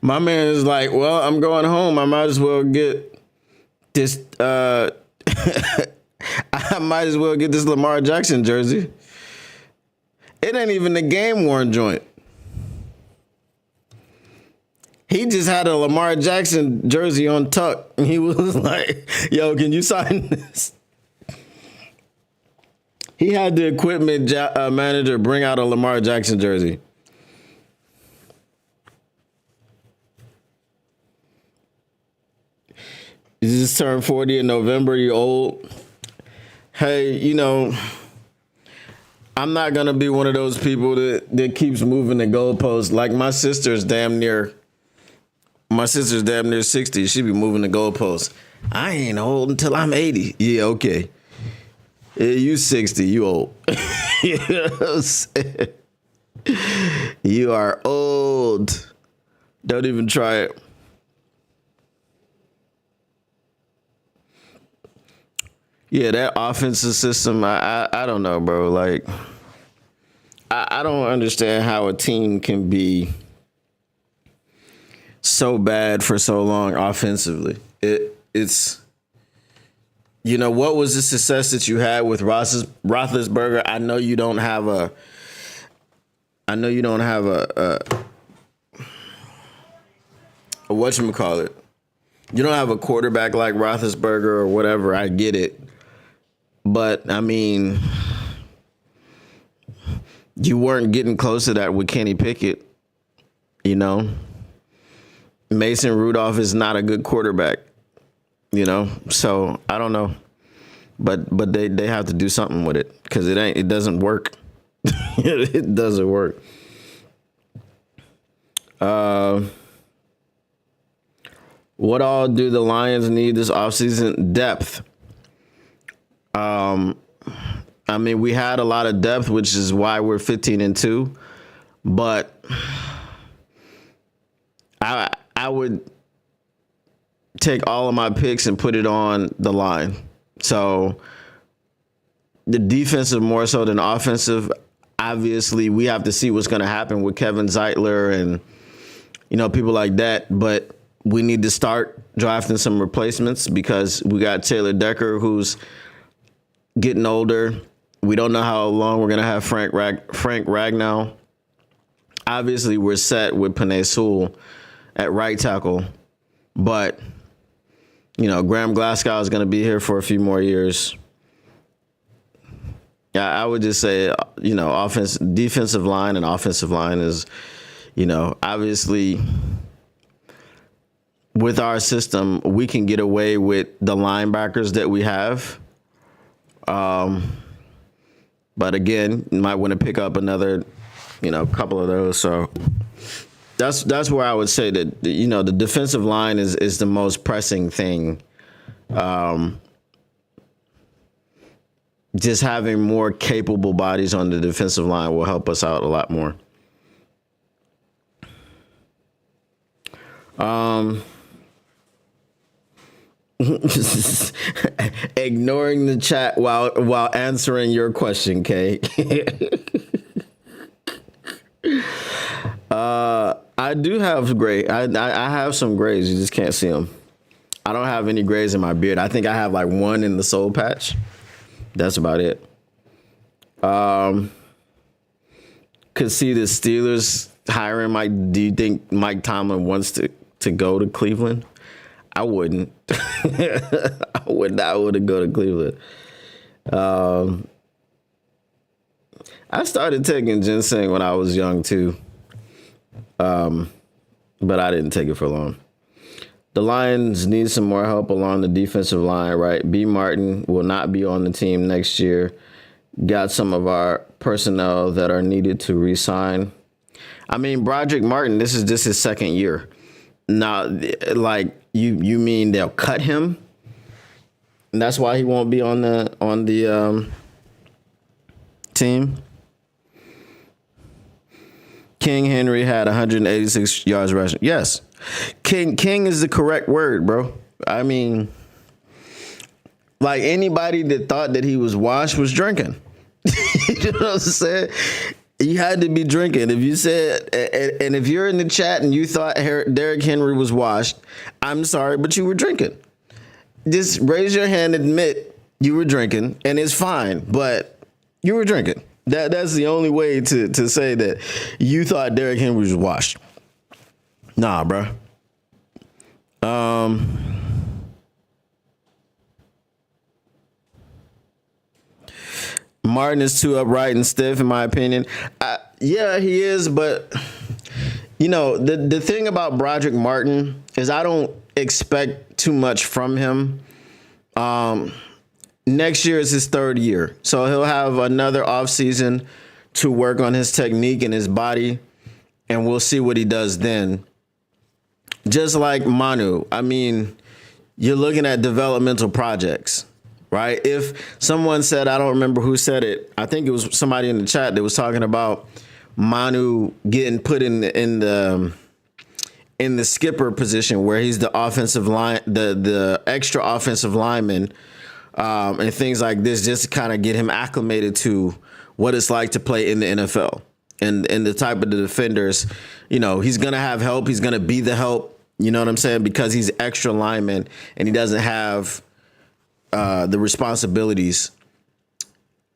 Speaker 2: My man is like, well, I'm going home. I might as well get this. I might as well get this Lamar Jackson jersey. It ain't even the game worn joint. He just had a Lamar Jackson jersey on tuck. And he was like, yo, can you sign this? He had the equipment manager bring out a Lamar Jackson jersey. You just turned 40 in November, you're old. Hey, you know, I'm not going to be one of those people that keeps moving the goalposts. Like my sister's damn near 60. She be moving the goalposts. I ain't old until I'm 80. Yeah, okay. Yeah, you 60, you old. You know what I'm saying? You are old. Don't even try it. Yeah, that offensive system, I don't know, bro. Like, I don't understand how a team can be so bad for so long offensively. It's, you know, what was the success that you had with Roethlisberger? I know you don't have a whatchamacallit. You don't have a quarterback like Roethlisberger or whatever. I get it. But, I mean, you weren't getting close to that with Kenny Pickett, you know. Mason Rudolph is not a good quarterback, you know. So, I don't know. But they have to do something with it because it doesn't work. It doesn't work. What all do the Lions need this offseason? Depth. I mean, we had a lot of depth, which is why we're 15-2. But I would take all of my picks and put it on the line. So the defensive more so than offensive. Obviously, we have to see what's going to happen with Kevin Zeitler and, you know, people like that. But we need to start drafting some replacements because we got Taylor Decker, who's getting older. We don't know how long we're going to have Frank Ragnow. Obviously, we're set with Penei Sewell at right tackle. But, you know, Graham Glasgow is going to be here for a few more years. Yeah, I would just say, you know, defensive line and offensive line is, you know, obviously with our system, we can get away with the linebackers that we have. But again, you might want to pick up another, you know, couple of those. So that's where I would say that, you know, the defensive line is the most pressing thing. Just having more capable bodies on the defensive line will help us out a lot more. Ignoring the chat while answering your question, Kay. I do have gray. I have some grays. You just can't see them. I don't have any grays in my beard. I think I have like one in the soul patch. That's about it. Could see the Steelers hiring Mike. Do you think Mike Tomlin wants to go to Cleveland? I wouldn't. I would not want to go to Cleveland. I started taking ginseng when I was young too, but I didn't take it for long. The Lions need some more help along the defensive line, right? B. Martin will not be on the team next year. Got some of our personnel that are needed to re-sign. I mean, Broderick Martin, this is just his second year. Now, like, you mean they'll cut him? And that's why he won't be on the team? King Henry had 186 yards rushing. Yes. King is the correct word, bro. I mean, like, anybody that thought that he was washed was drinking. You know what I'm saying? You had to be drinking. If you said, and if you're in the chat and you thought Derrick Henry was washed, I'm sorry, but you were drinking. Just raise your hand, admit you were drinking, and it's fine, but you were drinking. That's the only way to say that you thought Derrick Henry was washed. Nah, bro. Martin is too upright and stiff, in my opinion. Yeah, he is, but the thing about Broderick Martin is I don't expect too much from him. Next year is his third year, so he'll have another offseason to work on his technique and his body, and we'll see what he does then. Just like Manu, I mean, you're looking at developmental projects, right? If someone said, I don't remember who said it, I think it was somebody in the chat that was talking about Manu getting put in the skipper position where he's the offensive line, the extra offensive lineman, and things like this, just to kind of get him acclimated to what it's like to play in the NFL and the type of the defenders. He's gonna have help. He's gonna be the help. You know what I'm saying? Because he's extra lineman and he doesn't have the responsibilities.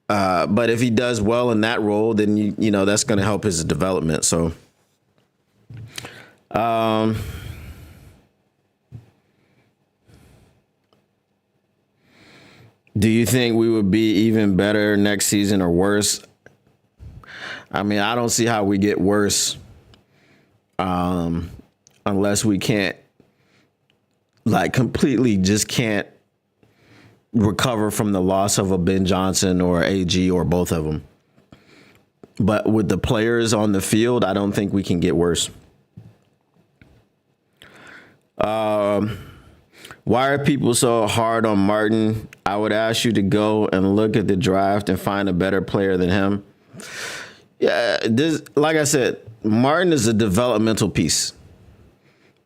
Speaker 2: But if he does well in that role, then you know that's going to help his development. So, do you think we would be even better next season or worse? I mean, I don't see how we get worse, unless we can't, completely just can't recover from the loss of a Ben Johnson or AG or both of them. But with the players on the field, I don't think we can get worse. Why are people so hard on Martin? I would ask you to go and look at the draft and find a better player than him. Yeah, like I said, Martin is a developmental piece.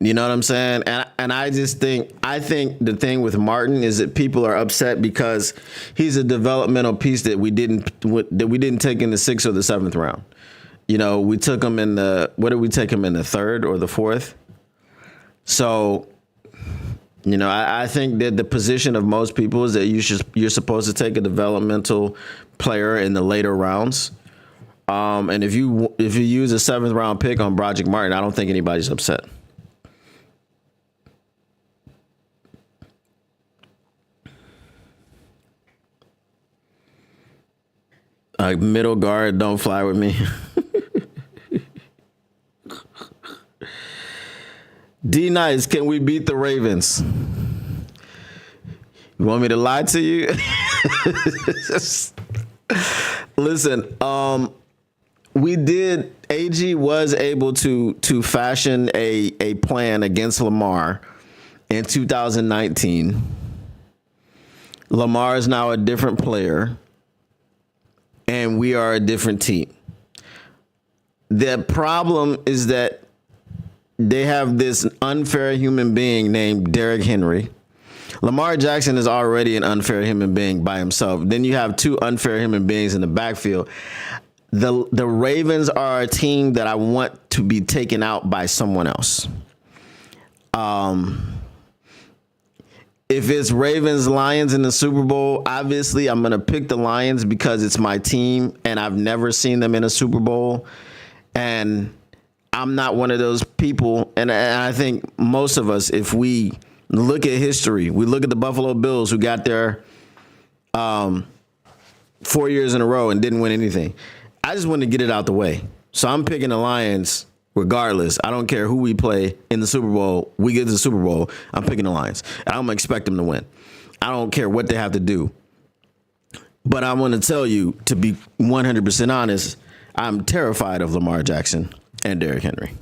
Speaker 2: You know what I'm saying? And I think the thing with Martin is that people are upset because he's a developmental piece that we didn't take in the 6th or the 7th round. We took him in what did we take him in, the 3rd or the 4th? So, I think that the position of most people is that you're supposed to take a developmental player in the later rounds. And if you use a 7th round pick on Broderick Martin, I don't think anybody's upset. Middle guard, don't fly with me. D Nice, can we beat the Ravens? You want me to lie to you? Listen, AG was able to fashion a plan against Lamar in 2019. Lamar is now a different player. And we are a different team. The problem is that they have this unfair human being named Derrick Henry. Lamar Jackson is already an unfair human being by himself. Then you have two unfair human beings in the backfield. The Ravens are a team that I want to be taken out by someone else. If it's Ravens-Lions in the Super Bowl, obviously I'm going to pick the Lions because it's my team and I've never seen them in a Super Bowl. And I'm not one of those people. And I think most of us, if we look at history, we look at the Buffalo Bills who got there 4 years in a row and didn't win anything. I just want to get it out the way. So I'm picking the Lions regardless. I don't care who we play in the Super Bowl. We get to the Super Bowl, I'm picking the Lions. I'm going to expect them to win. I don't care what they have to do. But I want to tell you, to be 100% honest, I'm terrified of Lamar Jackson and Derrick Henry.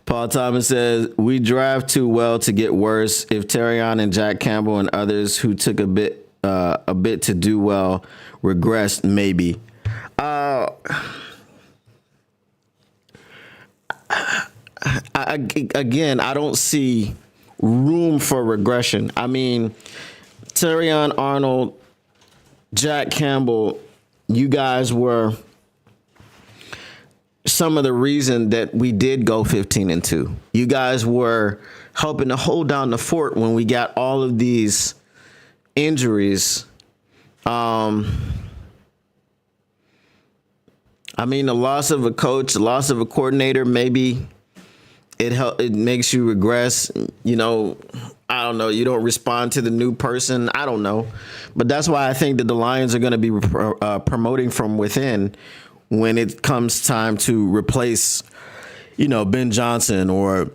Speaker 2: Paul Thomas says, we draft too well to get worse. If Terrion and Jack Campbell and others who took a bit to do well regressed, maybe. Again, I don't see room for regression. I mean, Terrion Arnold, Jack Campbell, you guys were some of the reason that we did go 15-2. You guys were helping to hold down the fort when we got all of these injuries. I mean, the loss of a coach, the loss of a coordinator, maybe it makes you regress. You know, I don't know. You don't respond to the new person. I don't know. But that's why I think that the Lions are going to be promoting from within when it comes time to replace, you know, Ben Johnson or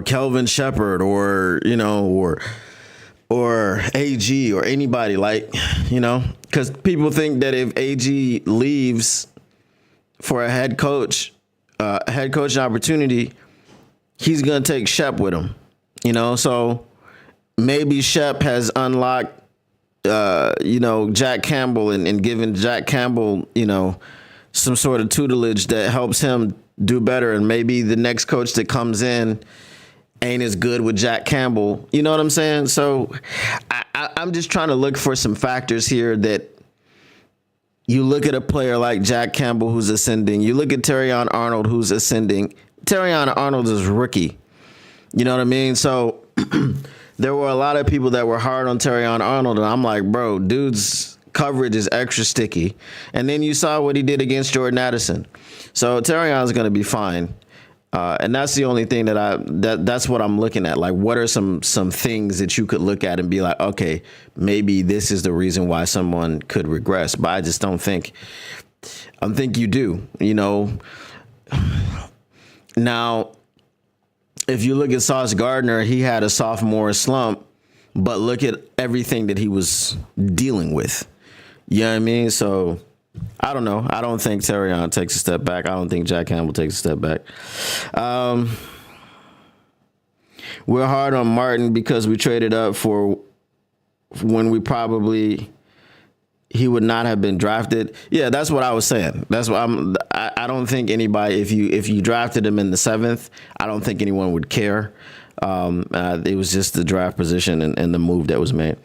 Speaker 2: Kelvin Shepherd or, you know, or AG or anybody, like, you know, because people think that if AG leaves for a head coaching opportunity, he's going to take Shep with him, you know. So maybe Shep has unlocked, you know, Jack Campbell and given Jack Campbell, you know, some sort of tutelage that helps him do better. And maybe the next coach that comes in ain't as good with Jack Campbell. You know what I'm saying? So I'm just trying to look for some factors here that you look at a player like Jack Campbell who's ascending. You look at Terrion Arnold who's ascending. Terrion Arnold is rookie. You know what I mean? So there were a lot of people that were hard on Terrion Arnold, and I'm like, bro, dude's coverage is extra sticky. And then you saw what he did against Jordan Addison. So Terrion's going to be fine. And that's the only thing that's what I'm looking at. Like, what are some things that you could look at and be like, okay, maybe this is the reason why someone could regress. But I just don't think you do, you know. Now, if you look at Sauce Gardner, he had a sophomore slump, but look at everything that he was dealing with. You know what I mean? So I don't know. I don't think Terrion takes a step back. I don't think Jack Campbell takes a step back. We're hard on Martin because we traded up for when he would not have been drafted. Yeah, that's what I was saying. That's what I don't think anybody, if you drafted him in the 7th, I don't think anyone would care. It was just the draft position and the move that was made.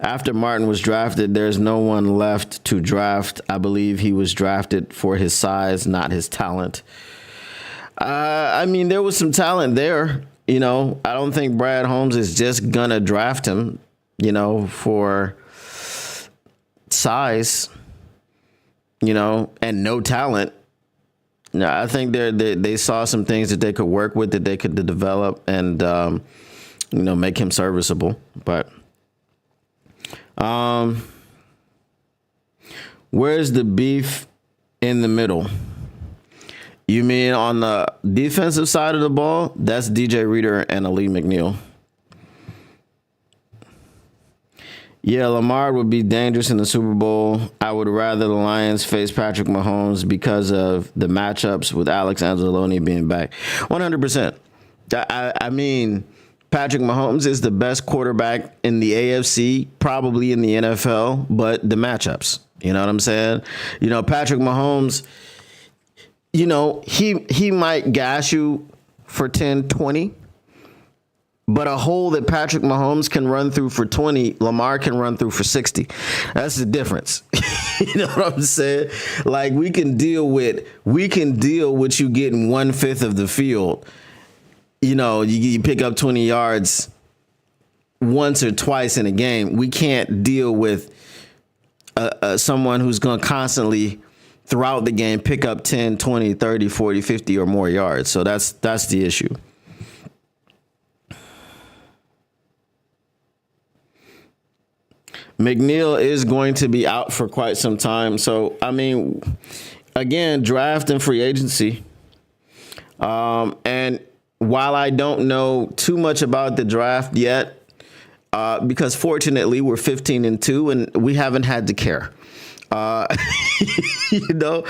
Speaker 2: After Martin was drafted, there's no one left to draft. I believe he was drafted for his size, not his talent. I mean, there was some talent there. You know, I don't think Brad Holmes is just going to draft him, you know, for size, you know, and no talent. No, I think they saw some things that they could work with, that they could develop and, you know, make him serviceable. But where's the beef in the middle? You mean on the defensive side of the ball? That's DJ Reader and Ali McNeil. Yeah, Lamar would be dangerous in the Super Bowl. I would rather the Lions face Patrick Mahomes because of the matchups with Alex Anzalone being back. 100%. I mean, Patrick Mahomes is the best quarterback in the AFC, probably in the NFL, but the matchups. You know what I'm saying? You know, Patrick Mahomes, you know, he might gash you for 10, 20. But a hole that Patrick Mahomes can run through for 20, Lamar can run through for 60. That's the difference. You know what I'm saying? Like, we can deal with you getting 1/5 of the field. You know, you pick up 20 yards once or twice in a game. We can't deal with someone who's going to constantly throughout the game pick up 10, 20, 30, 40, 50 or more yards. So that's the issue. McNeil is going to be out for quite some time. So, I mean, again, draft and free agency. And while I don't know too much about the draft yet, because fortunately we're 15-2 and we haven't had to care, you know,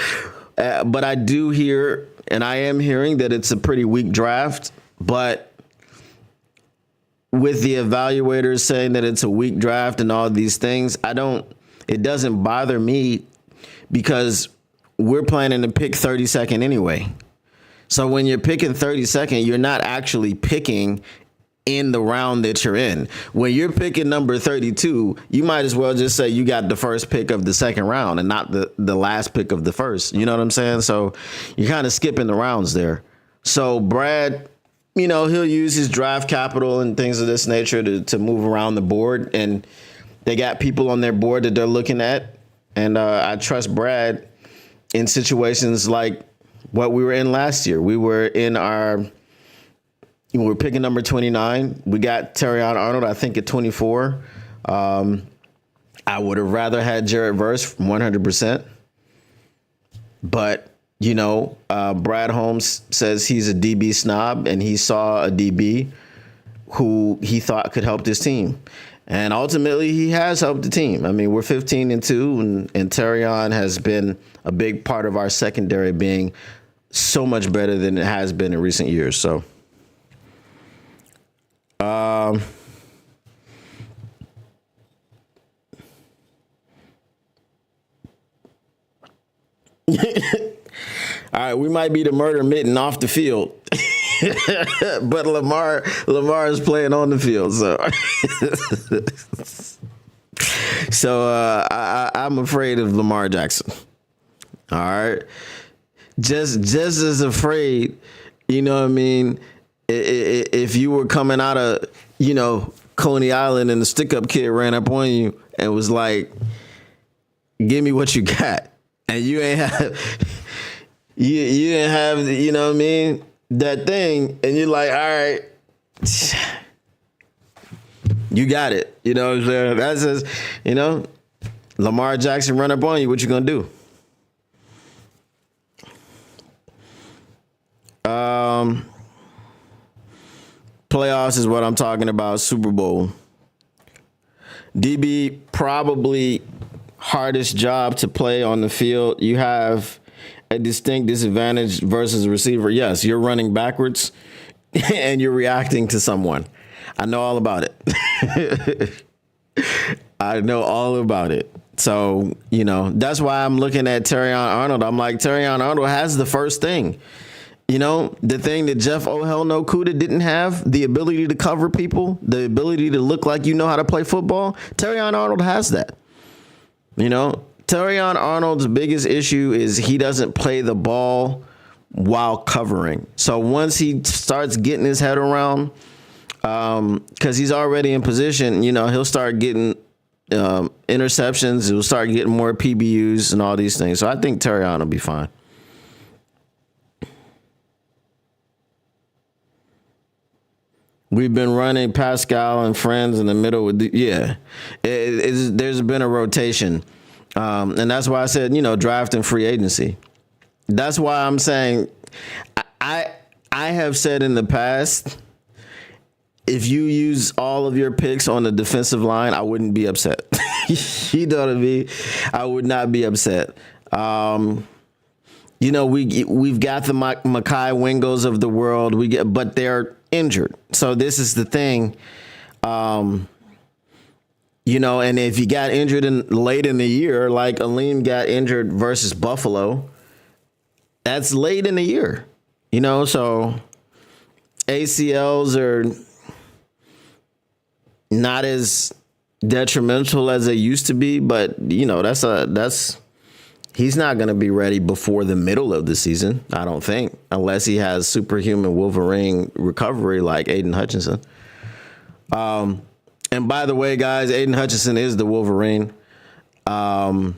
Speaker 2: but I do hear, and I am hearing that it's a pretty weak draft, but with the evaluators saying that it's a weak draft and all these things, it doesn't bother me because we're planning to pick 32nd anyway. So when you're picking 32nd, you're not actually picking in the round that you're in. When you're picking number 32, you might as well just say you got the first pick of the second round and not the last pick of the first. You know what I'm saying? So you're kind of skipping the rounds there. So Brad, you know, he'll use his draft capital and things of this nature to move around the board. And they got people on their board that they're looking at. And I trust Brad in situations like what we were in last year. We were picking number 29. We got Terrion Arnold, I think, at 24. I would have rather had Jared Verse 100%. But, Brad Holmes says he's a DB snob, and he saw a DB who he thought could help this team. And ultimately, he has helped the team. I mean, we're 15-2, and Terrion has been a big part of our secondary being so much better than it has been in recent years. So, all right, we might be the murder mitten off the field, but Lamar is playing on the field, so I'm afraid of Lamar Jackson. All right, just as afraid, you know what I mean? If you were coming out of Coney Island and the stick-up kid ran up on you and was like, "Give me what you got," and you ain't have. You didn't have, you know what I mean, that thing, and you're like, all right, you got it. You know what I'm saying? That's just, Lamar Jackson run up on you, what you gonna do? Playoffs is what I'm talking about, Super Bowl. DB, probably hardest job to play on the field. You have a distinct disadvantage versus a receiver. Yes, you're running backwards and you're reacting to someone. I know all about it. I know all about it. So, that's why I'm looking at Terrion Arnold. I'm like, Terrion Arnold has the first thing. The thing that Jeff Kuda didn't have, the ability to cover people, the ability to look like you know how to play football. Terrion Arnold has that. Terrion Arnold's biggest issue is he doesn't play the ball while covering. So once he starts getting his head around, because he's already in position, he'll start getting interceptions. He'll start getting more PBUs and all these things. So I think Terrion will be fine. We've been running Pascal and friends in the middle. There's been a rotation. And that's why I said, draft and free agency. That's why I'm saying I have said in the past, if you use all of your picks on the defensive line, I wouldn't be upset. You know what I mean? I would not be upset. We've got the Mekhi Wingos of the world. But they're injured. So this is the thing. And if you got injured late in the year, like Aleem got injured versus Buffalo, that's late in the year, so ACLs are not as detrimental as they used to be, but he's not going to be ready before the middle of the season, I don't think, unless he has superhuman Wolverine recovery like Aidan Hutchinson. And by the way, guys, Aidan Hutchinson is the Wolverine. I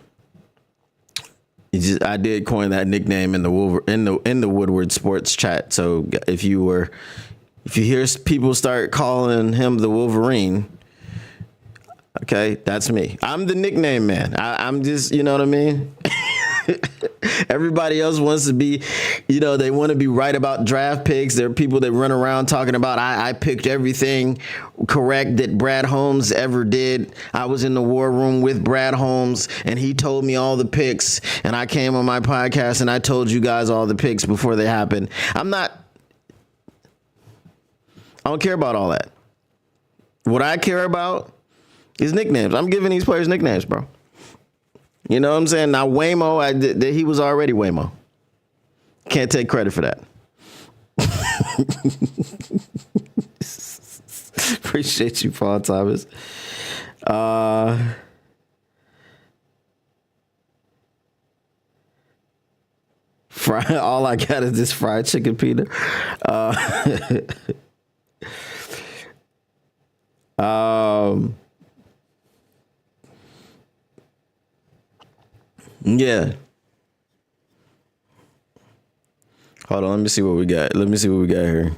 Speaker 2: did coin that nickname in the Woodward Sports chat. So if you hear people start calling him the Wolverine, okay, that's me. I'm the nickname man. I'm just, you know what I mean? Everybody else wants to be, they want to be right about draft picks. There are people that run around talking about, I picked everything correct that Brad Holmes ever did. I was in the war room with Brad Holmes and he told me all the picks, and I came on my podcast and I told you guys all the picks before they happened. I don't care about all that. What I care about is nicknames. I'm giving these players nicknames, bro. You know what I'm saying? Now, Waymo, he was already Waymo. Can't take credit for that. Appreciate you, Paul Thomas. All I got is this fried chicken, Peter. Yeah. Hold on, let me see what we got. Here.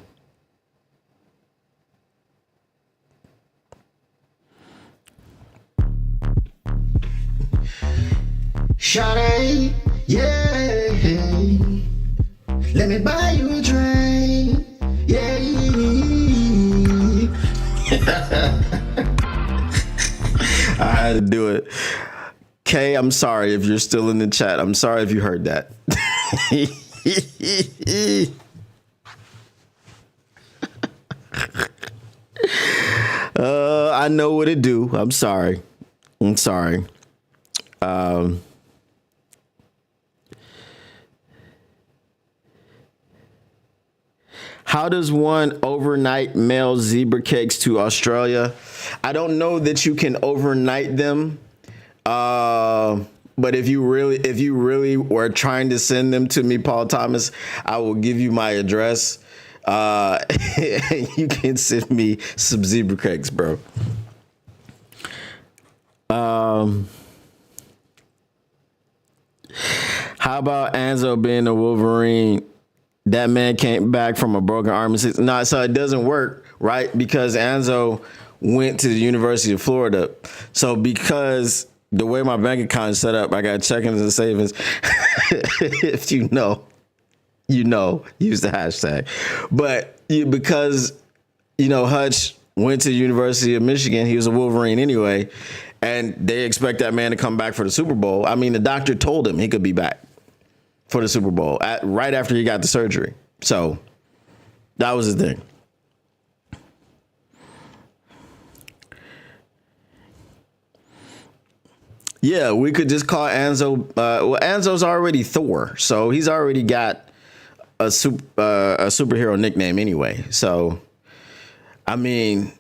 Speaker 6: Shawty, yeah. Let me buy you a drink, yeah.
Speaker 2: I had to do it. Kay, I'm sorry if you're still in the chat. I'm sorry if you heard that. I know what it do. I'm sorry. How does one overnight mail zebra cakes to Australia? I don't know that you can overnight them. But if you really were trying to send them to me, Paul Thomas, I will give you my address. You can send me some zebra cakes, bro. How about Enzo being a Wolverine? That man came back from a broken arm. No, so it doesn't work, right? Because Enzo went to the University of Florida. So because the way my bank account is set up, I got check-ins and savings. If you know, use the hashtag. But because, Hutch went to the University of Michigan, he was a Wolverine anyway, and they expect that man to come back for the Super Bowl. I mean, the doctor told him he could be back for the Super Bowl right after he got the surgery. So that was the thing. Yeah, we could just call Enzo. Enzo's already Thor, so he's already got a superhero nickname anyway. So, I mean,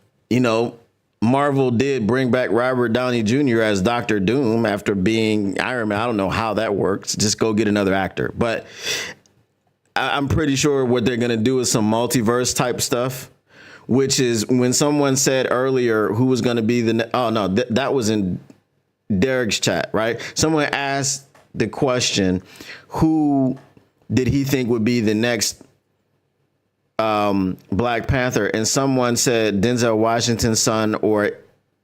Speaker 2: Marvel did bring back Robert Downey Jr. as Dr. Doom after being Iron Man. I don't know how that works. Just go get another actor. But I'm pretty sure what they're going to do is some multiverse type stuff, which is when someone said earlier who was going to be that was in Derek's chat, right? Someone asked the question, who did he think would be the next Black Panther, and someone said Denzel Washington's son or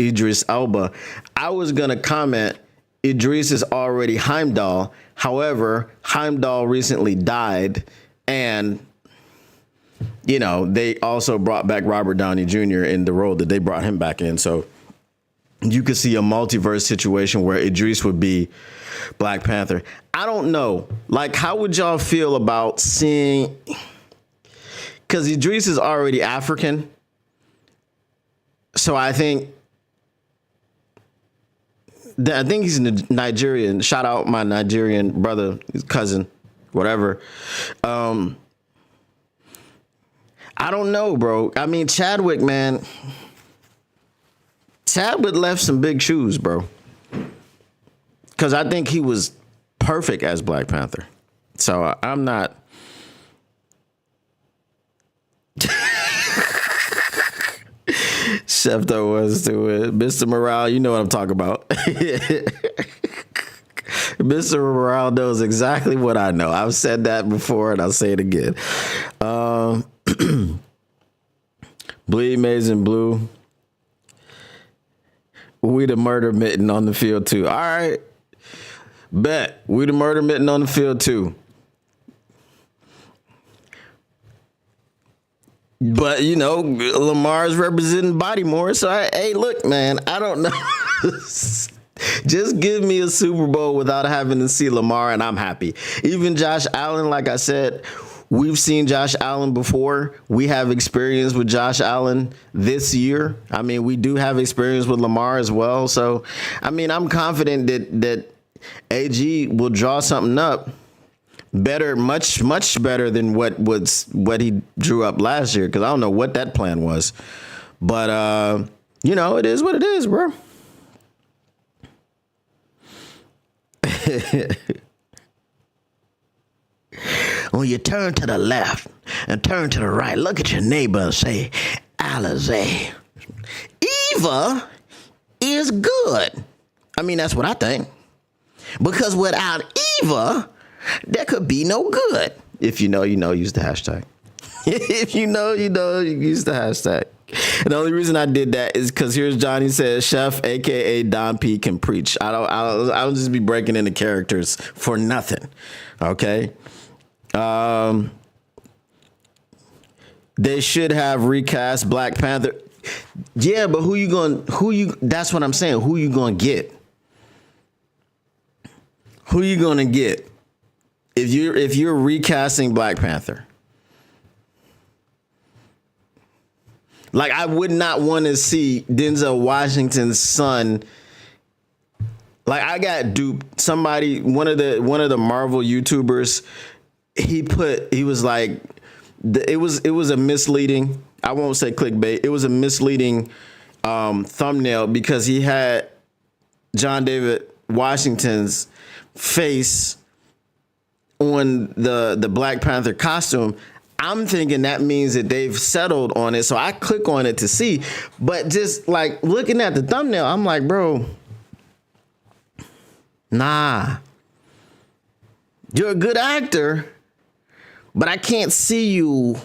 Speaker 2: Idris Elba. I was gonna comment Idris is already Heimdall. However, Heimdall recently died, and they also brought back Robert Downey Jr. in the role that they brought him back in. So you could see a multiverse situation where Idris would be Black Panther. I don't know. Like, how would y'all feel about seeing? Because Idris is already African. So I think he's Nigerian. Shout out my Nigerian brother, cousin, whatever. I don't know, bro. I mean, Chadwick left some big shoes, bro. Because I think he was perfect as Black Panther. So I'm not. Chef though was to it. Mr. Morale, you know what I'm talking about. Mr. Morale knows exactly what I know. I've said that before and I'll say it again. Bleed Maize and Blue. We the murder mitten on the field too. All right. Bet. We the murder mitten on the field too. But, Lamar's representing Baltimore. So, hey, look, man, I don't know. Just give me a Super Bowl without having to see Lamar, and I'm happy. Even Josh Allen, like I said, we've seen Josh Allen before. We have experience with Josh Allen this year. I mean, we do have experience with Lamar as well. So, I mean, I'm confident that AG will draw something up better, much better than what he drew up last year, because I don't know what that plan was. But it is what it is, bro. When you turn to the left and turn to the right, look at your neighbor and say, Alizé, Eva is good. I mean, that's what I think. Because without Eva, there could be no good. If you know, you know, use the hashtag. If you know, you know, you use the hashtag. And the only reason I did that is because here's Johnny says, Chef, aka Don P, can preach. I'll just be breaking into characters for nothing. Okay. They should have recast Black Panther. Yeah, but that's what I'm saying. Who you gonna get? Who you gonna get? If you're recasting Black Panther. Like, I would not want to see Denzel Washington's son. Like, I got duped. Somebody, one of the Marvel YouTubers, he was like, it was a misleading, I won't say clickbait. It was a misleading thumbnail because he had John David Washington's face on the Black Panther costume. I'm thinking that means that they've settled on it. So I click on it to see. But just like looking at the thumbnail, I'm like, bro, nah. You're a good actor, but I can't see you.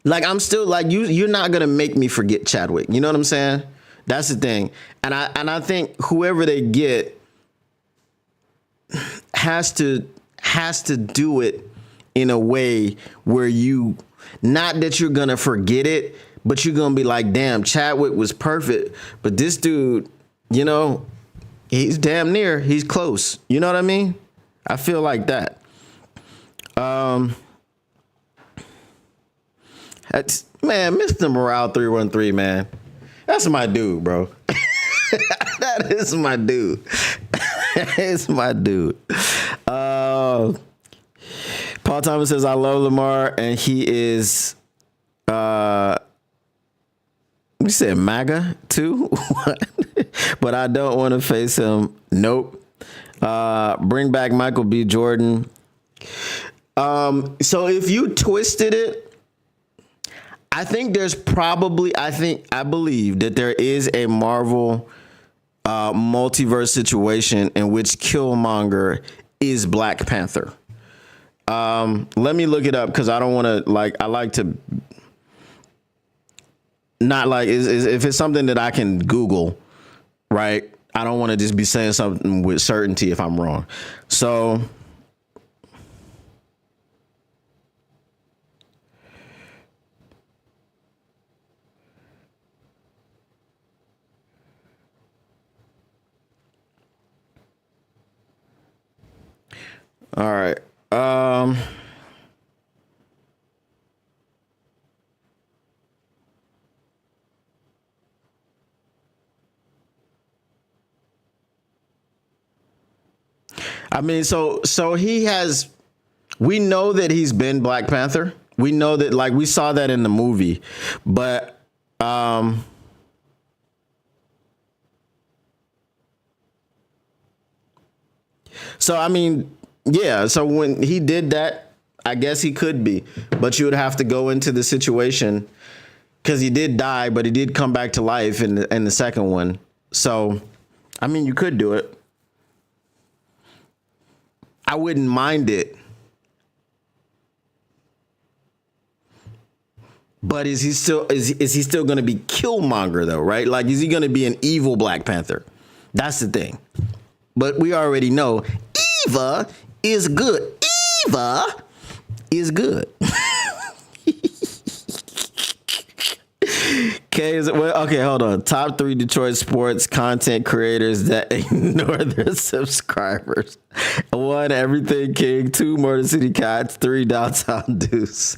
Speaker 2: Like, I'm still like, you're not gonna make me forget Chadwick. You know what I'm saying? That's the thing. And I think whoever they get has to do it in a way where not that you're gonna forget it, but you're gonna be like, damn, Chadwick was perfect, but this dude, you know, he's damn near, he's close. You know what I mean? I feel like that. That's, man, Mr. Morale 313, man. That's my dude, bro. That is my dude. It's my dude. Paul Thomas says, I love Lamar, and he is, you said MAGA too? But I don't want to face him. Nope. Bring back Michael B. Jordan. So if you twisted it, I think there's probably, I believe that there is a Marvel multiverse situation in which Killmonger is Black Panther. Let me look it up because I don't want to, like, I like to not like, if it's something that I can Google, right? I don't want to just be saying something with certainty if I'm wrong. So all right. I mean, so we know that he's been Black Panther. We know that, like, we saw that in the movie, but, so, I mean, yeah, so when he did that, I guess he could be, but you would have to go into the situation because he did die, but he did come back to life in the second one. So, I mean, you could do it. I wouldn't mind it. But is he still going to be Killmonger though, right? Like, is he going to be an evil Black Panther? That's the thing. But we already know Eva is good. Eva is good. Okay, hold on. Top 3 Detroit sports content creators that ignore their subscribers. 1, Everything King. 2, Motor City Cats. 3, Downtown Deuce.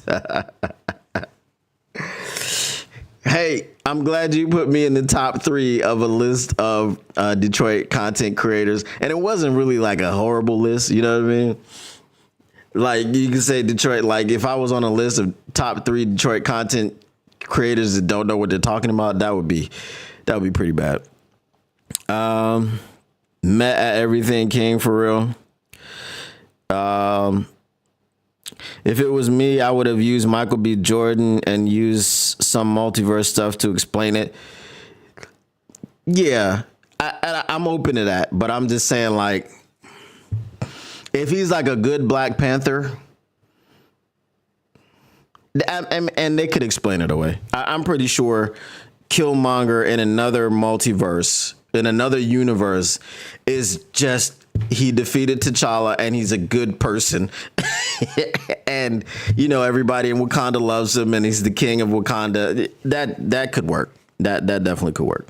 Speaker 2: Hey, I'm glad you put me in the top 3 of a list of Detroit content creators. And it wasn't really like a horrible list, you know what I mean? Like, you can say Detroit, like, if I was on a list of top 3 Detroit content creators that don't know what they're talking about, that would be pretty bad. Met at Everything King for real. If it was me, I would have used Michael B. Jordan and used some multiverse stuff to explain it. Yeah, I'm open to that, but I'm just saying, like, if he's like a good Black Panther, and they could explain it away. I'm pretty sure Killmonger in another multiverse, in another universe, is just he defeated T'Challa and he's a good person. And, you know, everybody in Wakanda loves him and he's the king of Wakanda. That could work. That definitely could work.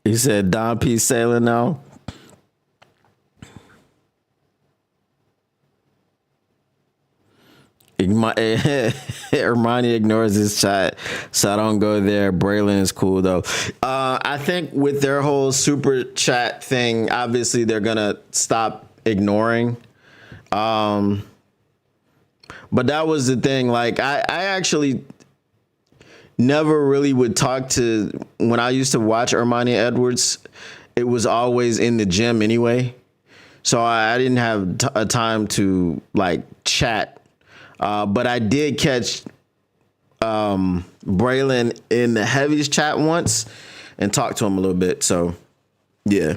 Speaker 2: He said Don P. sailing now. Hermione ignores his chat, so I don't go there. Braylon is cool though. I think with their whole super chat thing, obviously they're gonna stop ignoring. But that was the thing. Like I actually never really would talk to, when I used to watch Hermione Edwards, it was always in the gym anyway. So I didn't have a time to like chat. But I did catch Braylon in the Heavies chat once and talked to him a little bit. So, yeah.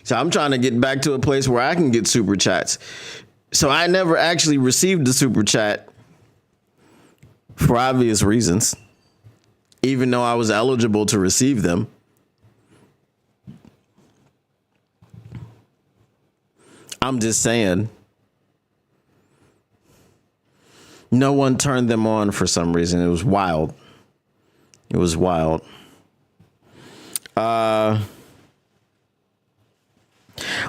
Speaker 2: So I'm trying to get back to a place where I can get super chats. So I never actually received the super chat for obvious reasons, even though I was eligible to receive them. I'm just saying, no one turned them on for some reason. It was wild. It was wild.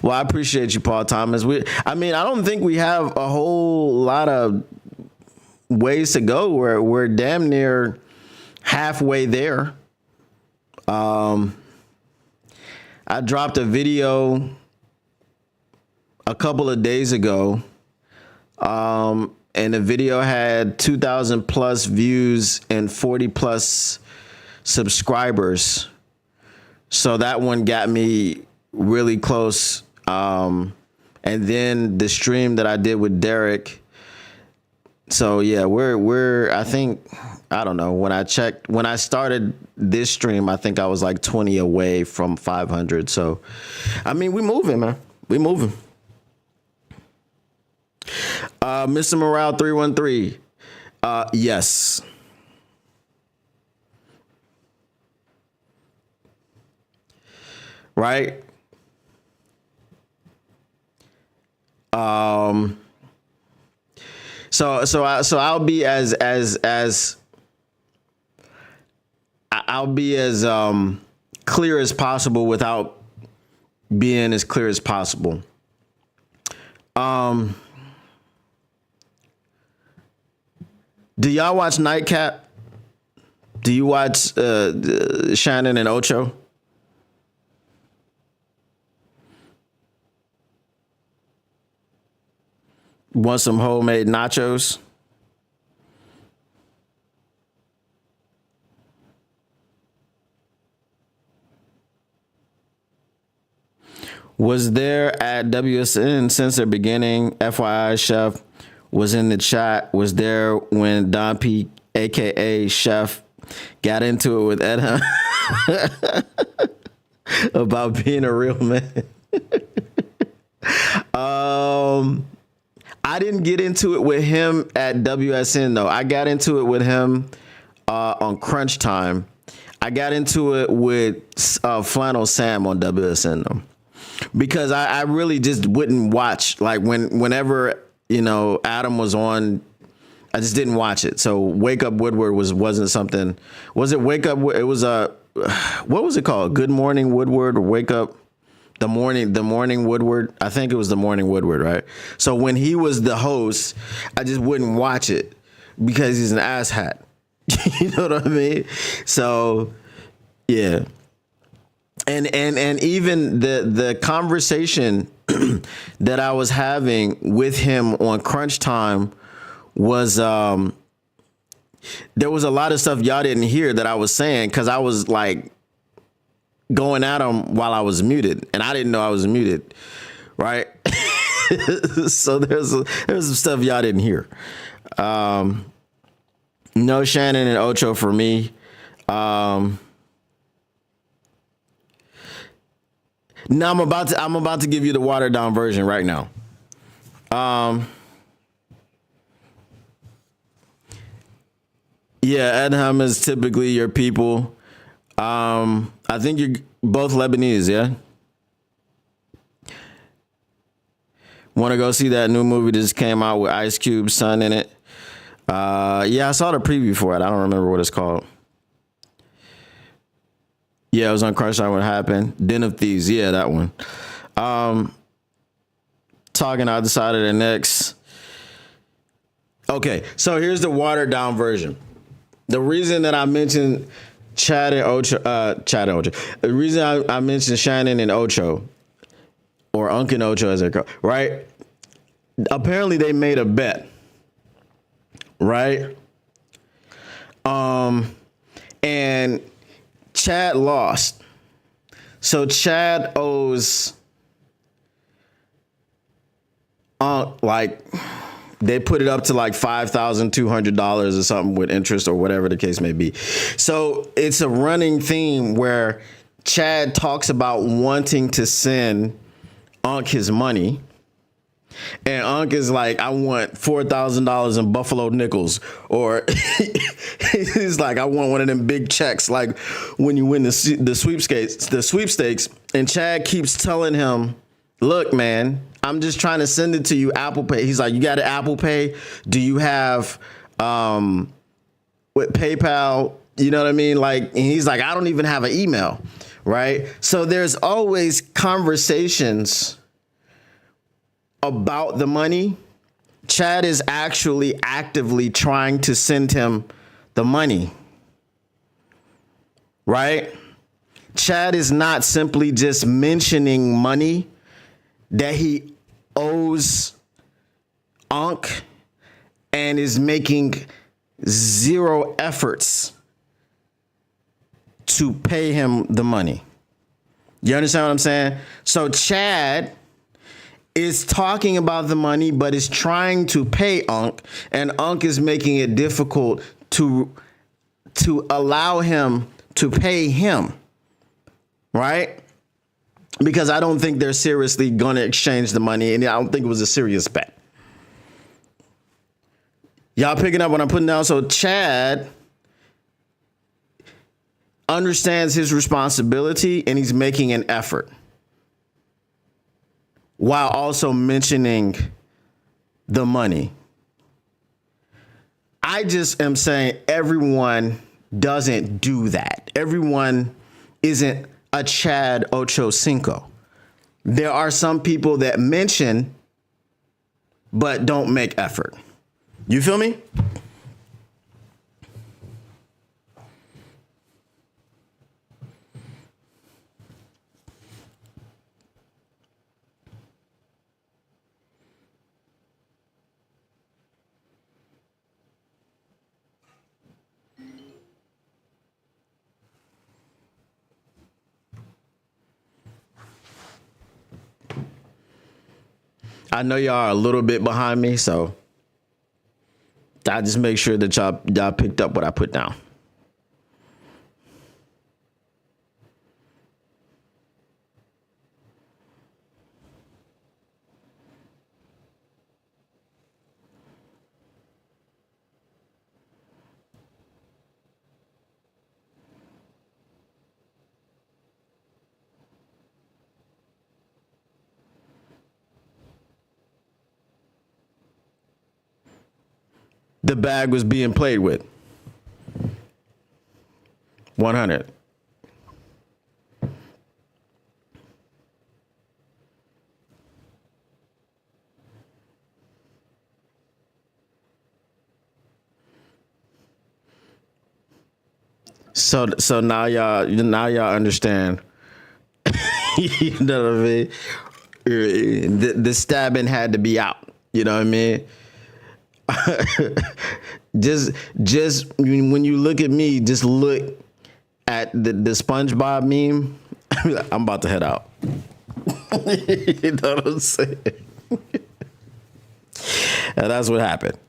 Speaker 2: Well, I appreciate you, Paul Thomas. I don't think we have a whole lot of ways to go. We're damn near halfway there. I dropped a video a couple of days ago, and the video had 2,000 plus views and 40 plus subscribers. So that one got me really close. And then the stream that I did with Derek. So yeah, we're I think, I don't know, when I started this stream, I think I was like 20 away from 500. So, I mean, we moving, man. We moving. Mr. Morale 313. Yes. Right. So I'll be as clear as possible without being as clear as possible. Do y'all watch Nightcap? Do you watch Shannon and Ocho? Want some homemade nachos? Was there at WSN since the beginning. FYI, Chef was in the chat. Was there when Don P, aka Chef, got into it with Aidan about being a real man. I didn't get into it with him at WSN though. I got into it with him on Crunch Time. I got into it with Flannel Sam on WSN though, because I really just wouldn't watch. Like whenever Adam was on, I just didn't watch it. So Wake Up Woodward wasn't something. Was it Wake Up? It was what was it called? Good Morning Woodward or Wake Up? The morning Woodward. I think it was the morning Woodward, right? So when he was the host, I just wouldn't watch it because he's an asshat. You know what I mean? So yeah. And even the conversation that I was having with him on Crunch Time was there was a lot of stuff y'all didn't hear that I was saying because I was like going at him while I was muted, and I didn't know I was muted, right? So there's some stuff y'all didn't hear. No Shannon and Ocho for me. Now I'm about to give you the watered down version right now. Yeah, Edham is typically your people. I think you're both Lebanese, yeah? Want to go see that new movie that just came out with Ice Cube's son in it? Yeah, I saw the preview for it. I don't remember what it's called. Yeah, it was on Crush on What Happened. Den of Thieves. Yeah, that one. Talking out the side of their necks. Okay, so here's the watered down version. The reason that I mentioned Chad and Ocho, the reason I mentioned Shannon and Ocho, or Unc and Ocho as they call, right? Apparently they made a bet, right? And Chad lost. So Chad owes like they put it up to like $5,200 or something with interest or whatever the case may be. So it's a running theme where Chad talks about wanting to send Unc his money. And Unc is like, I want $4,000 in Buffalo nickels. Or he's like, I want one of them big checks, like when you win the sweepstakes. And Chad keeps telling him, look, man, I'm just trying to send it to you Apple Pay. He's like, you got an Apple Pay? Do you have with PayPal? You know what I mean? Like, and he's like, I don't even have an email, right? So there's always conversations about the money. Chad is actually actively trying to send him the money, right? Chad is not simply just mentioning money that he owes Unc and is making zero efforts to pay him the money. You understand what I'm saying? So Chad is talking about the money, but is trying to pay Unc, and Unc is making it difficult to allow him to pay him, right? Because I don't think they're seriously going to exchange the money, and I don't think it was a serious bet. Y'all picking up what I'm putting down? So Chad understands his responsibility, and he's making an effort while also mentioning the money. I just am saying everyone doesn't do that. Everyone isn't a Chad Ochocinco. There are some people that mention but don't make effort. You feel me? I know y'all are a little bit behind me, so I just make sure that y'all picked up what I put down. The bag was being played with. 100. So now y'all understand. You know what I mean? The stabbing had to be out. You know what I mean? just when you look at me, just look at the SpongeBob meme. I'm about to head out. You know what I'm saying? And that's what happened.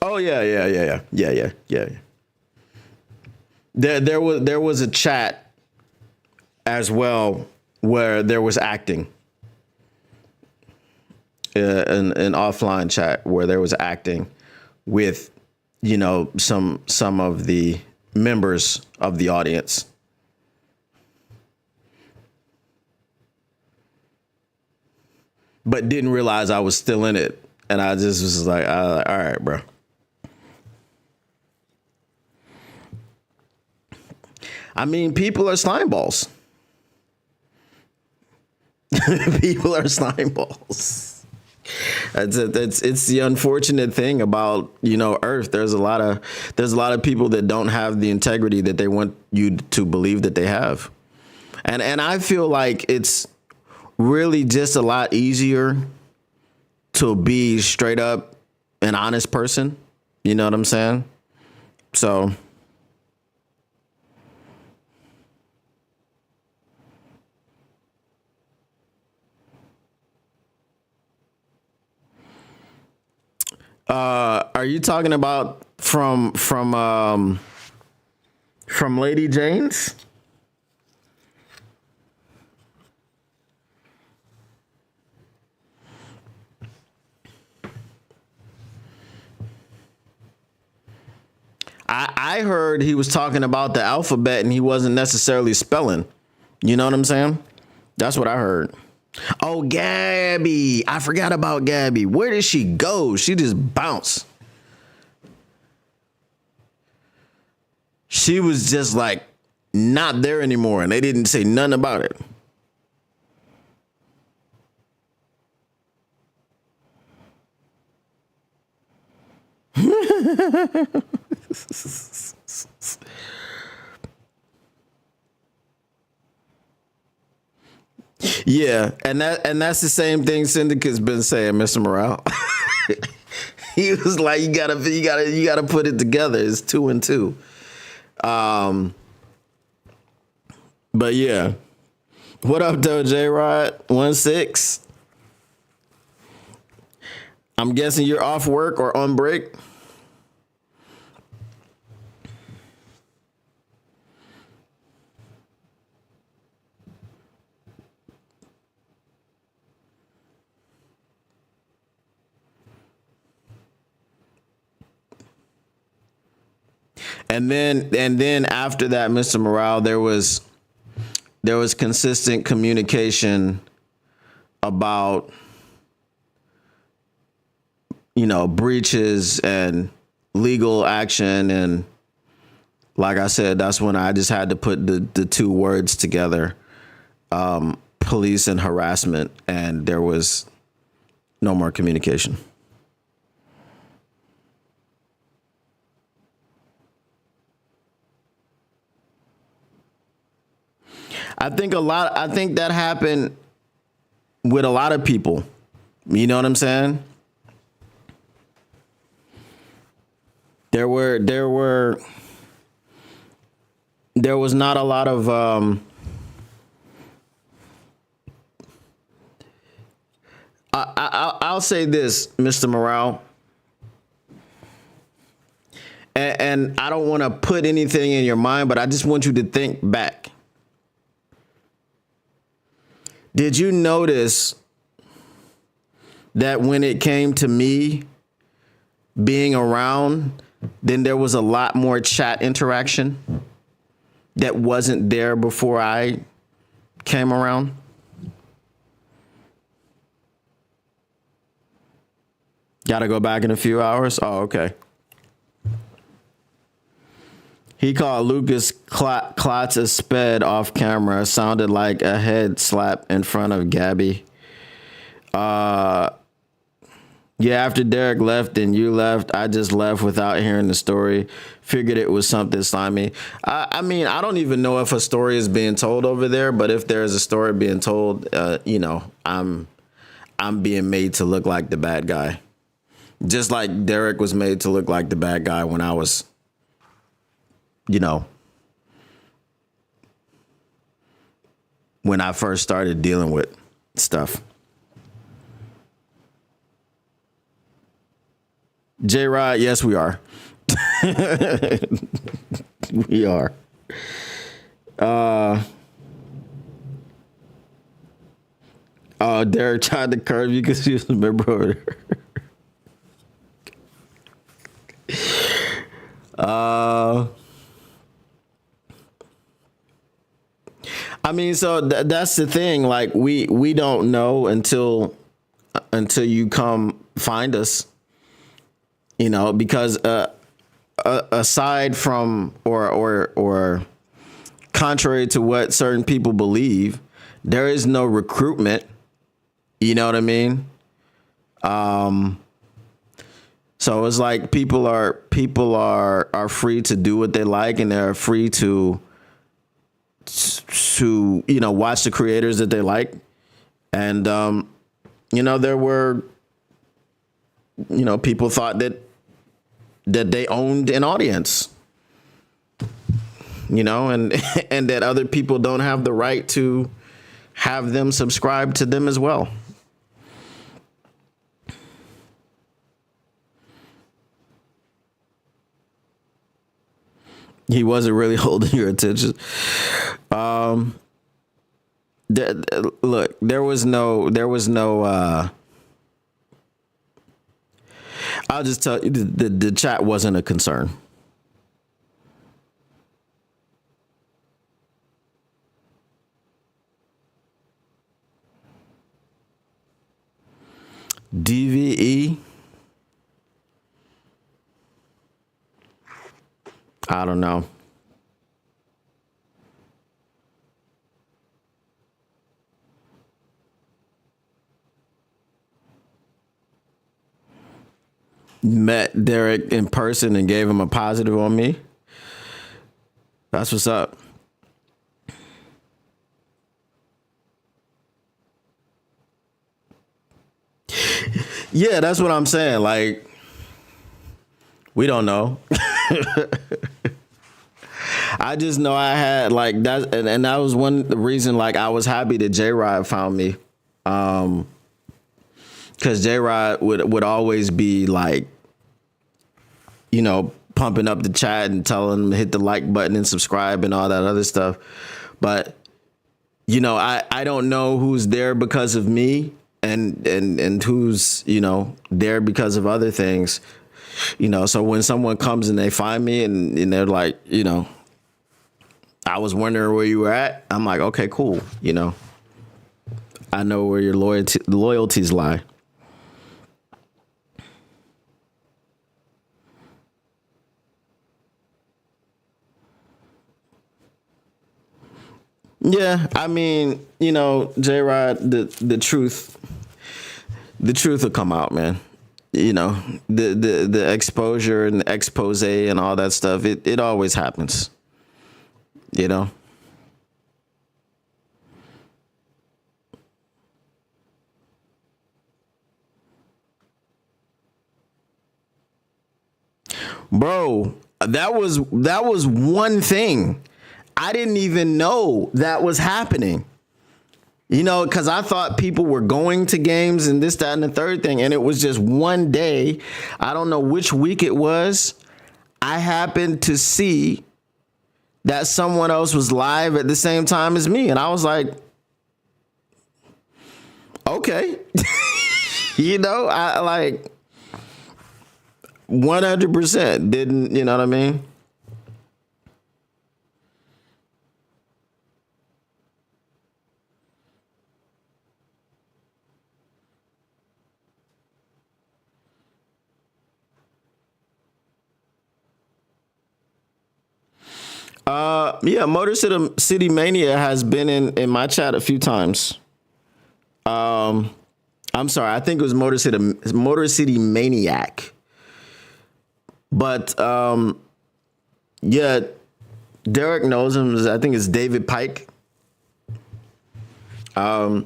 Speaker 2: Oh yeah. There was a chat as well where there was acting. An offline chat where there was acting with, some of the members of the audience. But didn't realize I was still in it. And I just was like, all right, bro. I mean, people are slime balls. People are slime balls. It's the unfortunate thing about, Earth. There's a lot of people that don't have the integrity that they want you to believe that they have. And I feel like it's really just a lot easier to be straight up an honest person. You know what I'm saying? So are you talking about from Lady Jane's? I heard he was talking about the alphabet and he wasn't necessarily spelling. You know what I'm saying? That's what I heard. Oh, Gabby. I forgot about Gabby. Where did she go? She just bounced. She was just like not there anymore and they didn't say nothing about it. Yeah, and that's the same thing Syndicate's been saying, Mr. Morale. He was like, you gotta put it together. It's 2 and 2. But yeah. What up though, J-Rod? 1-6. I'm guessing you're off work or on break. And then after that, Mr. Morale, there was consistent communication about, breaches and legal action. And like I said, that's when I just had to put the two words together, police and harassment, and there was no more communication. I think that happened with a lot of people. You know what I'm saying? There was not a lot of I'll say this, Mr. Morale, and I don't want to put anything in your mind, but I just want you to think back. Did you notice that when it came to me being around, then there was a lot more chat interaction that wasn't there before I came around? Gotta go back in a few hours? Oh, okay. He called Lucas Klotz a sped off camera. Sounded like a head slap in front of Gabby. Yeah, after Derek left and you left, I just left without hearing the story. Figured it was something slimy. I mean, I don't even know if a story is being told over there, but if there's a story being told, I'm being made to look like the bad guy. Just like Derek was made to look like the bad guy when I was, when I first started dealing with stuff. J-Rod, yes, we are. We are. Derek tried to curve you because he was a member over there. I mean, so that's the thing. Like, we don't know until you come find us, you know, because aside from or contrary to what certain people believe, there is no recruitment. You know what I mean? So it's like people are free to do what they like, and they're free to you know, watch the creators that they like. And you know, there were, you know, people thought that they owned an audience, you know, and and that other people don't have the right to have them subscribe to them as well. He wasn't really holding your attention. Look, there was no. I'll just tell you, the chat wasn't a concern. DVE. I don't know. Met Derek in person and gave him a positive on me. That's what's up. Yeah, that's what I'm saying. Like, we don't know. I just know I had like that, and that was one reason. Like, I was happy that J-Rod found me, because J-Rod would always be like, you know, pumping up the chat and telling them to hit the like button and subscribe and all that other stuff. But you know, I don't know who's there because of me and who's, you know, there because of other things. You know, so when someone comes and they find me and they're like, you know, I was wondering where you were at, I'm like, okay, cool. You know, I know where your loyalties lie. Yeah, I mean, you know, J-Rod, the truth will come out, man. You know, the exposure and the expose and all that stuff, it always happens. You know? Bro, that was one thing. I didn't even know that was happening. You know, because I thought people were going to games and this, that, and the third thing. And it was just one day. I don't know which week it was. I happened to see that someone else was live at the same time as me. And I was like, okay. You know, I like 100% didn't, you know what I mean? Yeah, Motor City Mania has been in my chat a few times. I'm sorry, I think it was Motor City Maniac. But yeah, Derek knows him. I think it's David Pike. So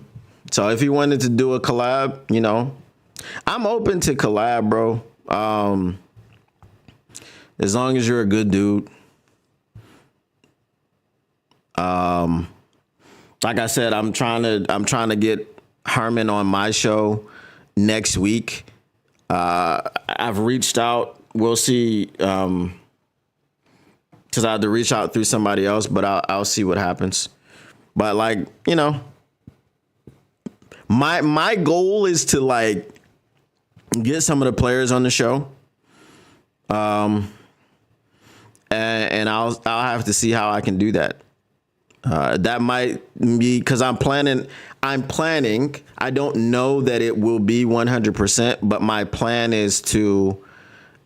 Speaker 2: if he wanted to do a collab, you know, I'm open to collab, bro. As long as you're a good dude. Like I said, I'm trying to get Herman on my show next week. I've reached out. We'll see. Because I had to reach out through somebody else, but I'll see what happens. But like, you know, my goal is to like get some of the players on the show. And I'll have to see how I can do that. That might be because I'm planning. I don't know that it will be 100%, but my plan is to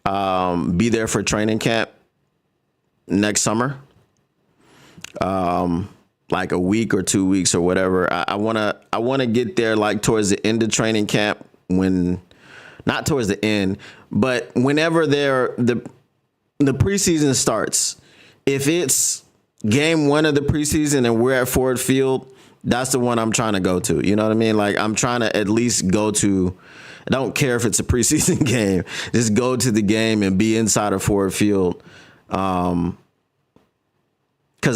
Speaker 2: be there for training camp next summer. Like a week or 2 weeks or whatever. I wanna get there like towards the end of training camp, not towards the end, but whenever the preseason starts. If it's game 1 of the preseason and we're at Ford Field, that's the one I'm trying to go to. You know what I mean? Like I'm trying to at least go to, I don't care if it's a preseason game, just go to the game and be inside of Ford Field. Because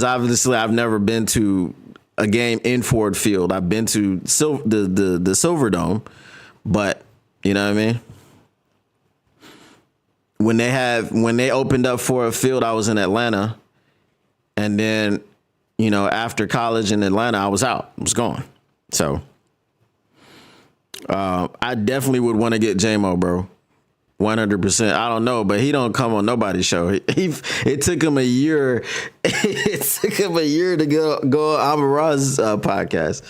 Speaker 2: obviously I've never been to a game in Ford Field. I've been to the Silver Dome, but you know what I mean? When they opened up Ford Field, I was in Atlanta, and then, you know, after college in Atlanta, I was out. I was gone. So I definitely would want to get J-Mo, bro. 100%. I don't know, but he don't come on nobody's show. It took him a year. It took him a year to go on Amon-Ra's podcast.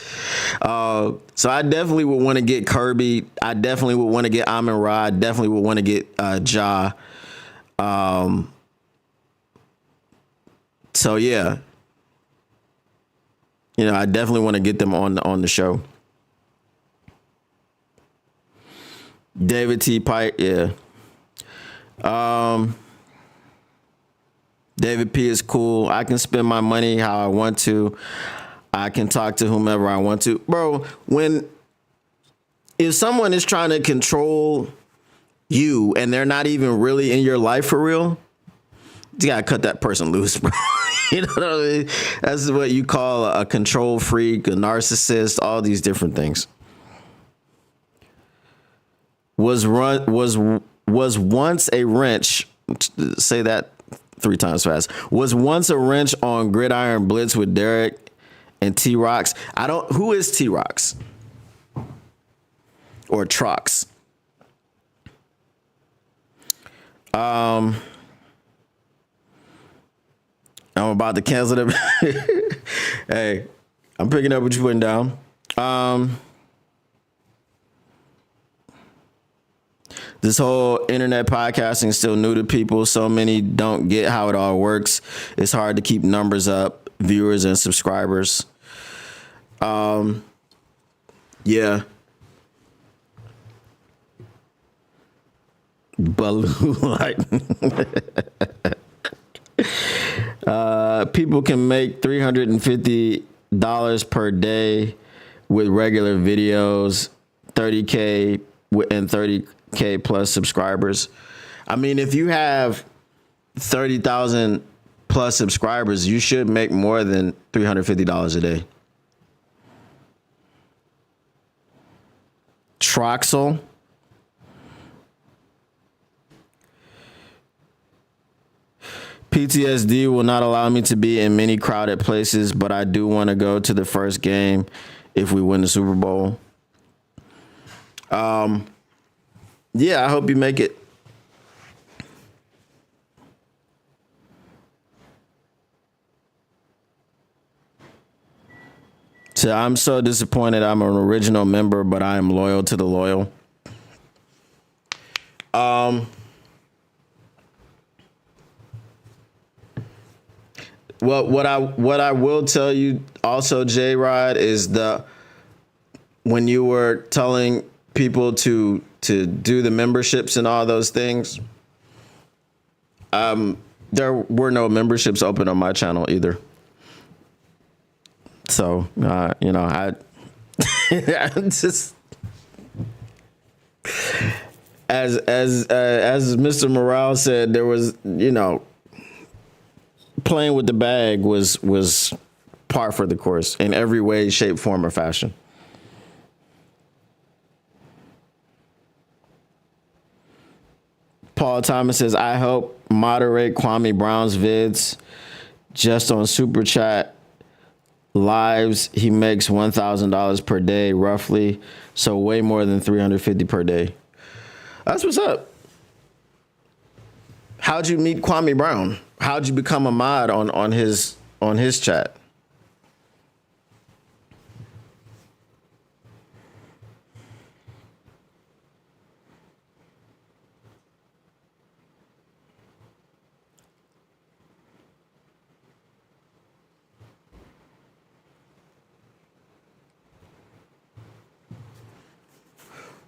Speaker 2: So I definitely would want to get Kirby. I definitely would want to get Amon-Ra. I definitely would want to get Ja. So yeah, you know, I definitely want to get them on the show. David T. Pike, yeah. David P. is cool. I can spend my money how I want to. I can talk to whomever I want to. Bro, if someone is trying to control you and they're not even really in your life for real, you gotta cut that person loose, bro. You know what I mean? That's what you call a control freak, a narcissist, all these different things. Was once a wrench. Say that 3 times fast. Was once a wrench on Gridiron Blitz with Derek and T-Rocks. Who is T-Rocks? Or Trox? I'm about to cancel them. Hey, I'm picking up what you're putting down. This whole internet podcasting is still new to people. So many don't get how it all works. It's hard to keep numbers up, viewers and subscribers. Yeah. Balloon light. People can make $350 per day with regular videos, 30K and 30K plus subscribers. I mean, if you have 30,000 plus subscribers, you should make more than $350 a day. Troxel. PTSD will not allow me to be in many crowded places, but I do want to go to the first game if we win the Super Bowl. Yeah, I hope you make it. So I'm so disappointed. I'm an original member, but I am loyal to the loyal. Well, what I will tell you also, J-Rod, is when you were telling people to do the memberships and all those things, there were no memberships open on my channel either. So, you know, I just as Mr. Morale said, there was, you know, playing with the bag was par for the course in every way, shape, form, or fashion. Paul Thomas says, I help moderate Kwame Brown's vids just on Super Chat lives. He makes $1,000 per day, roughly. So way more than $350 per day. That's what's up. How'd you meet Kwame Brown? How'd you become a mod on his chat?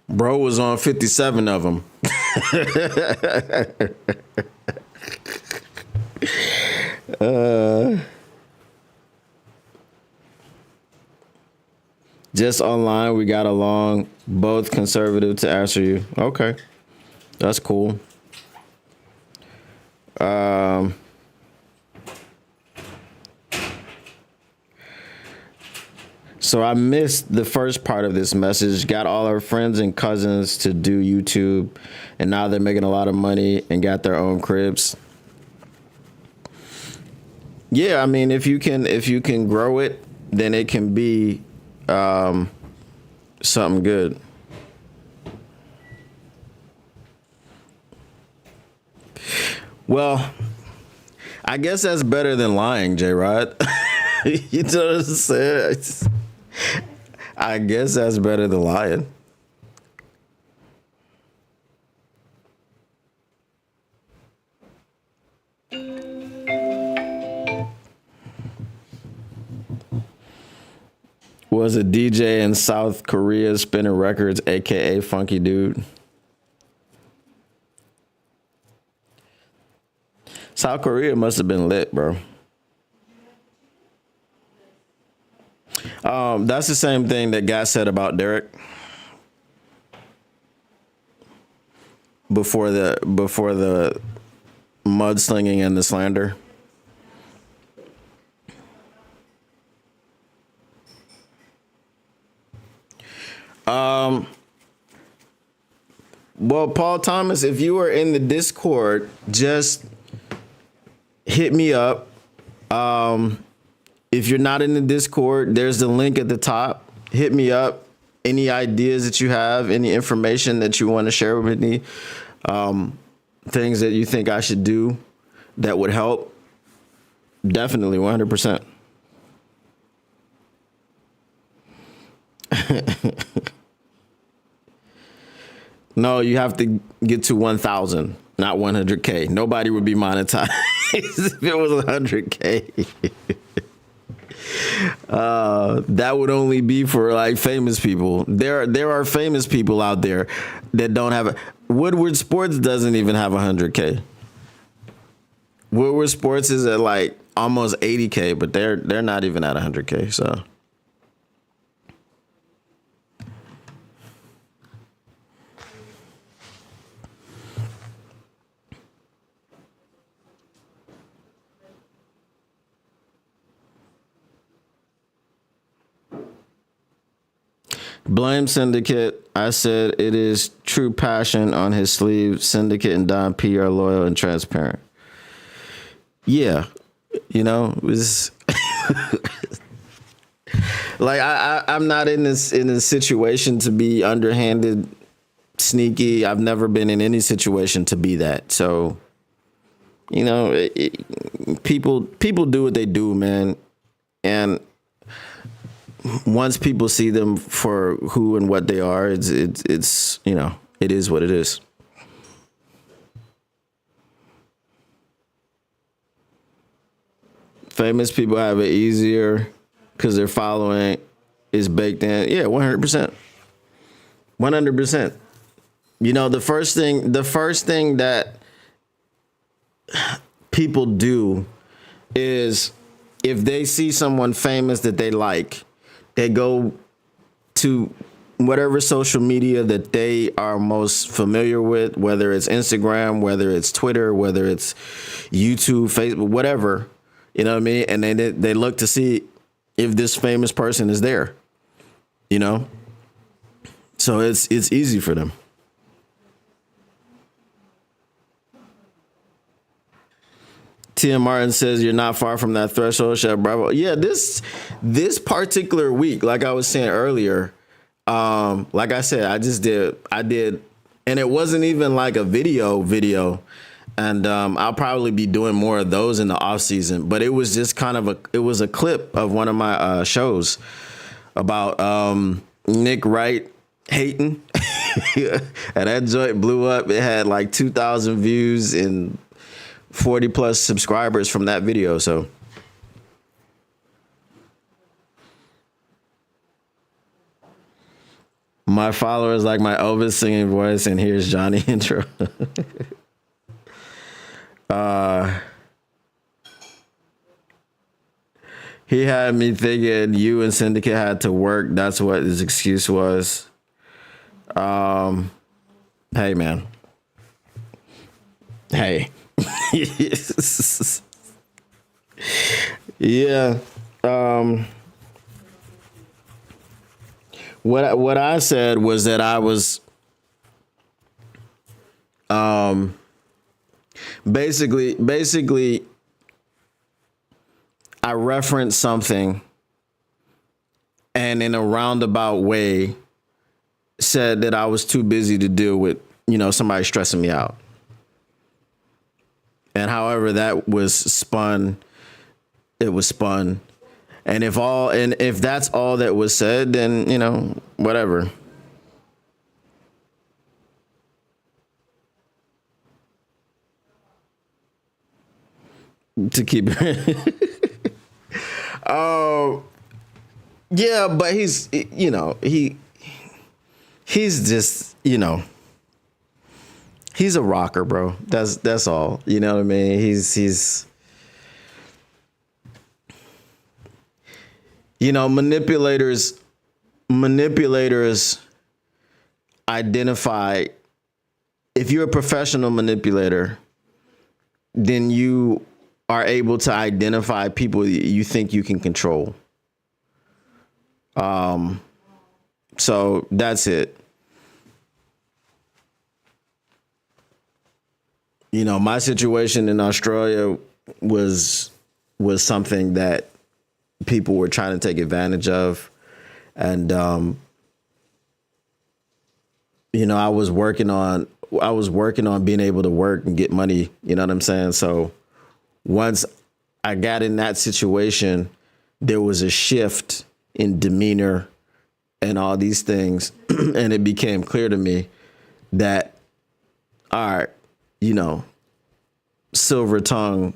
Speaker 2: Bro was on 57 of them. Just online, we got along. Both conservative to answer you. Okay, that's cool. So I missed the first part of this message. Got all our friends and cousins to do YouTube, and now they're making a lot of money and got their own cribs. Yeah, I mean, if you can grow it, then it can be something good. Well, I guess that's better than lying, J-Rod. You know what I'm saying? I guess that's better than lying. Was a DJ in South Korea spinning records, aka Funky Dude. South Korea must have been lit, bro. That's the same thing that guy said about Derek before the mudslinging and the slander. Well, Paul Thomas, if you are in the Discord, just hit me up. If you're not in the Discord, there's the link at the top. Hit me up. Any ideas that you have, any information that you want to share with me, things that you think I should do that would help, definitely 100%. No, you have to get to 1,000, not 100K. Nobody would be monetized if it was 100K. That would only be for like famous people. There are famous people out there that don't have Woodward Sports doesn't even have 100K. Woodward Sports is at like almost 80K, but they're not even at 100K. So. Blame Syndicate. I said it is true passion on his sleeve. Syndicate and Don P are loyal and transparent. Yeah, you know, it's like I'm not in this situation to be underhanded, sneaky. I've never been in any situation to be that. So, you know, people do what they do, man, and once people see them for who and what they are, it's you know, it is what it is. Famous people have it easier because their following is baked in. Yeah, 100%. 100%. You know, the first thing that people do is if they see someone famous that they like, they go to whatever social media that they are most familiar with, whether it's Instagram, whether it's Twitter, whether it's YouTube, Facebook, whatever, you know what I mean? And they look to see if this famous person is there, you know? So it's easy for them. Tia Martin says you're not far from that threshold, Chef Bravo. Yeah, this particular week, like I was saying earlier, like I said, I did, and it wasn't even like a video, and I'll probably be doing more of those in the off season. But it was just kind of a clip of one of my shows about Nick Wright hating, and that joint blew up. It had like 2,000 views and 40 plus subscribers from that video. So my followers like my Elvis singing voice, and here's Johnny intro. He had me thinking you and Syndicate had to work. That's what his excuse was. Hey, man. Hey. Yeah. What I said was that I was basically I referenced something and in a roundabout way said that I was too busy to deal with, somebody stressing me out. And however that was spun, it was spun. And if that's all that was said, then, whatever. To keep it. Yeah, but he's just, he's a rocker, bro. That's all. You know what I mean? He's manipulators identify, if you're a professional manipulator, then you are able to identify people you think you can control. So that's it. My situation in Australia was something that people were trying to take advantage of. And, I was working on being able to work and get money. You know what I'm saying? So once I got in that situation, there was a shift in demeanor and all these things. And it became clear to me that, all right, silver tongue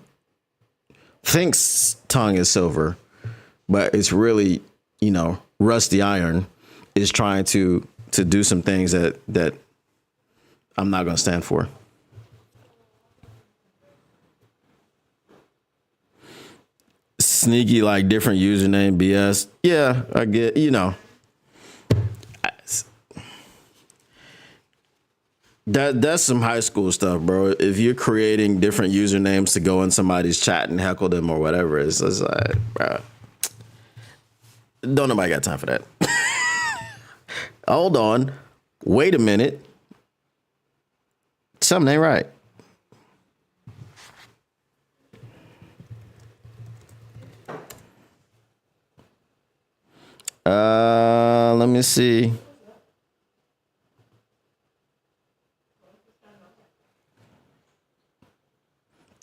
Speaker 2: thinks tongue is silver, but it's really, rusty iron is trying to do some things that I'm not going to stand for. Sneaky, like different username BS. Yeah, I get, that's some high school stuff, bro. If you're creating different usernames to go in somebody's chat and heckle them or whatever, it's like, bro, don't nobody got time for that. Hold on. Wait a minute. Something ain't right. Let me see.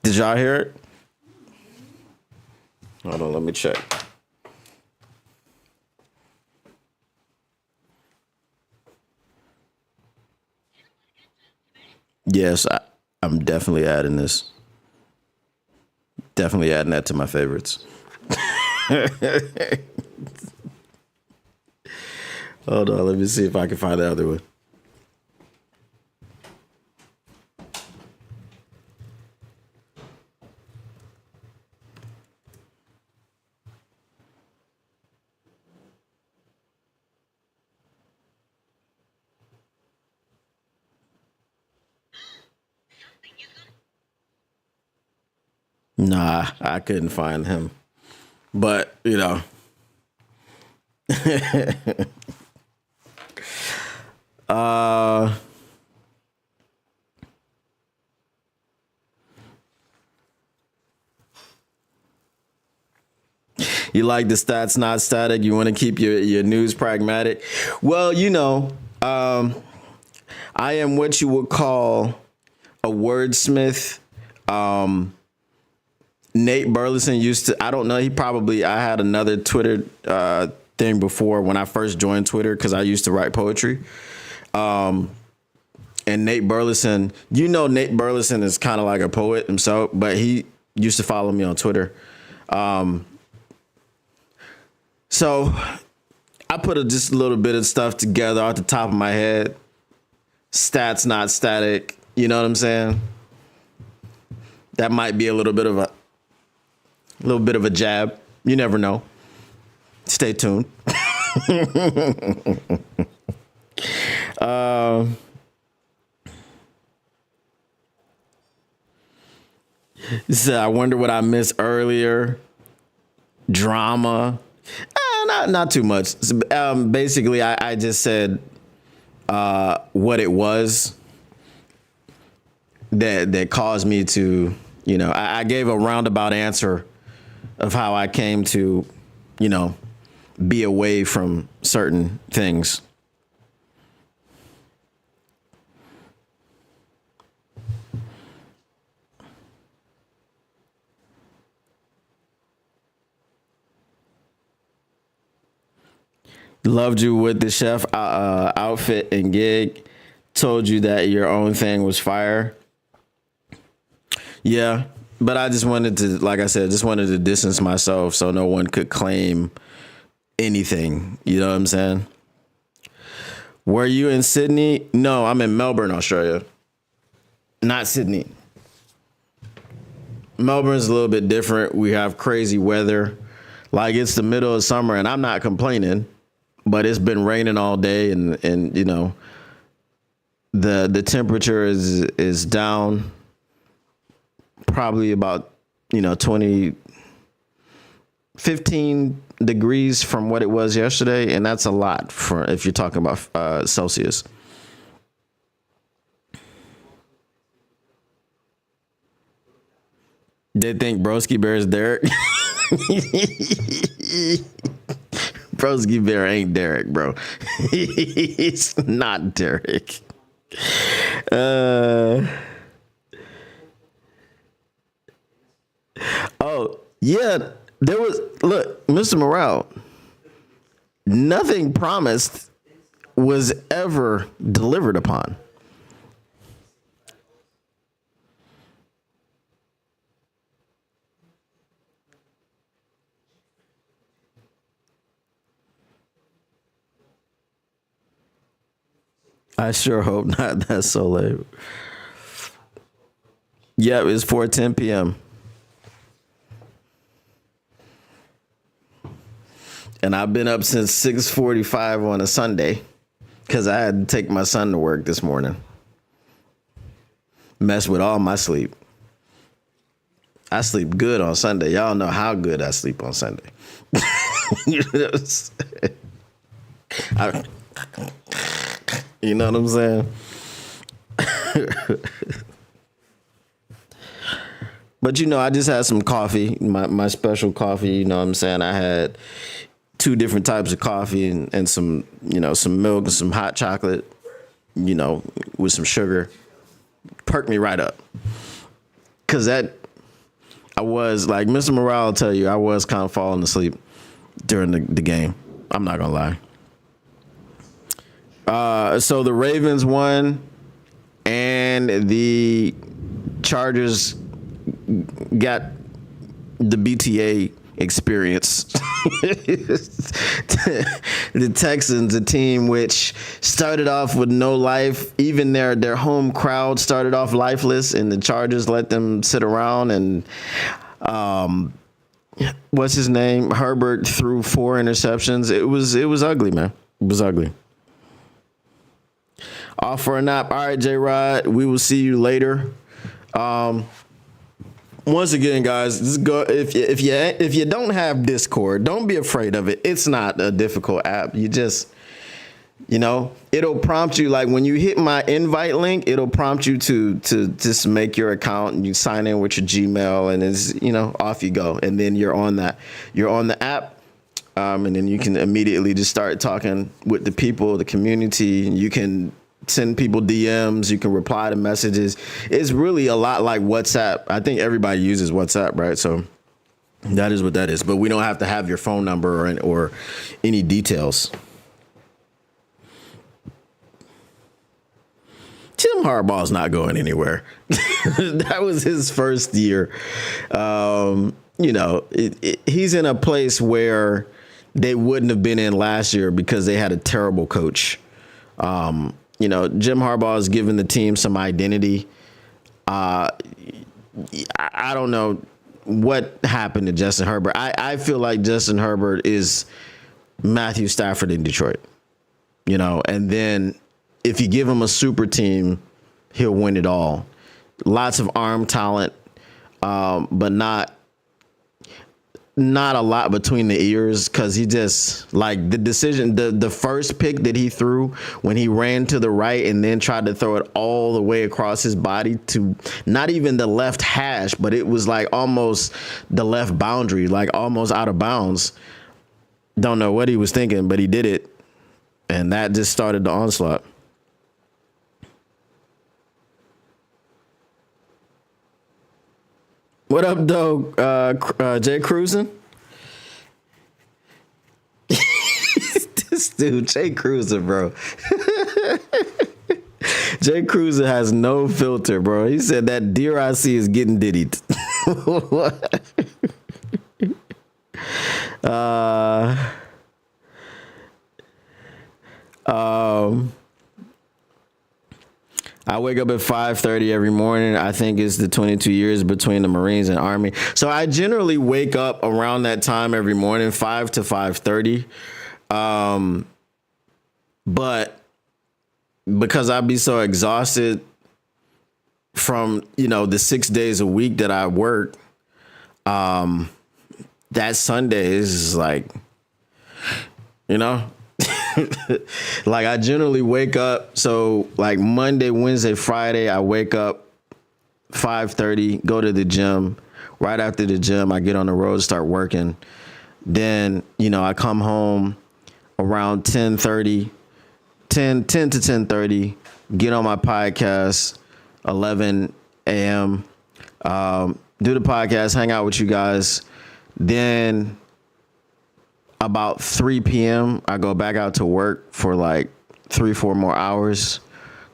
Speaker 2: Did y'all hear it? Hold on, let me check. Yes, I'm definitely adding this. Definitely adding that to my favorites. Hold on, let me see if I can find the other one. Nah, I couldn't find him. But, You like the stats not static. You want to keep your news pragmatic. Well, I am what you would call a wordsmith. Nate Burleson used to, I don't know, I had another Twitter thing before when I first joined Twitter because I used to write poetry. And Nate Burleson, Nate Burleson is kind of like a poet himself, but he used to follow me on Twitter. So I put just a little bit of stuff together off the top of my head. Stats not static. You know what I'm saying? That might be a little bit of a jab. You never know. Stay tuned. So I wonder what I missed earlier. Drama. Not too much. Basically, I just said what it was that caused me to, I gave a roundabout answer of how I came to, be away from certain things. Loved you with the chef outfit and gig. Told you that your own thing was fire. Yeah, but I just wanted to, like I said, distance myself so no one could claim anything. You know what I'm saying? Were you in Sydney? No, I'm in Melbourne, Australia. Not Sydney. Melbourne's a little bit different. We have crazy weather. Like, it's the middle of summer, and I'm not complaining, but it's been raining all day, and the temperature is down probably about 15 degrees from what it was yesterday, and that's a lot for if you're talking about Celsius. They think Broski Bear is Derek. Broski Bear ain't Derek, bro. He's not Derek. Oh, yeah, look, Mr. Morale, nothing promised was ever delivered upon. I sure hope not. That's so late. Yep, it's 4:10 p.m. And I've been up since 6:45 on a Sunday because I had to take my son to work this morning. Mess with all my sleep. I sleep good on Sunday. Y'all know how good I sleep on Sunday. You know what I'm saying? But I just had some coffee, my special coffee. You know what I'm saying? I had 2 different types of coffee and some, some milk and some hot chocolate, with some sugar. Perked me right up. Because I was, like Mr. Morale will tell you, I was kind of falling asleep during the game. I'm not going to lie. So the Ravens won, and the Chargers got the BTA experience. The Texans, a team which started off with no life, even their home crowd started off lifeless, and the Chargers let them sit around. And what's his name? Herbert threw 4 interceptions. It was ugly, man. It was ugly. Off for a nap. All right, J-Rod, we will see you later. Once again, guys, just go if you don't have Discord, don't be afraid of it. It's not a difficult app. You just You know, it'll prompt you, like when you hit my invite link, it'll prompt you to just make your account and you sign in with your Gmail and it's, you know, off you go. And then you're on the app. And then you can immediately just start talking with the people, the community. You can send people DMs. You can reply to messages. It's really a lot like WhatsApp. I think everybody uses WhatsApp, right? So that is what that is. But we don't have to have your phone number or any details. Tim Harbaugh's not going anywhere. That was his first year. You know, he's in a place where they wouldn't have been in last year because they had a terrible coach. You know, Jim Harbaugh has given the team some identity. I don't know what happened to Justin Herbert. I feel like Justin Herbert is Matthew Stafford in Detroit. You know, and then if you give him a super team, he'll win it all. Lots of arm talent, but not a lot between the ears, because he just, like, the decision, the first pick that he threw when he ran to the right and then tried to throw it all the way across his body to not even the left hash, but it was like almost the left boundary, like almost out of bounds. Don't know what he was thinking, but he did it. And that just started the onslaught. What up, dog? Jay Cruisin'? This dude, Jay Cruisin', bro. Jay Cruisin' has no filter, bro. He said that deer I see is getting diddied. What? I wake up at 5:30 every morning. I think it's the 22 years between the Marines and Army. So I generally wake up around that time every morning, 5 to 5:30. But because I'd be so exhausted from, you know, the 6 days a week that I work, that Sunday is like, you know, like I generally wake up. So like Monday, Wednesday, Friday, I wake up 5:30, go to the gym. Right after the gym, I get on the road, start working. Then, you know, I come home around 10:30, 10 to 10:30, get on my podcast, 11 a.m., do the podcast, hang out with you guys. Then about 3 p.m., I go back out to work for like 3-4 more hours.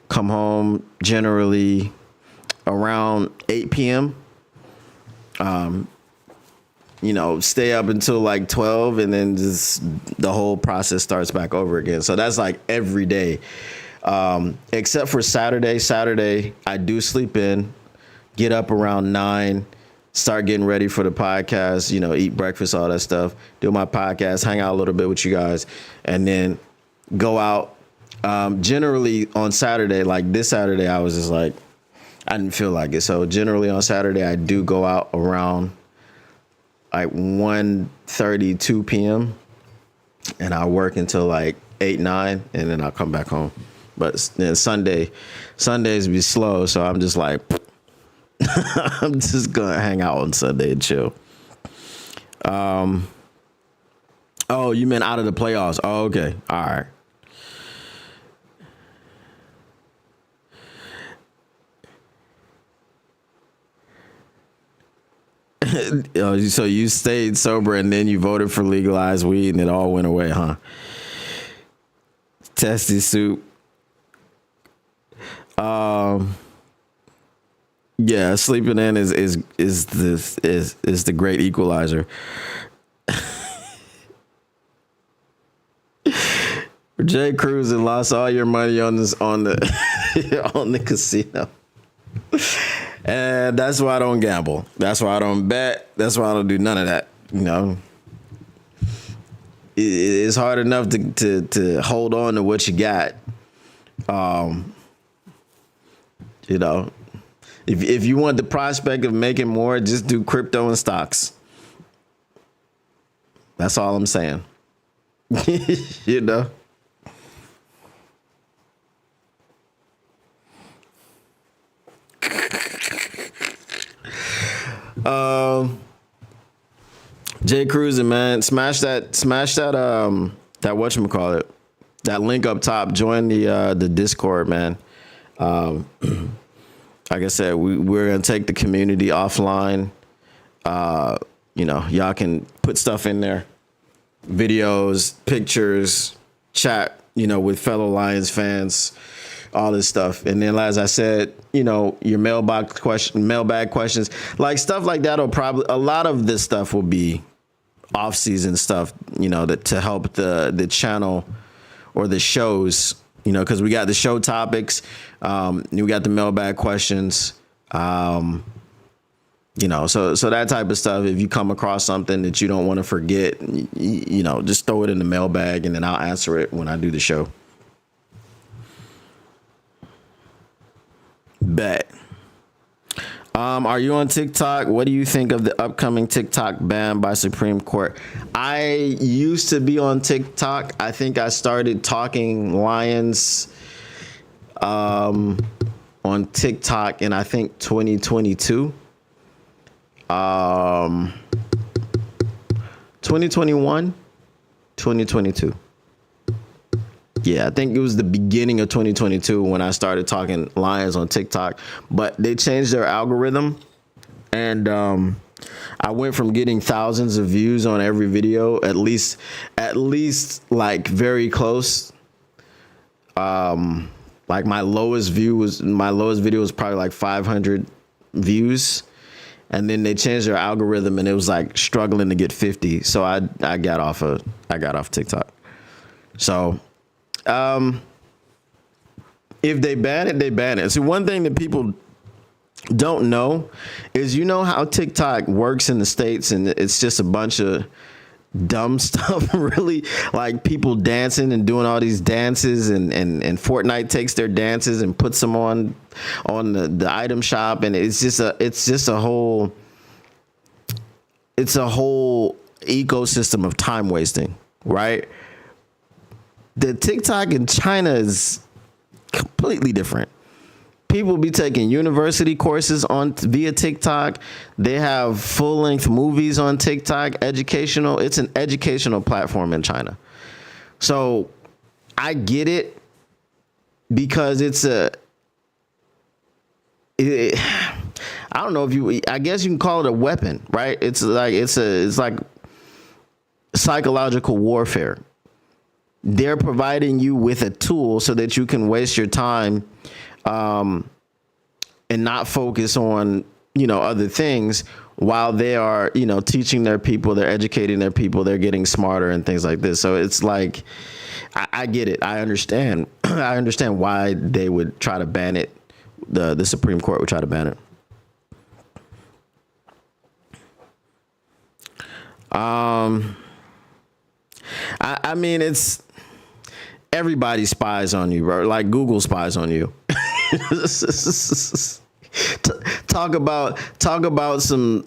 Speaker 2: Come home generally around 8 p.m. You know, stay up until like 12, and then just the whole process starts back over again. So that's like every day, except for Saturday. Saturday, I do sleep in, get up around 9. Start getting ready for the podcast, you know, eat breakfast, all that stuff, do my podcast, hang out a little bit with you guys, and then go out. Generally on Saturday, like this Saturday, I was just like, I didn't feel like it. So generally on Saturday, I do go out around like 1:30, 2 p.m. and I work until like 8, 9, and then I'll come back home. But then Sundays be slow, so I'm just like, I'm just gonna hang out on Sunday and chill. Oh, you meant out of the playoffs? Oh, okay, all right. So you stayed sober and then you voted for legalized weed and it all went away, huh? Testy soup. Yeah, sleeping in is the great equalizer. Jay Cruz and lost all your money on the on the casino. And that's why I don't gamble. That's why I don't bet. That's why I don't do none of that. You know, it's hard enough to hold on to what you got. You know, if you want the prospect of making more, just do crypto and stocks. That's all I'm saying. You know. Jay Cruising, man, smash that whatchamacallit, that link up top. Join the Discord, man. Like I said, we're gonna take the community offline. Y'all can put stuff in there, videos, pictures, chat, with fellow Lions fans, all this stuff. And then, as I said, your mailbag questions, like stuff like that will probably, a lot of this stuff will be off-season stuff, to help the channel or the shows, because we got the show topics, we got the mailbag questions, so that type of stuff. If you come across something that you don't want to forget, just throw it in the mailbag and then I'll answer it when I do the show. Bet. Are you on TikTok? What do you think of the upcoming TikTok ban by Supreme Court? I used to be on TikTok. I think I started talking Lions on TikTok in, I think, 2022. 2021, 2022. Yeah, I think it was the beginning of 2022 when I started talking Lions on TikTok, but they changed their algorithm, and I went from getting thousands of views on every video, at least like very close. Like my lowest video was probably like 500 views. And then they changed their algorithm and it was like struggling to get 50. So I got off TikTok. So if they ban it, they ban it. So one thing that people don't know is, how TikTok works in the States, and it's just a bunch of dumb stuff, really, like people dancing and doing all these dances, and Fortnite takes their dances and puts them on the item shop, and it's just a whole ecosystem of time wasting, right? The TikTok in China is completely different. People be taking university courses via TikTok. They have full-length movies on TikTok, educational. It's an educational platform in China. So I get it, because I don't know I guess you can call it a weapon, right? It's like psychological warfare. They're providing you with a tool so that you can waste your time and not focus on, other things, while they are, teaching their people, they're educating their people, they're getting smarter and things like this. So it's like, I get it. I understand. I understand why they would try to ban it. The Supreme Court would try to ban it. I mean, it's, everybody spies on you, bro. Like Google spies on you. Talk about some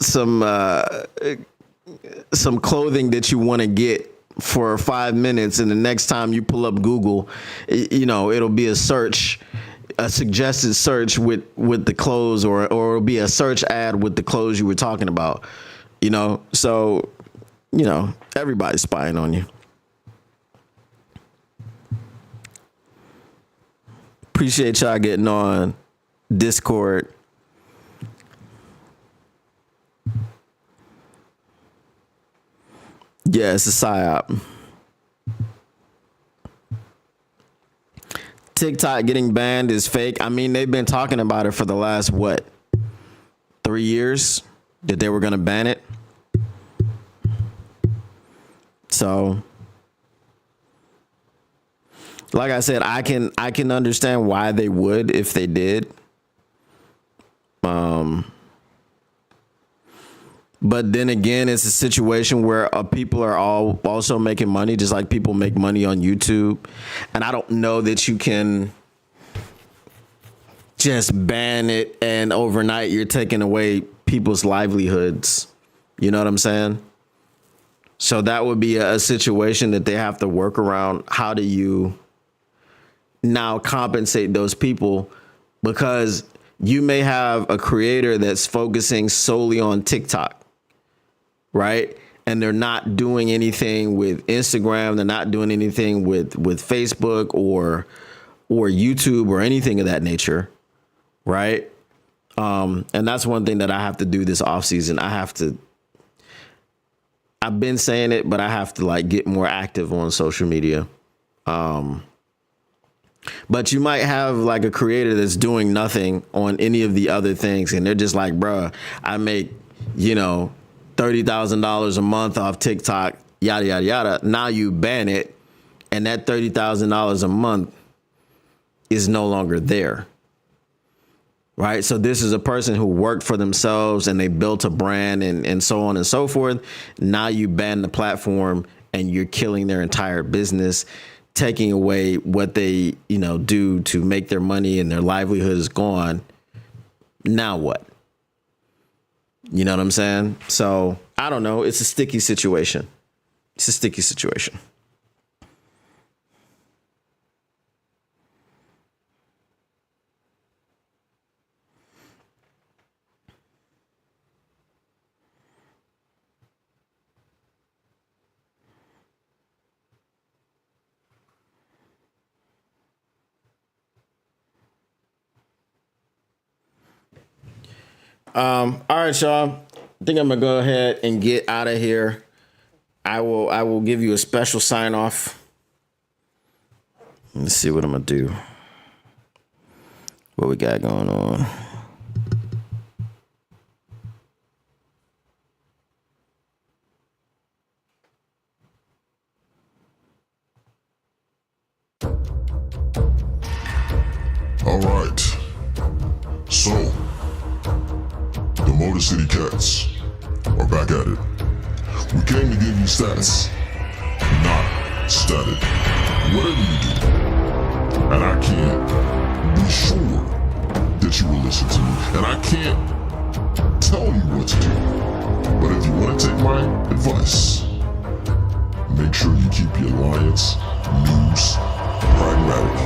Speaker 2: clothing that you want to get for 5 minutes, and the next time you pull up Google, it'll be a suggested search with the clothes, or it'll be a search ad with the clothes you were talking about. So everybody's spying on you. Appreciate y'all getting on Discord. Yeah, it's a psyop. TikTok getting banned is fake. I mean, they've been talking about it for the last, 3 years, that they were going to ban it. So, like I said, I can understand why they would if they did. But then again, it's a situation where people are all also making money, just like people make money on YouTube. And I don't know that you can just ban it and overnight you're taking away people's livelihoods. You know what I'm saying? So that would be a situation that they have to work around. How do you now compensate those people? Because you may have a creator that's focusing solely on TikTok, right? And they're not doing anything with Instagram. They're not doing anything with Facebook or YouTube or anything of that nature, right? And that's one thing that I have to do this offseason. I've been saying it, but I have to like get more active on social media. But you might have like a creator that's doing nothing on any of the other things. And they're just like, bruh, I make, $30,000 a month off TikTok, yada, yada, yada. Now you ban it. And that $30,000 a month is no longer there. Right. So this is a person who worked for themselves and they built a brand and so on and so forth. Now you ban the platform and you're killing their entire business, taking away what they, do to make their money, and their livelihood is gone. Now what? You know what I'm saying? So I don't know. It's a sticky situation. All right, y'all. I think I'm gonna go ahead and get out of here. I will give you a special sign off. Let's see what I'm gonna do. What we got going on?
Speaker 3: All right. So, the Motor City Cats are back at it. We came to give you stats, not static. Whatever you do, and I can't be sure that you will listen to me, and I can't tell you what to do. But if you want to take my advice, make sure you keep your alliance news pragmatic.